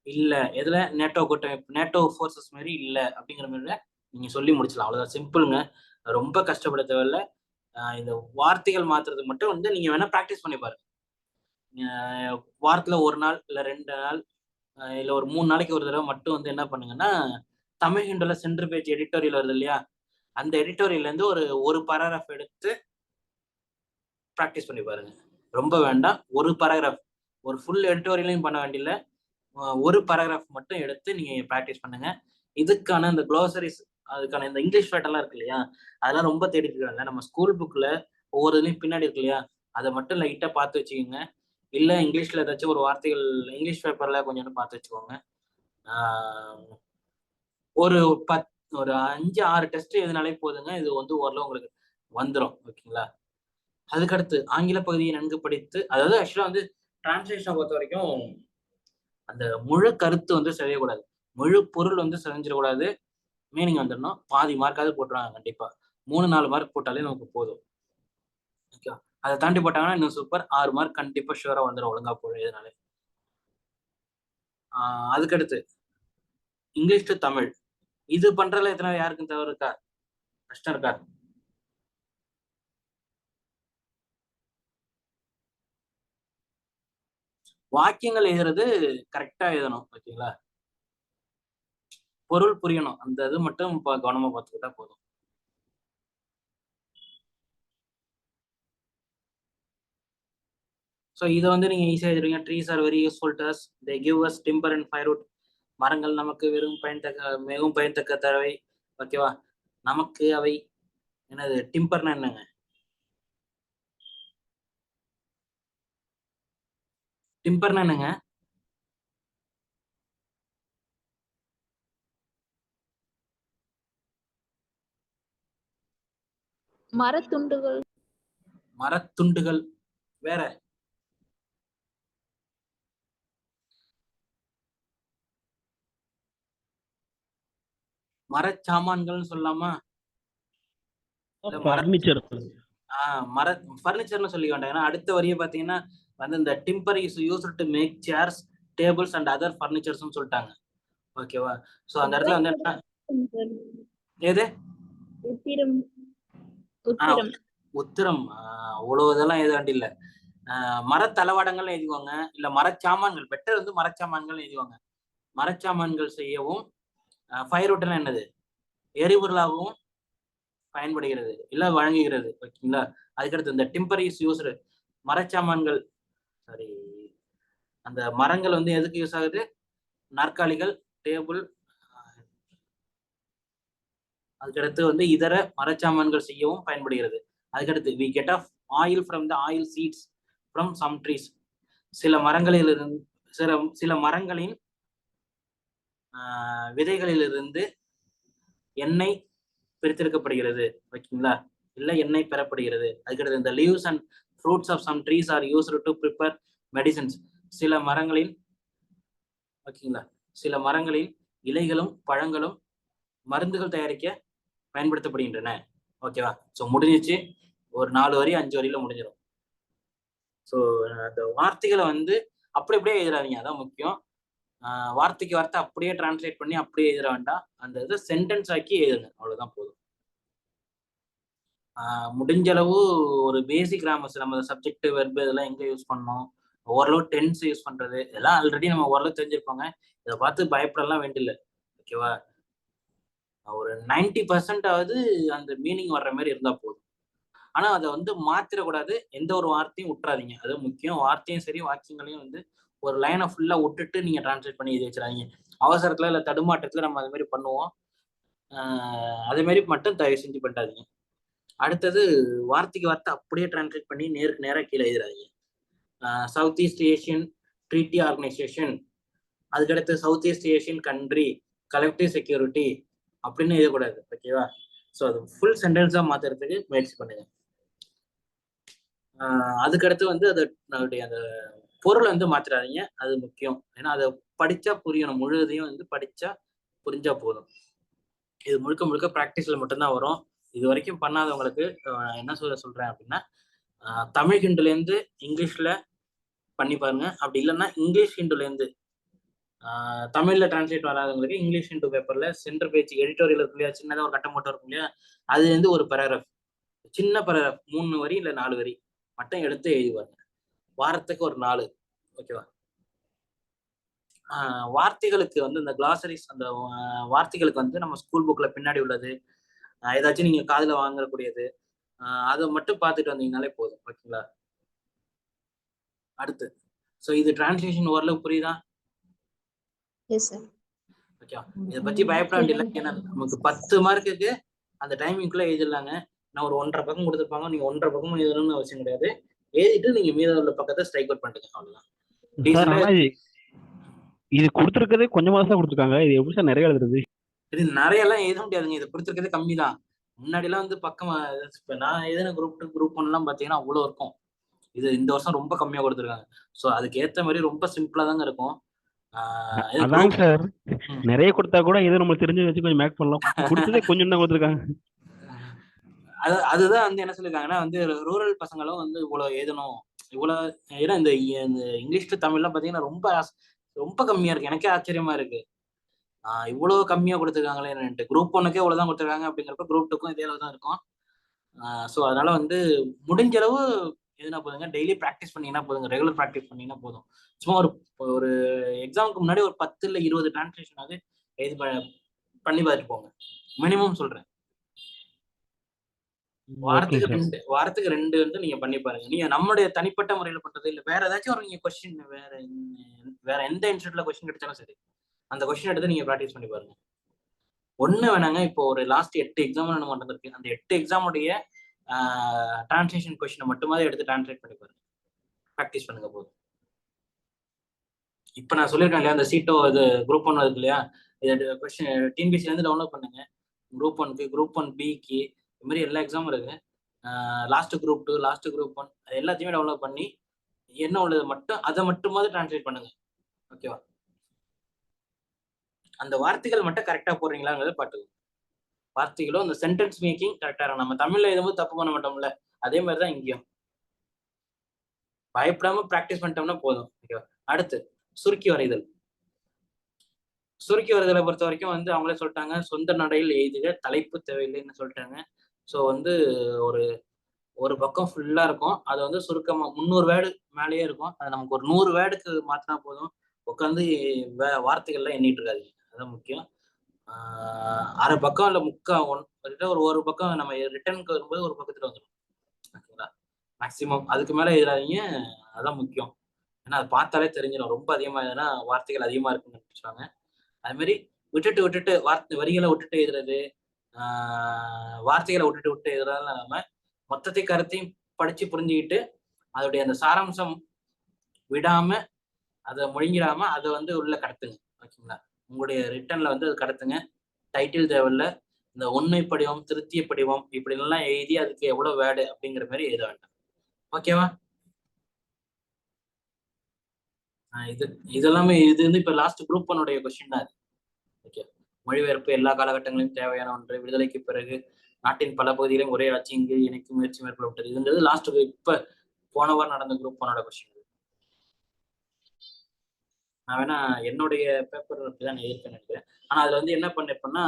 இல்ல எதுல நேட்டோ கூட்டமைப்பு, நேட்டோ ஃபோர்ஸஸ் மாதிரி இல்ல அப்படிங்கிற மாதிரி நீங்க சொல்லி முடிச்சலாம். அவ்வளவுதான், சிம்பிளுங்க. ரொம்ப கஷ்டப்பட தேவையில்ல. இந்த வார்த்தைகள் மாத்துறது மட்டும் வந்து நீங்க வேணா ப்ராக்டிஸ் பண்ணி பாருங்க. வாரத்துல ஒரு நாள் இல்ல 2 நாள் இல்ல ஒரு 3 நாளைக்கு ஒரு தடவை மட்டும் வந்து என்ன பண்ணுங்கன்னா, தமிழ் ஹிண்டுல சென்டர் பேஜ் எடிட்டோரியல் வருது இல்லையா, அந்த எடிட்டோரியல்ல இருந்து ஒரு பேராகிராஃப் எடுத்து ப்ராக்டிஸ் பண்ணி பாருங்க. ரொம்ப வேண்டாம், ஒரு பேராகிராஃப், ஒரு ஃபுல் எடிட்டோரியலையும் பண்ண வேண்டியல, ஒரு பேராகிராஃப் மட்டும் எடுத்து நீங்க ப்ராக்டிஸ் பண்ணுங்க. இதுக்கான இந்த க்ளோசரிஸ், அதுக்கான இந்த இங்கிலீஷ் வேர்டெல்லாம் இருக்கு இல்லையா, அதெல்லாம் ரொம்ப தேடிட்டு இருக்காங்க. நம்ம ஸ்கூல் புக்ல ஒவ்வொரு இதுலையும் பின்னாடி இருக்கு இல்லையா, அதை மட்டும் லைட்டா பார்த்து வச்சுக்கோங்க. இல்ல இங்கிலீஷ்ல ஏதாச்சும் ஒரு வார்த்தைகள் இங்கிலீஷ் பேப்பர்ல கொஞ்சம் பார்த்து வச்சுக்கோங்க. ஒரு 5-6 டெஸ்ட் எதுனாலே போதுங்க, இது வந்து ஓரளவு உங்களுக்கு வந்துடும். ஓகேங்களா? அதுக்கடுத்து ஆங்கில பகுதியை நன்கு படித்து, அதாவது ஆக்சுவலா வந்து டிரான்ஸ்லேஷனை பொறுத்த வரைக்கும் அந்த முழு கருத்து வந்து செய்யக்கூடாது, முழு பொருள் வந்து செஞ்சிடக்கூடாது, மீனிங் வந்துடணும். பாதி மார்க்காவது போட்டுருவாங்க கண்டிப்பா. 3-4 மார்க் போட்டாலே நமக்கு போதும். ஓகே, அதை தாண்டி போட்டாங்கன்னா இன்னும் சூப்பர். 6 மார்க் கண்டிப்பா ஷூரா வந்துடும் ஒழுங்கா போடும் எதுனாலே. அதுக்கடுத்து இங்கிலீஷ் டு தமிழ், இது பண்றதுல எத்தனை யாருக்கும் தவறு இருக்கா, கஷ்டம் இருக்கா? வாக்கியங்கள் எழுதுறது கரெக்டா எழுதணும். ஓகேங்களா? பொருள் புரியணும், அந்த இது மட்டும் கவனமா பார்த்துக்கிட்டா போதும். ஸோ இதை வந்து நீங்க ஈஸியா எழுதுறீங்க. Trees are very useful to as, they give us timber and firewood. மரங்கள் நமக்கு மிகவும் பயன்தக்க தரவை. ஓகேவா? நமக்கு அவை என்னது, டிம்பர்னா என்னங்க? டிம்பர்னா என்னங்க? மரத்துண்டுகள். மரத்துண்டுகள் வேற. மரச்சாமான்கள்னு சொல்லலாமா? ஃபர்னிச்சர். ஃபர்னிச்சர்னு சொல்லி வேண்டாம். ஏன்னா அடுத்த வரியை பாத்தீங்கன்னா வந்து இந்த timber is used to make chairs, tables and other ஃபர்னிச்சர்ஸ்னு சொல்லிட்டாங்க. ஓகேவா? சோ அந்த இடத்துல வந்து எது உத்திரம், அவ்வளவு இதெல்லாம் எழுத வேண்டிய. மரத்தளவாடங்கள் எழுதிவாங்க, இல்ல மரச்சாமான்கள், பெட்டர் வந்து மரச்சாமான்கள் எழுதிவாங்க. மரச்சாமான்கள் செய்யவும் ஃபயர்வுட்னா என்னது, எரிபொருளாகவும் பயன்படுகிறது இல்ல வழங்குகிறது. ஓகேங்களா? அதுக்கடுத்து இந்த டிம்பர் இஸ் யூஸ்டு, மரச்சாமான்கள், சாரி, அந்த மரங்கள் வந்து எதுக்கு யூஸ் ஆகுது, நாற்காலிகள், டேபிள், அதுக்கடுத்து வந்து இதர மரச்சாமான்கள் செய்யவும் பயன்படுகிறது. அதுக்கடுத்து we get off oil from the oil seeds from some trees. சில மரங்களிலிருந்து சில மரங்களின் விதைகளிலிருந்து எண்ணெய் பிரித்தெடுக்கப்படுகிறது. ஓகேங்களா? இல்ல எண்ணெய் பெறப்படுகிறது. அதுக்கடுத்து இந்த leaves and fruits of some trees are used to prepare medicines. சில மரங்களின் ஓகேங்களா, சில மரங்களின் இலைகளும் பழங்களும் மருந்துகள் தயாரிக்க பயன்படுத்தப்படுகின்றன. ஓகேவா? ஸோ முடிஞ்சிச்சு. ஒரு 4 வரி 5 வரியில முடிஞ்சிடும். ஸோ அந்த வார்த்தைகளை வந்து அப்படி அப்படியே எழுதுறாதீங்க, அதான் முக்கியம். வார்த்தைக்கு வார்த்தை அப்படியே டிரான்ஸ்லேட் பண்ணி அப்படியே எழுத வேண்டாம். அந்த இதை சென்டென்ஸ் ஆக்கி எழுதுங்க, அவ்வளவுதான் போதும். முடிஞ்ச அளவு ஒரு பேசிக் கிராமர்ஸ், நம்ம சப்ஜெக்ட் வெர்பு இதெல்லாம் எங்க யூஸ் பண்ணோம், ஓரளவு டென்ஸ் யூஸ் பண்றது இதெல்லாம் ஆல்ரெடி நம்ம ஓரளவு தெரிஞ்சிருப்பாங்க. இதை பார்த்து பயப்படலாம் வேண்டியில்லை. ஓகேவா? ஒரு 90% அந்த மீனிங் வர்ற மாதிரி இருந்தா போதும். ஆனா அதை வந்து மாத்திரக்கூடாது, எந்த ஒரு வார்த்தையும் விட்டுறாதீங்க, அது முக்கியம். வார்த்தையும் சரி வாக்கியங்களையும் வந்து ஒரு லைனை ஃபுல்லா விட்டுட்டு நீங்க டிரான்ஸ்லேட் பண்ணி எழுதி வச்சிடாதீங்க. அவசரத்துல இல்ல தடுமாற்றத்துல நம்ம அது மாதிரி பண்ணுவோம். அதே மாதிரி மட்டும் தயவு செஞ்சு பண்ணாதீங்க. அடுத்தது வார்த்தைக்கு வார்த்தை அப்படியே டிரான்ஸ்லேட் பண்ணி நேருக்கு நேராக கீழே எழுதுறாதீங்க. South East Asian Treaty Organisation, அதுக்கடுத்து South East Asian country collective security அப்படின்னு எழுதக்கூடாது. ஓகேவா? ஸோ அது ஃபுல் சென்டென்ஸா மாத்துறதுக்கு முயற்சி பண்ணுங்க. அதுக்கடுத்து வந்து அதனுடைய அந்த பொருளை வந்து மாத்திராதீங்க, அது முக்கியம். ஏன்னா அதை படிச்சா புரியணும், முழுவதையும் வந்து படிச்சா புரிஞ்சா போதும். இது முழுக்க முழுக்க ப்ராக்டிஸ்ல மட்டும்தான் வரும். இது வரைக்கும் பண்ணாதவங்களுக்கு என்ன சொல்றேன் அப்படின்னா, தமிழ் ஹிண்டுலேருந்து இங்கிலீஷ்ல பண்ணி பாருங்க. அப்படி இல்லைன்னா இங்கிலீஷ் ஹிண்டுலேருந்து தமிழ்ல டிரான்ஸ்லேட் வராதவங்களுக்கு இங்கிலீஷ் ஹிண்டு பேப்பர்ல சென்டர் பேஜ் எடிட்டோரியல் இருக்கு இல்லையா, சின்னதாக ஒரு கட்டம் மட்டும் இருக்கும் இல்லையா, அதுல இருந்து ஒரு பேராகிராஃப், சின்ன பேராகிராஃப் 3 வரி இல்லை 4 வரி மட்டும் எடுத்து எழுதுவாங்க. வாரத்துக்கு ஒரு 4. ஓகேவா? வார்த்தைகளுக்கு வந்து இந்த கிளாசரிஸ், அந்த வார்த்தைகளுக்கு வந்து நம்ம ஸ்கூல் புக்ல பின்னாடி உள்ளது, ஏதாச்சும் நீங்க காதுல வாங்கக்கூடியது, அதை மட்டும் பார்த்துட்டு வந்தீங்கனாலே போதும். ஓகேங்களா? அடுத்து ஸோ இது டிரான்ஸ்லேஷன் ஓரளவு புரியுதா? S sir. ஓகே, இதை பத்தி பயப்பட வேண்டியதில்லை. ஏன்னா நமக்கு 10 மார்க்குக்கு அந்த டைமிங்குள்ள எழுதிடலாங்க. நான் ஒரு 1.5 பக்கம் கொடுத்துருப்பாங்க, நீங்க 1.5 பக்கமும் எழுதணும்னு அவசியம் கிடையாது. எழுதிட்டு நீங்க மீத உள்ள பக்கத்தை ஸ்ட்ரைக் அவுட் பண்ணிட்டு அவ்வளவுதான். இது கொடுத்துருக்கதே கொஞ்சமா தான் கொடுத்துருக்காங்க, இது எப்படி சார் நிறைய எழுதுறது? இது நிறைய எல்லாம் எழுத முடியாதுங்க, இது கொடுத்துருக்கதே கம்மி தான். முன்னாடி எல்லாம் வந்து பக்கம் நான் எழுதின குரூப் 2 குரூப் 1 எல்லாம் பாத்தீங்கன்னா அவ்வளவு இருக்கும். இது இந்த வருஷம் ரொம்ப கம்மியா கொடுத்துருக்காங்க. ஸோ அதுக்கு ஏற்ற மாதிரி ரொம்ப சிம்பிளா தாங்க இருக்கும். அதாங்க சார், நிறைய கொடுத்தா கூட ஏதோ நம்ம தெரிஞ்சு வச்சு கொஞ்சம் மேக் பண்ணலாம். கொடுத்ததே கொஞ்சம் தான் கொடுத்துருக்காங்க. அதுதான் வந்து என்ன சொல்லிருக்காங்கன்னா வந்து ரூரல் பசங்களும் வந்து இவ்வளவு எழுதணும், இவ்வளவு. ஏன்னா இந்த இங்கிலீஷ் டு தமிழ்லாம் பாத்தீங்கன்னா ரொம்ப ரொம்ப கம்மியா இருக்கு. எனக்கே ஆச்சரியமா இருக்கு, இவ்வளவு கம்மியா கொடுத்துருக்காங்களே. குரூப் 1க்கே இவ்வளவுதான் கொடுத்துருக்காங்க அப்படிங்கிறப்ப குரூப் 2க்கும் இதே அளவு தான் இருக்கும். ஸோ அதனால வந்து முடிஞ்ச அளவு எதுனா போதுங்க, டெய்லி ப்ராக்டிஸ் பண்ணீங்கன்னா போதுங்க, ரெகுலர் ப்ராக்டிஸ் பண்ணீங்கன்னா போதும். சும்மா ஒரு எக்ஸாமுக்கு முன்னாடி ஒரு 10 இல்லை 20 டிரான்ஸ்லேஷன் ஆகுது இது பண்ணி பார்த்துட்டு போங்க, மினிமம் சொல்றேன். வாரத்துக்கு 2 வந்து நீங்க பண்ணி பாருங்க. நீங்க நம்மளுடைய தனிப்பட்ட முறையில பண்றது இல்ல, வேற ஏதாச்சும் ஒரு நீங்க கொஸ்டின், வேற எந்த இன்ஸ்டியூட்ல கொஸ்டின் கிடைச்சாலும் சரி, அந்த கொஸ்டின் எடுத்து நீங்க ப்ராக்டிஸ் பண்ணி பாருங்க. ஒண்ணு வேணாங்க, இப்போ ஒரு லாஸ்ட் 8 எக்ஸாம் நம்ம நடந்திருக்கு, அந்த 8 எக்ஸாமுடைய டிரான்ஸ்லேஷன் கொஸ்டினை மட்டுமாவது எடுத்து டிரான்ஸ்லேட் பண்ணி பாருங்க, ப்ராக்டிஸ் பண்ணுங்க போதும். இப்ப நான் சொல்லியிருக்கேன் இல்லையா, அந்த சீட்டோ இது குரூப் 1 இருக்கு இல்லையா, இது கொஸ்டின் டிஎன்பிசில இருந்து டவுன்லோட் பண்ணுங்க. குரூப் 1க்கு, குரூப் 1பிக்கு, இது மாதிரி எல்லா எக்ஸாமும் இருக்கு. லாஸ்ட் குரூப் 2, லாஸ்ட் குரூப் 1 அது எல்லாத்தையுமே டவுன்லோட் பண்ணி என்ன உள்ளது மட்டும் அதை மட்டுமாவது டிரான்ஸ்லேட் பண்ணுங்க. ஓகேவா? அந்த வார்த்தைகள் மட்டும் கரெக்டா போடுறீங்களாங்கிறத பாத்துக்கோங்க. வார்த்தைகளும் அந்த சென்டென்ஸ் மேக்கிங் கரெக்டா இருக்கும். நம்ம தமிழ்ல எழுதும்போது தப்பு பண்ண மாட்டோம்ல, அதே மாதிரிதான் இங்கேயும். பயப்படாம பிராக்டிஸ் பண்ணிட்டோம்னா போதும். ஓகேவா? அடுத்து சுருக்கி வரைதல். சுருக்கி வரைதலை பொறுத்த வரைக்கும் வந்து அவங்களே சொல்லிட்டாங்க, சொந்த நடையில் எழுதுக, தலைப்பு தேவையில்லைன்னு சொல்லிட்டாங்க. ஸோ வந்து ஒரு பக்கம் ஃபுல்லா இருக்கும், அது வந்து சுருக்கமா 300 வேர்டு மேலேயே இருக்கும். அது நமக்கு ஒரு 100 வேர்டுக்கு மாத்தினா போதும். உட்காந்து வார்த்தைகள்லாம் எண்ணிட்டு இருக்காதீங்க, அதான் முக்கியம். அரை பக்கம் இல்லை ஒரு பக்கம் நம்ம ரிட்டர்னுக்கு வரும்போது ஒரு பக்கத்துல வந்துடும். ஓகேங்களா? மேக்சிமம் அதுக்கு மேல எழுதாதீங்க, அதான் முக்கியம். ஏன்னா அது பார்த்தாலே தெரிஞ்சிடும், ரொம்ப அதிகமா எழுதுனா வார்த்தைகள் அதிகமா இருக்குன்னு நினைச்சாங்க. அது மாதிரி விட்டுட்டு வரிகளை விட்டுட்டு எழுதுறது, வார்த்தைகளை விட்டுட்டு விட்டு இதெல்லாம் இல்லாம மொத்தத்தை கருத்தையும் படிச்சு புரிஞ்சுக்கிட்டு அதோடைய அந்த சாராம்சம் விடாம அதை முழுங்கிடாம அதை வந்து உள்ள கடத்துங்க. ஓகேங்களா? உங்களுடைய ரிட்டன்ல வந்து அது கடத்துங்க. டைட்டில் தேவையில்ல, இந்த உண்மை படிவம், திருத்திய படிவம் இப்படி எல்லாம் எழுதி அதுக்கு எவ்வளவு வேர்டு அப்படிங்கிற மாதிரி எழுத வேண்டாம். ஓகேவா? இதெல்லாமே இது வந்து இப்ப லாஸ்ட் குரூப் 1 கொஸ்டின் தான். ஓகே, மொழிபெயர்ப்பு எல்லா காலகட்டங்களிலும் தேவையான ஒன்று, விடுதலைக்கு பிறகு நாட்டின் பல பகுதியிலும் ஒரே ஆட்சி இங்கு இணைக்கும் முயற்சி மேற்கொள்ளப்பட்டது. இதுன்றது லாஸ்ட் இப்ப போன வாரம் நடந்த குரூப் 1 கொஸ்டின். நான் வேணா என்னுடைய பேப்பர் தான் எழுதிருக்கேன் நினைக்கிறேன். ஆனா அதுல வந்து என்ன பண்ணிருப்பேன்னா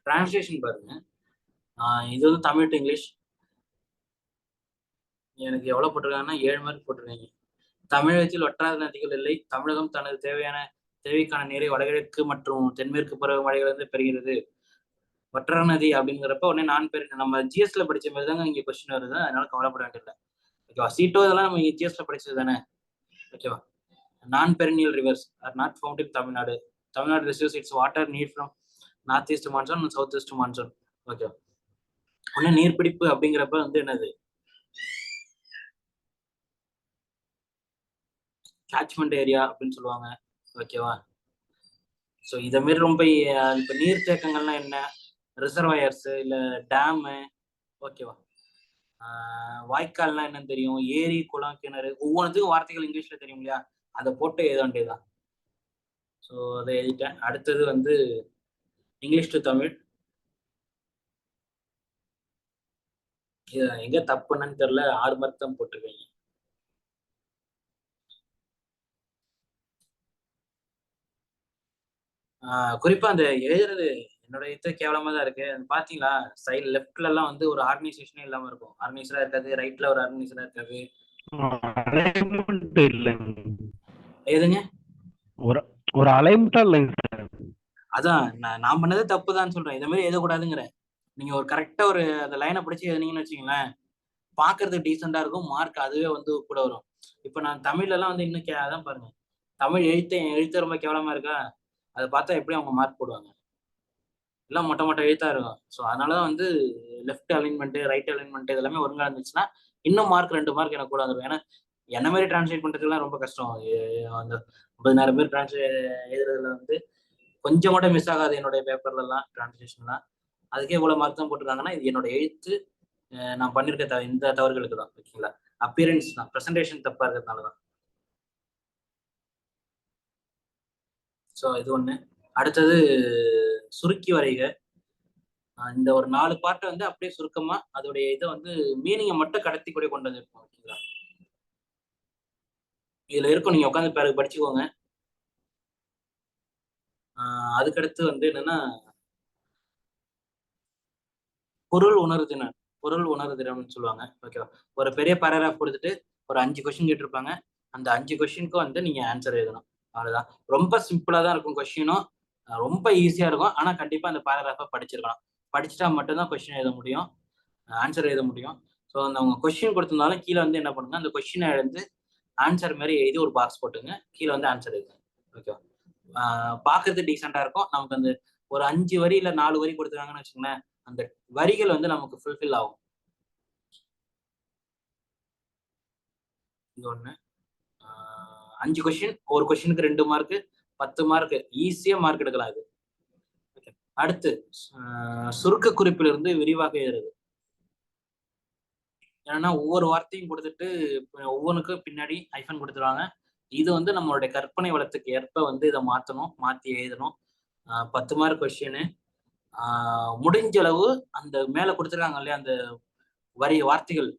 டிரான்ஸ்லேஷன் பாருங்க. இது வந்து தமிழ் டு இங்கிலீஷ். எனக்கு எவ்வளவு போட்டிருக்காங்கன்னா 7 மார்க் போட்டிருக்காங்க. தமிழகத்தில் வற்றாத நதிகள் இல்லை. தமிழகம் தனது தேவைக்கான நீரை வடகிழக்கு மற்றும் தென்மேற்கு பருவ மழைகளிலிருந்து பெறுகிறது. வற்றாத நதி அப்படிங்கிறப்ப உடனே நம்ம ஜிஎஸ்ல படிச்ச மாதிரி தாங்க இங்க கொஸ்டின் வருது. அதனால கவலைப்பட வேண்டியதில்லை. ஓகேவா? சீட்டோ இதெல்லாம் நம்ம ஜிஎஸ்ல படிச்சது தானே. ஓகேவா? நான் perennial rivers are not found in Tamil Nadu. Tamil Nadu receives its water need from north east monsoon and south east monsoon. Okay, ஒன்னு நீர்பிடிப்பு அப்படிங்கிறப்ப வந்து என்னது கேட்ச்மெண்ட் ஏரியா அப்படின்னு சொல்லுவாங்க. ஓகேவா? ஸோ இதை மாரி ரொம்ப இப்போ நீர்த்தேக்கங்கள்னா என்ன, ரிசர்வாயர்ஸ் இல்ல டேமு. ஓகேவா? வாய்க்கால்னா என்னன்னு தெரியும், ஏரி குளம் கிணறு, ஒவ்வொன்றுத்துக்கும் வார்த்தைகள் இங்கிலீஷ்ல தெரியும் இல்லையா, அதை போட்டு எழுத வேண்டியதுதான். ஸோ அதை எழுதிட்டேன். அடுத்தது வந்து இங்கிலீஷ் டு தமிழ். எங்க தப்புன்னு தெரியல, 6 மார்க் தான் போட்டிருக்கீங்க. குறிப்பா அந்த எழுதுறது என்னோட இது கேவலமா தான் இருக்கு. பாத்தீங்களா, சைடு லெஃப்ட்ல எல்லாம் வந்து ஒரு ஆர்கனைசேஷனே இல்லாம இருக்கும். ஆர்கனைசரா இருக்காது, ரைட்ல ஒரு ஆர்கனைசரா இருக்காது. எதுங்க ஒரு அலைன்மெண்டா இல்லைங்க சார். அதான் நான் பண்ணது தப்பு தான் சொல்றேன். இதை மாதிரி எழுதக்கூடாதுங்கிற. நீங்க ஒரு கரெக்டா ஒரு அந்த லைனை பிடிச்சி எழுதினீங்கன்னு வச்சுங்களேன், பாக்குறதுக்கு டீசெண்டா இருக்கும், மார்க் அதுவே வந்து கூட வரும். இப்ப நான் தமிழ்ல எல்லாம் வந்து இன்னும் அதான் பாருங்க, தமிழ் எழுத்து ரொம்ப கேவலமா இருக்கா, அதை பார்த்தா எப்படி அவங்க மார்க் போடுவாங்க? எல்லாம் மொட்டை எழுத்தா இருக்கும். ஸோ அதனாலதான் வந்து லெஃப்ட் அலைன்மெண்ட், ரைட் அலைன்மெண்ட் இதெல்லாமே ஒழுங்கா இருந்துச்சுன்னா இன்னும் மார்க் 2 மார்க் எனக்கு கூட வந்துடும். ஏன்னா என்ன மாதிரி டிரான்ஸ்லேட் பண்றதுலாம் ரொம்ப கஷ்டம். அந்த 50,000 பேர் டிரான்ஸ்லேட் எழுதுறதுல வந்து கொஞ்சம் மட்டும் மிஸ் ஆகாது என்னுடைய பேப்பர்ல எல்லாம் டிரான்ஸ்லேஷன்லாம். அதுக்கே இவ்வளவு மார்க் தான் போட்டிருக்காங்கன்னா இது என்னோட எழுத்து நான் பண்ணிருக்க இந்த தவறுகளுக்கு தான். ஓகேங்களா? அப்பியரன்ஸ் தான், ப்ரெசன்டேஷன் தப்பா இருக்கிறதுனாலதான். ஸோ இது ஒண்ணு. அடுத்தது சுருக்கி வரைக. இந்த ஒரு 4 பார்ட்டை வந்து அப்படியே சுருக்கமா அதோடைய இதை வந்து மீனிங்கை மட்டும் கடத்தி கூட கொண்டு வந்திருப்போம். ஓகேங்களா? இதுல இருக்கும், நீங்க உட்காந்து பிறகு படிச்சுக்கோங்க. அதுக்கடுத்து வந்து என்னன்னா பொருள் உணர்திறன் சொல்லுவாங்க. ஓகேவா? ஒரு பெரிய பேராகிராஃப் கொடுத்துட்டு ஒரு 5 கொஸ்டின் கேட்டிருப்பாங்க. அந்த 5 கொஸ்டினுக்கும் வந்து நீங்க ஆன்சர் எழுதணும். அவ்வளவுதான். ரொம்ப சிம்பிளா தான் இருக்கும் கொஸ்டினும், ரொம்ப ஈஸியா இருக்கும். ஆனா கண்டிப்பா அந்த பேராகிராஃபை படிச்சிருக்கணும். படிச்சுட்டா மட்டும்தான் கொஸ்டின் எழுத முடியும், ஆன்சர் எழுத முடியும். ஸோ அவங்க கொஸ்டின் கொடுத்திருந்தாலும் கீழே வந்து என்ன பண்ணுங்க, அந்த கொஸ்டினை எழுந்து ஆன்சர் மாதிரி எழுதி ஒரு பாக்ஸ் போட்டுங்க, கீழே வந்து ஆன்சர் எழுதுங்க. ஓகேவா? பார்க்கறது டீசெண்டா இருக்கும். நமக்கு அந்த ஒரு 5 வரி இல்ல 4 வரி கொடுத்துருக்காங்கன்னு வச்சுக்கோங்களேன், அந்த வரிகள் வந்து நமக்கு ஃபுல்ஃபில் ஆகும். இது ஒண்ணு. 5 கொஸ்டின், ஒரு கொஸ்டினுக்கு 2 மார்க், 10 மார்க், ஈஸியா மார்க் எடுக்கலாம் இது. அடுத்து சுருக்க குறிப்பில இருந்து விரிவாக எழுதுறது. ஏன்னா ஒவ்வொரு வார்த்தையும் கொடுத்துட்டு ஒவ்வொன்றுக்கும் பின்னாடி ஐஃபன் கொடுத்துருவாங்க. இது வந்து நம்மளுடைய கற்பனை வளத்துக்கு ஏற்ப வந்து இதை மாத்தி எழுதணும். 10 மார்க் கொஸ்டின். முடிஞ்ச அளவு அந்த மேல கொடுத்துருக்காங்க இல்லையா, அந்த வார்த்தைகள்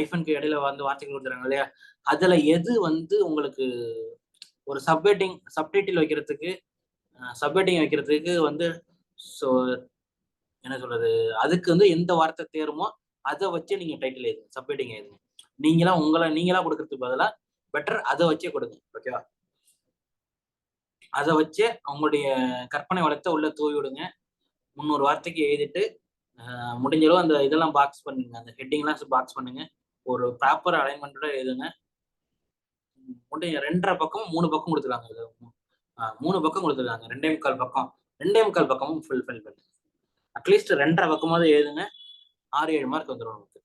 ஐஃபனுக்கு இடையில வந்து வார்த்தைகள் கொடுத்துருக்காங்க இல்லையா, அதுல எது வந்து உங்களுக்கு ஒரு சப்டைட்டில் வைக்கிறதுக்கு வந்து என்ன சொல்றது, அதுக்கு வந்து எந்த வார்த்தை தேருமோ அதை வச்சு நீங்க டைட்டில் எழுதுங்க, சப்ஹெட்டிங் எழுதுங்க. நீங்களா கொடுக்கறதுக்கு பதிலா பெட்டர் அதை வச்சே கொடுங்க. ஓகேவா? அதை வச்சே உங்களுடைய கற்பனை வளத்தை உள்ள தூவி விடுங்க. 300 வார்த்தைக்கு எழுதிட்டு முடிஞ்ச அளவு அந்த இதெல்லாம் பாக்ஸ் பண்ணுங்க, அந்த ஹெட்டிங்லாம் பாக்ஸ் பண்ணுங்க, ஒரு ப்ராப்பர் அலைன்மெண்ட்டோட எழுதுங்க. முடிஞ்ச 2.5 பக்கம் 3 பக்கம் கொடுத்துருக்காங்க. இது 3 பக்கம் கொடுத்துருக்காங்க, 2.25 பக்கம், 2.25 பக்கமும் ஃபில் பண்ணி அட்லீஸ்ட் 2.5 பக்கமாவது எழுதுங்க. 6-7 மார்க் வந்துடும் நமக்கு.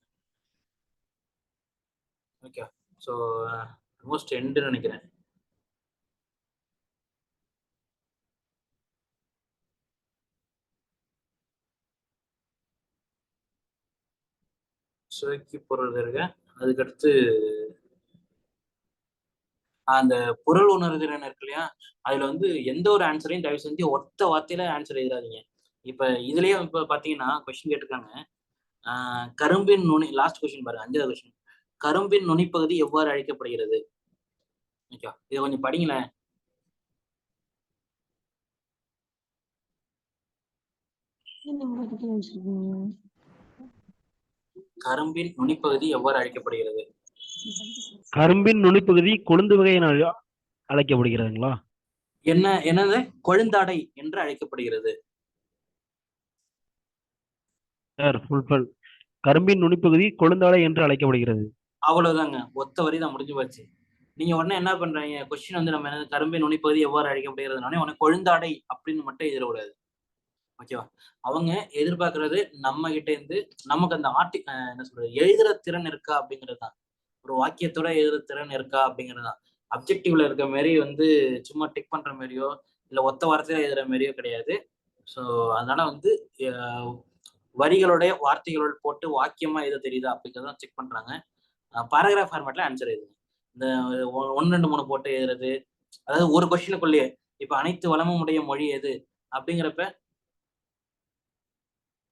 ஓகே, ஸோ ஆல்மோஸ்ட் எண்டுன்னு நினைக்கிறேன். சுவைக்கு பொருள் இருக்க, அதுக்கடுத்து அந்த பொருள் உணர்திறன் இருக்கு இல்லையா, அதுல வந்து எந்த ஒரு ஆன்சரையும் தயவு செஞ்சு ஒத்த வார்த்தையில ஆன்சர் எழுதாதீங்க. இப்ப இதுலயே இப்ப பாத்தீங்கன்னா கொஸ்டின் கேட்டிருக்காங்க, கரும்பின் நுனி, லாஸ்ட் கொஸ்டின் பாருங்க, 5வது கொஸ்டின், கரும்பின் நுனிப்பகுதி எவ்வாறு அழைக்கப்படுகிறது? ஓகே, இதை கொஞ்சம் படிங்களேன். கரும்பின் நுனிப்பகுதி எவ்வாறு அழைக்கப்படுகிறது? கரும்பின் நுனிப்பகுதி கொழுந்து வகை என அழைக்கப்படுகிறதுங்களா? என்னது? கொழுந்தாடை என்று அழைக்கப்படுகிறது. சார் ஃபுல் கரும்பின் நுனிப்பகுதி கொழுந்தாடை என்று அழைக்கப்படுகிறது. அவ்வளவுதாங்க, ஒத்த வரி தான், முடிஞ்சு போச்சு. நீங்க உடனே என்ன பண்றீங்க, கொஸ்டின் வந்து நம்ம என்ன, கரும்பின் நுனிப்பகுதி எவ்வாறு அழைக்கப்படுகிறதுனாலே உடனே கொழுந்தாடை அப்படின்னு மட்டும் எழுதக்கூடாது. ஓகேவா? அவங்க எதிர்பார்க்கறது நம்ம கிட்ட இருந்து நமக்கு அந்த என்ன சொல்றது, எழுதுற திறன் இருக்கா அப்படிங்கிறது தான். ஒரு வாக்கியத்தோட எழுதுற திறன் இருக்கா அப்படிங்கிறது தான். அப்ஜெக்டிவ்ல இருக்க மாதிரி வந்து சும்மா டிக் பண்ற மாதிரியோ இல்ல ஒத்த வார்த்தையில எழுதுற மாதிரியோ கிடையாது. ஸோ அதனால வந்து வரிகளுடைய வார்த்தைகளோட போட்டு வாக்கியமா எழுத தெரியுதா அப்படிங்கிறத செக் பண்றாங்க. பாராகிராஃப் ஃபார்மேட்ல ஆன்சர் எழுதுங்க. இந்த 1, 2, 3 போட்டு எழுதுறது, அதாவது ஒரு கொஸ்டினுக்குள்ளேயே இப்ப அனைத்து வளமும் உடைய மொழி எது அப்படிங்கிறப்ப,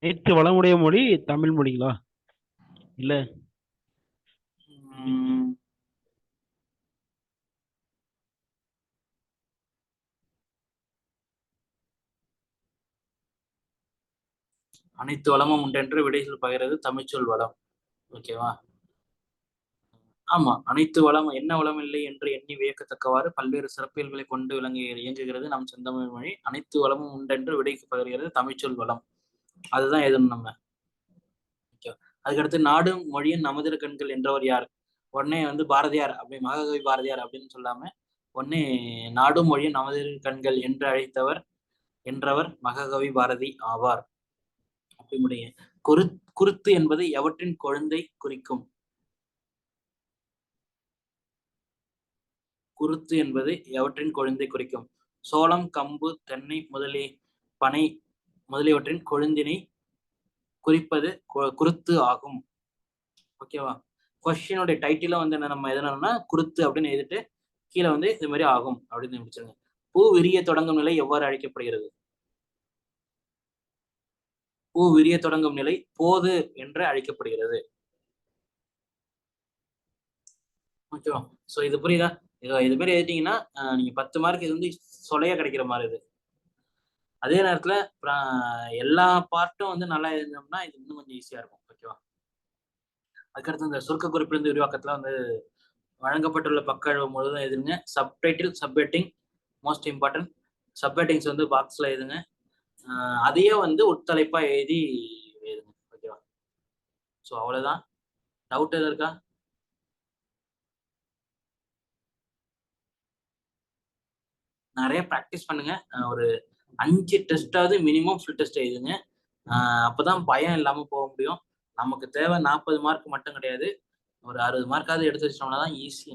அனைத்து வளமுடைய மொழி தமிழ் மொழிங்களா? இல்ல அனைத்து வளமும் உண்டென்று விடைகள் பகிர்றது தமிழ்ச்சொல் வளம். ஓகேவா? ஆமா, அனைத்து வளம், என்ன வளம் இல்லை என்று எண்ணி வியக்கத்தக்கவாறு பல்வேறு சிறப்பியல்களை கொண்டு இயங்குகிறது நம் செந்தமிழ் மொழி. அனைத்து வளமும் உண்டென்று விடைக்கு பகிர்கிறது தமிழ்ச்சொல் வளம். அதுதான் எதுவும் நம்ம. ஓகே, அதுக்கடுத்து நாடும் மொழியின் நமதிரு கண்கள் என்றவர் யார்? உடனே வந்து பாரதியார் அப்படி, மகாகவி பாரதியார் அப்படின்னு சொல்லாம உடனே நாடும் மொழியின் நமதிரு கண்கள் என்று அழைத்தவர் என்றவர் மகாகவி பாரதி ஆவார். அப்படி முடியும். குருத்து என்பது எவற்றின் குழந்தை குறிக்கும்? குருத்து என்பது எவற்றின் கொழுந்தை குறிக்கும்? சோளம், கம்பு, தென்னை பனை முதலியவற்றின் கொழுந்தினை குறிப்பது குருத்து ஆகும். ஓகேவா? கொஸ்டினுடைய டைட்டில வந்து என்ன நம்ம எதனா குருத்து அப்படின்னு எழுதிட்டு கீழே வந்து இது மாதிரி ஆகும் அப்படின்னு முடிச்சிருங்க. பூ விரிய தொடங்கும் நிலை எவ்வாறு அழைக்கப்படுகிறது? பூ விரிய தொடங்கும் நிலை போது என்று அழைக்கப்படுகிறது. ஓகேவா? ஸோ இது புரியுதா? இது மாதிரி எழுதிட்டீங்கன்னா நீங்க 10 மார்க் இது வந்து சொலையா கிடைக்கிற மாதிரி இது. அதே நேரத்துல எல்லா பார்ட்டும் வந்து நல்லா எழுதினோம்னா இது இன்னும் கொஞ்சம் ஈஸியா இருக்கும். ஓகேவா? அதுக்கடுத்து இந்த சுருக்க குறிப்பிலிருந்து விரிவாக்கத்துல வந்து வழங்கப்பட்டுள்ள பக்க அளவு முழுவதும் எழுதுங்க. Subtitle, subheading most important. Subheadings வந்து பாக்ஸ்ல எழுதுங்க. அதையே வந்து உட்தலைப்பா எழுதி எழுதுங்க. ஓகேவா? ஸோ அவ்வளவுதான். டவுட் எதுவும் இருக்கா? நிறைய ப்ராக்டிஸ் பண்ணுங்க. ஒரு 5 டெஸ்டாவது மினிமம் ஃபுல் டெஸ்ட் எழுதுங்க. அப்பதான் பயம் இல்லாம போக முடியும். நமக்கு தேவை 40 மார்க் மட்டும் கிடையாது, ஒரு 60 மார்க்காவது எடுத்து வச்சோம்னா தான் ஈஸி.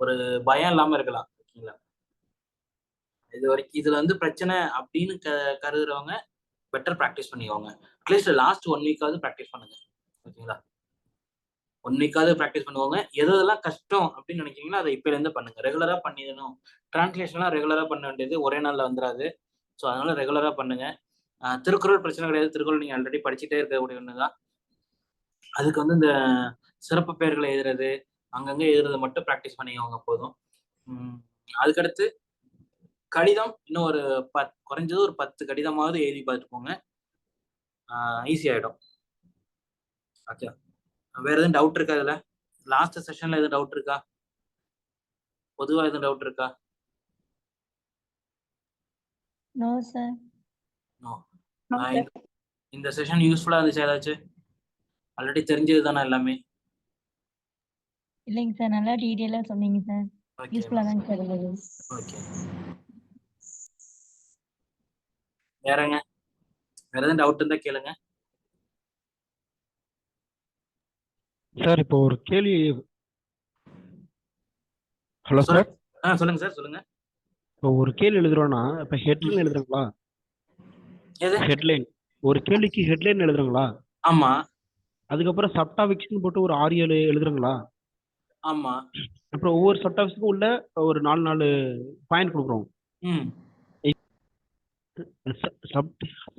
ஒரு பயம் இல்லாம இருக்கலாம். ஓகேங்களா? இது வரைக்கும் இதுல வந்து பிரச்சனை அப்படின்னு கருதுறவங்க பெட்டர் ப்ராக்டிஸ் பண்ணிக்கோங்க. அட்லீஸ்ட் லாஸ்ட் 1 வீக்காவது ப்ராக்டிஸ் பண்ணுங்க. ஓகேங்களா? 1 வீக்காவது ப்ராக்டிஸ் பண்ணுவாங்க. எதெல்லாம் கஷ்டம் அப்படின்னு நினைக்கிறீங்களோ அதை இப்பல இருந்து பண்ணுங்க. ரெகுலரா பண்ணிடணும். டிரான்ஸ்லேஷன்லாம் ரெகுலரா பண்ண வேண்டியது ஒரே நாள்ல வந்துடாது. ஸோ அதனால ரெகுலரா பண்ணுங்க. திருக்குறள் பிரச்சனை கிடையாது. திருக்குறள் நீங்க ஆல்ரெடி படிச்சுட்டே இருக்கக்கூடிய ஒண்ணுதான். அதுக்கு வந்து இந்த சிறப்பு பெயர்களை எழுதுறது, அங்கங்க எழுதுறதை மட்டும் ப்ராக்டிஸ் பண்ணிக்கோங்க போதும். அதுக்கடுத்து கடிதம் இன்னும் ஒரு குறைஞ்சது ஒரு 10 கடிதமாவது எழுதி பார்த்துக்கோங்க. ஈஸி ஆயிடும். ஓகே, வேற எதுவும் டவுட் இருக்கா? இதுல லாஸ்ட் செஷன்ல எதுவும் டவுட் இருக்கா? பொதுவா எதுவும் டவுட் இருக்கா? No sir. நோ. இந்த செஷன் யூஸ்ஃபுல்லா இருந்துச்சு ஏதாச்சும்? ஆல்ரெடி தெரிஞ்சது தானே எல்லாமே? இல்லைங்க சார், நல்லா டீட்டெயிலா சொன்னீங்க சார். ஓகே யூஸ்ஃபுல்லா தாங்க சார் இருந்தது. ஓகே. வேறங்க, வேற எதுவும் டவுட் இருந்தா கேளுங்க. சார் இப்போ ஒரு கேள்வி. Hello sir. சொல்லுங்க சார், சொல்லுங்க. இப்போ ஒரு கேள்வி எழுதுறோம்னா இப்போ ஹெட்லைன் எழுதுறீங்களா? எது? ஹெட்லைன். ஒரு கேள்விக்கு ஹெட்லைன் எழுதுறீங்களா? ஆமா அதுக்கப்புறம் சப்டாபிக்ஸ்னு போட்டு ஒரு 6-7 எழுதுறீங்களா? ஆமா. அப்புறம் ஒவ்வொரு சப்டாபிக்ஸ்க்கும் உள்ள ஒரு 4 பாயிண்ட் கொடுக்குறோம். ம்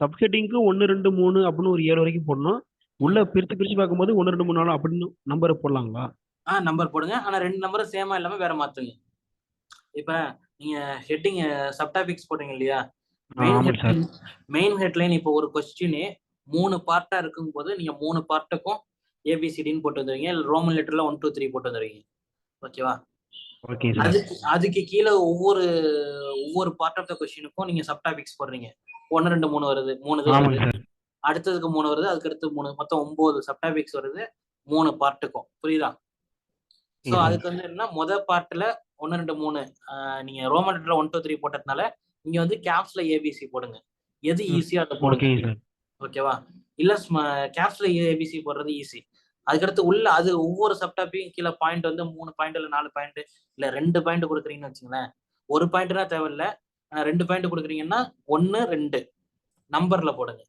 சப்ஹெட்டிங்க்கு 1 2 3 அப்படின்னு ஒரு 7 வரைக்கும் போடணும். உள்ள பிரிச்சு பிரிச்சு பார்க்கும்போது 1 2 3 4 அப்படின்னு நம்பரை போடலாங்களா? நம்பர் போடுங்க. ஆனா 2 நம்பரும் சேமா இல்லாம வேற மாத்துங்க. இப்ப நீங்க ஹெட்டிங் சப்டாபிக்ஸ் போட்டீங்க இல்லையா? ஆமாம் சார். மெயின் ஹெட்லைன் இப்போ ஒரு கொஸ்டினே 3 பார்ட்டா இருக்கும்போது நீங்க 3 பார்ட்டுக்கும் ஏபிசிடின்னு போட்டு வந்துருவீங்க. இல்ல ரோமன் லெட்டர்ல 1 2 3 போட்டு வந்துருவீங்க. ஓகேவா? Okay sir. அதுக்கு கீழே ஒவ்வொரு பார்ட் ஆஃப் த கொஸ்டினுக்கும் நீங்க சப்டாபிக்ஸ் போடுறீங்க. 1 2 3 வருது, 3 இது ஆமாங்க வருது, சார். அடுத்ததுக்கு 3 வருது, அதுக்கு அடுத்து 3, மொத்தம் 9 சப்டாபிக்ஸ் வருது 3 பார்ட்டுக்கும். புரியுதா? சோ அதுக்கு வந்து என்ன, மொதல் பார்ட்ல 1 2 3 நீங்க ரோமன் லெட்டர்ல 1 2 3 போட்டதுனால இங்க வந்து கேப்ஸ்ல ஏபிசி போடுங்க. எது ஈஸியா அதை போடுங்க. ஓகேங்க சார். ஓகேவா? இல்ல கேப்ஸ்ல ஏபிசி போடுறது ஈஸி. அதுக்கடுத்து உள்ள அது ஒவ்வொரு சப்டாப்பிக்கும் கீழே பாயிண்ட் வந்து 3 பாயிண்ட் இல்ல 4 பாயிண்ட் இல்ல 2 பாயிண்ட் கொடுக்குறீங்கன்னு வச்சுங்களேன். ஒரு பாயிண்ட்னா தேவையில்ல, 2 பாயிண்ட் கொடுக்குறீங்கன்னா 1 2 நம்பர்ல போடுங்க.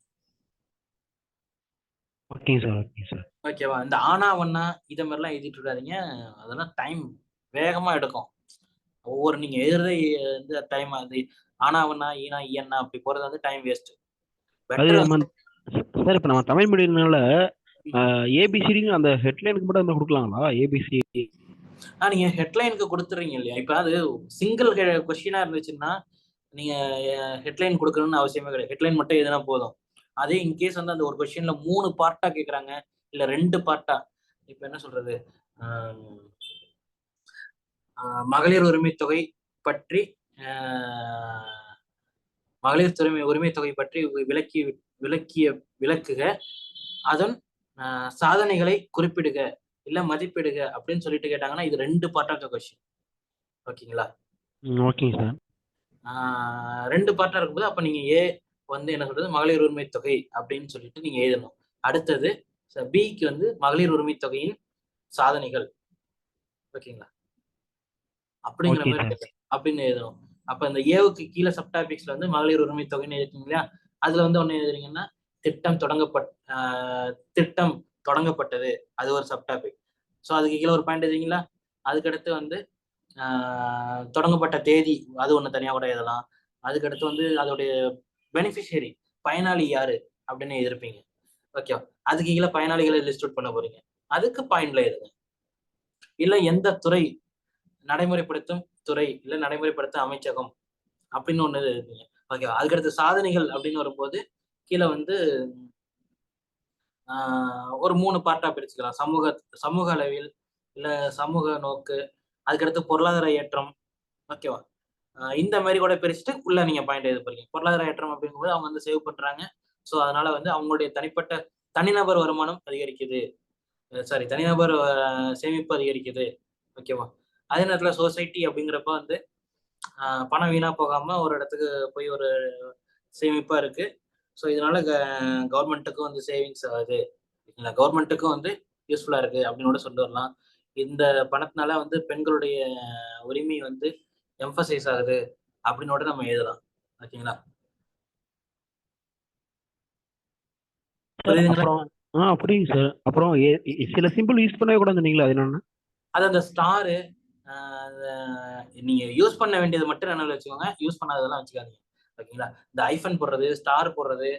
Okay sir. Okay sir. ஓகேவா? இந்த ஆனா ஒன்னா இத மாதிரிலாம் எழுதிட்டு இருக்காதீங்க. அதெல்லாம் டைம் வேகமா எடுக்கும். ஒவ்வொரு நீங்க எழுதுறதே இந்த டைம், அது ஆனா ஒன்னா ஈனா ஈயன்னா அப்படி போறது வந்து டைம் வேஸ்ட். அது நம்ம சார் இப்போ நம்ம தமிழ் மீடியம்னால ஏபிசிடிங்க அந்த ஹெட்லைனுக்கு மட்டும் நம்ம கொடுக்கலாங்களா? ஏபிசி நீங்க ஹெட்லைனுக்கு கொடுத்துறீங்க இல்லையா? இப்ப அது சிங்கிள் கொஸ்டினா இருந்துச்சுன்னா நீங்க ஹெட்லைன் கொடுக்கணும்னு அவசியமே கிடையாது. ஹெட்லைன் மட்டும் எதுனா போதும். அதே இன்கேஸ் வந்து அந்த ஒரு கொஸ்டின்ல 3 பார்ட்டா கேக்குறாங்க, இல்ல 2 பார்ட்டா, இப்ப என்ன சொல்றது, மகளிர் உரிமை தொகை பற்றி மகளிர் உரிமை தொகை பற்றி விளக்குக, அதன் சாதனைகளை குறிப்பிடுக இல்ல மதிப்பிடுக அப்படின்னு சொல்லிட்டு கேட்டாங்கன்னா இது 2 பார்ட் ஆஃப் த கொஸ்டின். ஓகேங்களா? ஓகேங்க சார். 2 பார்ட்டா இருக்கும்போது அப்ப நீங்க ஏ வந்து என்ன சொல்றது, மகளிர் உரிமை தொகை அப்படின்னு சொல்லிட்டு நீங்க எழுதணும். அடுத்தது பிக்கு வந்து மகளிர் உரிமை தொகையின் சாதனைகள். ஓகேங்களா? அப்படிங்கிற மாதிரி அப்படின்னு எழுதணும். அப்ப இந்த ஏவுக்கு கீழே சப்டாபிக்ஸ்ல வந்து மகளிர் உரிமை தொகைன்னு எழுதிருக்கீங்க இல்லையா? அதுல வந்து ஒண்ணு எழுதுறீங்கன்னா திட்டம் தொடங்கப்பட்டது, அது ஒரு சப்டாபிக். ஸோ அதுக்கு கீழே ஒரு பாயிண்ட் எழுதுறீங்களா? அதுக்கடுத்து வந்து தொடங்கப்பட்ட தேதி, அது ஒண்ணு தனியா கூட எழுதலாம். அதுக்கடுத்து வந்து அதோடைய பெனிஃபிஷியரி, பயனாளி யாரு அப்படின்னு எழுதிருப்பீங்க. ஓகே, அதுக்கு கீழே பயனாளிகளை லிஸ்ட் அவுட் பண்ண போறீங்க, அதுக்கு பாயிண்ட்ல எழுதுங்க. இல்ல எந்த துறை, நடைமுறைப்படுத்தும் துறை இல்ல நடைமுறைப்படுத்தும் அமைச்சகம் அப்படின்னு ஒண்ணு எழுதுப்பீங்க. ஓகே, அதுக்கடுத்து சாதனைகள் அப்படின்னு வரும்போது கீழே வந்து ஒரு 3 பார்ட்டா பிரிச்சுக்கலாம். சமூக அளவில் இல்ல சமூக நோக்கு, அதுக்கடுத்து பொருளாதார ஏற்றம். ஓகேவா? இந்த மாதிரி கூட பிரிச்சுட்டு உள்ள நீங்க பாயிண்ட் எழுத போறீங்க. பொருளாதார ஏற்றம் அப்படிங்கும்போது அவங்க வந்து சேவ் பண்றாங்க. ஸோ அதனால வந்து அவங்களுடைய தனிநபர் வருமானம் அதிகரிக்குது, சாரி தனிநபர் சேமிப்பு அதிகரிக்குது. ஓகேவா? அதே நேரத்துல சொசைட்டி அப்படிங்கிறப்ப வந்து பணம் வீணா போகாம ஒரு இடத்துக்கு போய் ஒரு சேமிப்பா இருக்கு. ஸோ இதனால கவர்மெண்ட்டுக்கும் வந்து சேவிங்ஸ் ஆகுது, கவர்மெண்ட்டுக்கும் வந்து யூஸ்ஃபுல்லா இருக்கு அப்படின்னு கூட சொல்லிட்டு வரலாம். இந்த பணத்தினால வந்து பெண்களுடைய உரிமை வந்து எம்பசைஸ் ஆகுது அப்படின்னு நம்ம எழுதலாம். ஓகேங்களா? அப்புறம் புரியுங்க சார். அப்புறம் சில சிம்பிள் யூஸ் பண்ணவே கூட சொன்னீங்களா, அது என்னன்னா அது அந்த ஸ்டாரு நீங்க யூஸ் பண்ண வேண்டியது மட்டும் என்ன வச்சுக்கோங்க, யூஸ் பண்ணாததெல்லாம் வச்சுக்காதீங்க. ஓகேங்களா? இந்த ஐஃபன் போடுறது, ஸ்டார் போடுறது,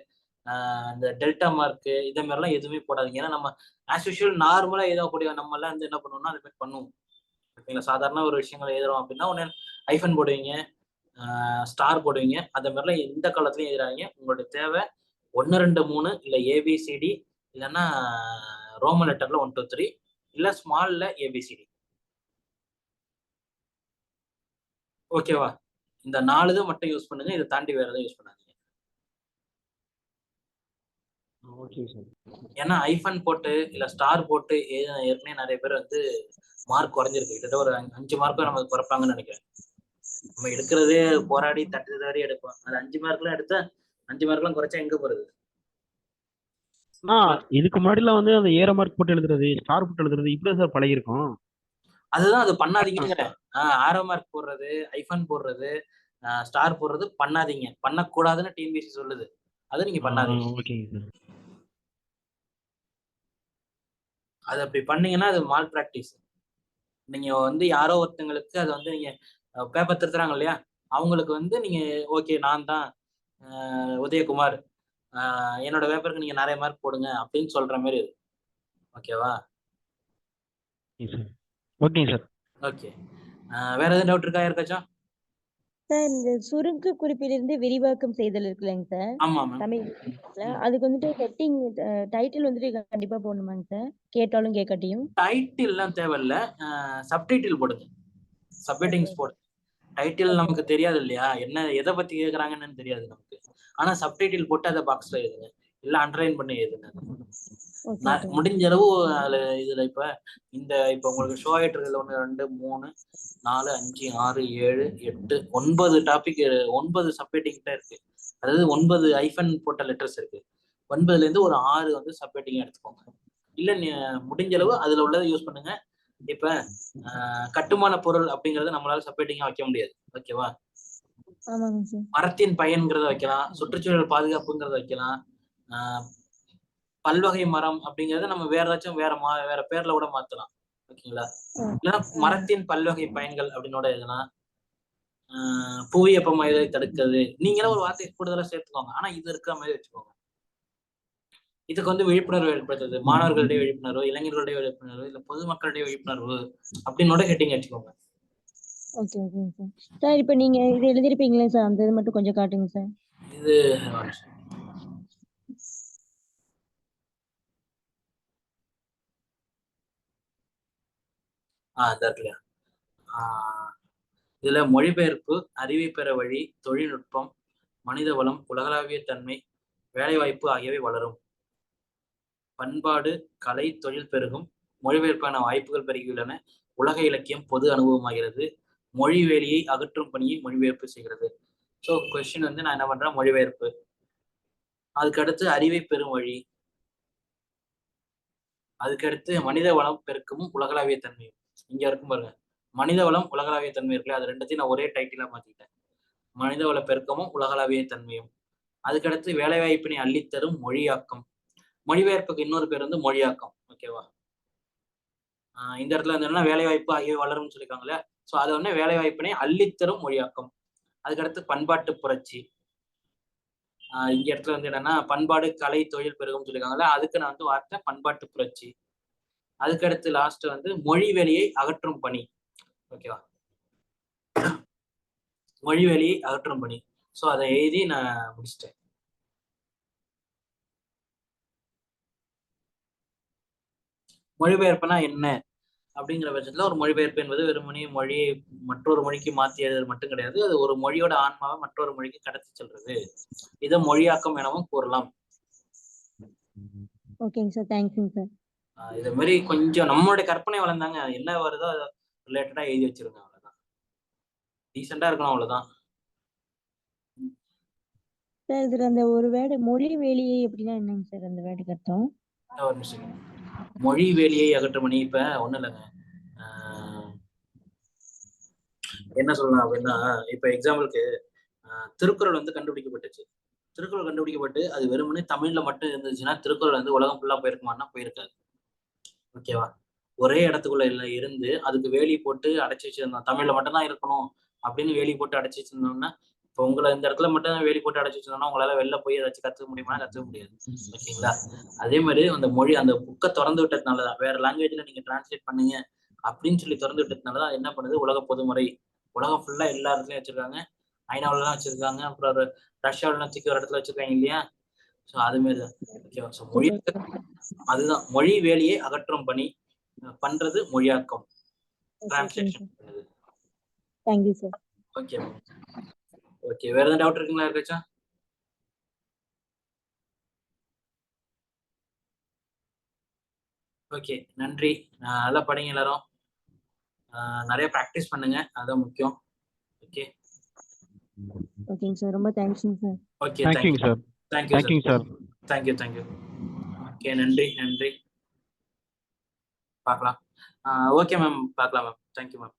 இந்த டெல்டா மார்க், இதே மாதிரிலாம் எதுவுமே போடாதீங்க. ஏன்னா நம்ம ஆஸ் யூஷுவல் நார்மலா எழுதக்கூடிய நம்ம எல்லாம் வந்து என்ன பண்ணுவோம்னா அது மாதிரி பண்ணுவோம். ஓகேங்களா? சாதாரண ஒரு விஷயங்களை எழுதுறோம் அப்படின்னா ஒன்று ஐஃபன் போடுவீங்க, ஸ்டார் போடுவீங்க. அந்த மாதிரிலாம் எந்த காலத்துலயும் எழுதுறாங்க. உங்களுடைய தேவை 1 2 3 இல்ல ஏபிசிடி, இல்லைன்னா ரோமன் லெட்டர்ல 1 2 3 இல்ல ஸ்மால்ல ஏபிசிடி. ஓகேவா? இந்த 4 இதை மட்டும் யூஸ் பண்ணுங்க. இதை தாண்டி வேற எதுவும் யூஸ் பண்ணாதீங்க. Okay sir. ஏன்னா ஐஃபன் போட்டு இல்ல ஸ்டார் போட்டு ஏற்கனவே நிறைய பேர் வந்து மார்க் குறைஞ்சிருக்கு. கிட்டத்தட்ட ஒரு 5 மார்க்கும் நமக்கு குறைப்பாங்கன்னு நினைக்கிறேன். நம்ம எடுக்கிறதே போராடி தட்டு தவறி எடுப்போம். அது 5 மார்க்லாம் எடுத்தா 5 மார்க்லாம் குறைச்சா எங்க போறது? இதுக்கு முன்னாடிலாம் வந்து அந்த ஏற மார்க் போட்டு எழுதுறது, ஸ்டார் போட்டு எழுதுறது இப்படிதான் சார் பழகிருக்கோம். அதுதான் அது பண்ணாதீங்கிறேன். ஆரோ மார்க் போடுறது, ஐஃபன் போடுறது, ஸ்டார் போடுறது பண்ணாதீங்க. பண்ணக்கூடாதுன்னு டிஎன்பிஎஸ்சி சொல்லுது. அது நீங்க பண்ணாதீங்க. ஓகேங்க சார். அது அப்படி பண்ணீங்கன்னா அது மால் பிராக்டிஸ். நீங்க வந்து யாரோ ஒருத்தங்களுக்கு அதை வந்து நீங்க பேப்பர் திருத்துறாங்க இல்லையா, அவங்களுக்கு வந்து நீங்க ஓகே நான் தான் உதயகுமார், என்னோட பேப்பருக்கு நீங்க நிறைய மார்க் போடுங்க அப்படின்னு சொல்ற மாதிரி இது. ஓகேவா? ஓகேங்க சார். ஓகே. வேற எதுவும் டவுட் இருக்கா யாருக்காச்சும்? சார் இந்த சுருக்க குறிப்பிலிருந்து விரிவாக்கம் செய்தல் இருக்குல்லங்க சார், ஆமா மேம். தமிழ் அதுக்கு வந்துட்டு ஹெட்டிங் டைட்டில் வந்துட்டு கண்டிப்பா போடணுமாங்க சார், கேட்டாலும் கேட்காட்டியும்? டைட்டில்லாம் தேவையில்ல, சப்டைட்டில் போடுங்க. சப்ஹெட்டிங்ஸ் போடுங்க. டைட்டில் நமக்கு தெரியாது இல்லையா, என்ன எதை பத்தி கேட்கறாங்கன்னு தெரியாது நமக்கு. ஆனா சப்டைட்டில் போட்டு அதை பாக்ஸ்ல எழுதுங்க, இல்ல அண்டர்லைன் பண்ணி எழுதுங்க. முடிஞ்ச அளவு அதுல இதுல இப்ப உங்களுக்கு ஷோ ஆயிட்டு இருக்கிறது 1 2 3 4 5 6 7 8 9 டாபிக், 9 சப்ஹெட்டிங் தான் இருக்கு. அதாவது 9 ஐஃபன் போட்ட லெட்டர்ஸ் இருக்கு. 9ல இருந்து ஒரு 6 வந்து சப்ஹெட்டிங் எடுத்துக்கோங்க. இல்ல முடிஞ்ச அளவு அதுல உள்ளதை யூஸ் பண்ணுங்க. இப்ப கட்டுமான பொருள் அப்படிங்கறத நம்மளால சப்ஹெட்டிங்கா வைக்க முடியாது. ஓகேவா? மரத்தின் பயன்கிறத வைக்கலாம், சுற்றுச்சூழல் பாதுகாப்புங்கிறத வைக்கலாம், பல்வகை மரம் அப்படிங்கறத நம்ம வேற ஏதாச்சும் வேற பேர்ல கூட மாத்தலாம். ஓகேங்களா? இல்லைன்னா மரத்தின் பல்வகை பயன்கள் அப்படின்னோட இதெல்லாம் புவியப்பமயத்தை தடுக்கிறது, நீங்களே ஒரு வார்த்தை கூடுதலா சேர்த்துக்கோங்க. ஆனா இது இருக்கிற மாதிரி வச்சுக்கோங்க. இதுக்கு வந்து விழிப்புணர்வு ஏற்படுத்துறது, மாணவர்களுடைய விழிப்புணர்வு, இளைஞர்களுடைய விழிப்புணர்வு, இல்ல பொதுமக்களுடைய விழிப்புணர்வு அப்படின்னோட ஹெட்டிங் வச்சுக்கோங்க. ஓகே ஓகேங்க சார். சார் இப்போ நீங்க இது எழுதிருப்பீங்களே சார், அந்த இது மட்டும் கொஞ்சம் காட்டுங்க சார். இது இல்லையா, இதுல மொழிபெயர்ப்பு, அறிவை பெற வழி, தொழில்நுட்பம், மனித வளம், உலகளாவிய தன்மை, வேலைவாய்ப்பு ஆகியவை வளரும். பண்பாடு, கலை, தொழில் பெருகும். மொழிபெயர்ப்பான வாய்ப்புகள் பெருகியுள்ளன. உலக இலக்கியம் பொது அனுபவமாகிறது. மொழி வேலியை அகற்றும் பணியை மொழிபெயர்ப்பு செய்கிறது. ஸோ கொஸ்டின் வந்து நான் என்ன பண்றேன், மொழிபெயர்ப்பு. அதுக்கடுத்து அறிவை பெறும் வழி, அதுக்கடுத்து மனித வளம் பெருக்கமும் உலகளாவிய தன்மையும். இங்க இருக்கும் பாருங்க, மனித வளம் உலகளாவிய தன்மை இருக்குல்ல, அது ரெண்டுத்தையும் நான் ஒரே டைட்டிலா மாத்திட்டேன். மனித வள பெருக்கமும் உலகளாவிய தன்மையும். அதுக்கடுத்து வேலைவாய்ப்பினை அள்ளித்தரும் மொழியாக்கம். மொழிபெயர்ப்புக்கு இன்னொரு பேர் வந்து மொழியாக்கம். ஓகேவா? இந்த இடத்துல வந்து என்ன, வேலைவாய்ப்பு ஆகியவை வளரும்னு சொல்லியிருக்காங்களே, ஸோ அது வந்து வேலைவாய்ப்பினை அள்ளித்தரும் மொழியாக்கம். அதுக்கடுத்து பண்பாட்டு புரட்சி. இங்க இடத்துல வந்து என்னன்னா, பண்பாடு, கலை, தொழில் பெருகும் சொல்லியிருக்காங்களே, அதுக்கு நான் வந்து வார்த்தை பண்பாட்டு புரட்சி. அதுக்கடுத்து லாஸ்ட் வந்து மொழி வேலியை அகற்றும் பணி. ஓகேவா? மொழி வேலியை அகற்றும் பணி. ஸோ அதை எழுதி நான் முடிச்சிட்டேன். மொழிபெயர்ப்புனா என்ன அப்படிங்கிற பட்சத்துல, ஒரு மொழிபெயர்ப்பு என்பது வெறுமனே மொழியை மற்றொரு மொழிக்கு மாற்றி எழுதுறது மட்டும் கிடையாது. அது ஒரு மொழியோட ஆன்மாவை மற்றொரு மொழிக்கு கடத்தி செல்றது. இதை மொழியாக்கம் எனவும் கூறலாம். ஓகேங்க சார், தேங்க்யூங்க சார். இது மாதிரி கொஞ்சம் நம்மளுடைய கற்பனை வளர்ந்தாங்க, என்ன வருதோ அதை ரிலேட்டடா எழுதி வச்சிருங்க. அவ்வளவுதான், டீசெண்டா இருக்கணும், அவ்வளவுதான். சார் இதுல அந்த ஒரு வேர்டு மொழி வேலியை அப்படின்னா என்னங்க சார் அந்த வேர்டுக்கு அர்த்தம்? ஒரு நிமிஷம். மொழி வேலியை அகற்றும் பணி இப்ப ஒண்ணும் இல்லைங்க. என்ன சொல்லலாம் அப்படின்னா, இப்ப எக்ஸாம்பிளுக்கு திருக்குறள் வந்து கண்டுபிடிக்கப்பட்டுச்சு. திருக்குறள் கண்டுபிடிக்கப்பட்டு அது வெறுமனே தமிழ்ல மட்டும் இருந்துச்சுன்னா திருக்குறள் வந்து உலகம் ஃபுல்லா போயிருக்குமான்னா போயிருக்காது. ஓகேவா? ஒரே இடத்துக்குள்ள இருந்து அதுக்கு வேலி போட்டு அடைச்சி வச்சிருந்தோம், தமிழ்ல மட்டும்தான் இருக்கணும் அப்படின்னு வேலி போட்டு அடைச்சி வச்சிருந்தோம்னா, இப்போ உங்களை இந்த இடத்துல மட்டும் வேலி போட்டு அடைச்சி வச்சிருந்தோம்னா உங்களால வெளில போய் ஏதாச்சும் கத்துக்க முடியுமா? கத்துக்க முடியாது. ஓகேங்களா? அதே மாதிரி அந்த மொழி, அந்த புக்கை திறந்து விட்டதுனாலதான், வேற லாங்குவேஜ்ல நீங்க டிரான்ஸ்லேட் பண்ணுங்க அப்படின்னு சொல்லி திறந்து விட்டதுனாலதான் என்ன பண்ணுது, உலக பொதுமுறை. உலகம் ஃபுல்லா எல்லா இடத்துலயும் வச்சிருக்காங்க. ஐநாவிலாம் வச்சிருக்காங்க, அப்புறம் ரஷ்யாவிலாம் தூக்கி ஒரு இடத்துல வச்சிருக்காங்க இல்லையா? ஸோ அது மாதிரிதான். ஓகேவா? ஸோ மொழி, அதுதான் மொழி வேலியை அகற்றும் பணி பண்றது மொழியாக்கம், டிரான்ஸ்லேஷன் பண்ணுது. Thank you sir. Okay okay. வேற ஏதாவது டவுட் இருக்குங்களா யாருக்காச்சும்? ஓகே, நன்றி. நல்லா படிங்க எல்லாரும். நிறைய ப்ராக்டிஸ் பண்ணுங்க, அதான் முக்கியம். ஓகே ஓகேங்க சார், ரொம்ப தேங்க்ஸுங்க சார். ஓகே, தேங்க்யூங்க சார். தேங்க்யூ தேங்க்யூங்க சார். தேங்க்யூ. ஓகே, நன்றி. பார்க்கலாம். ஓகே மேம், பார்க்கலாம் மேம். Thank you ma'am.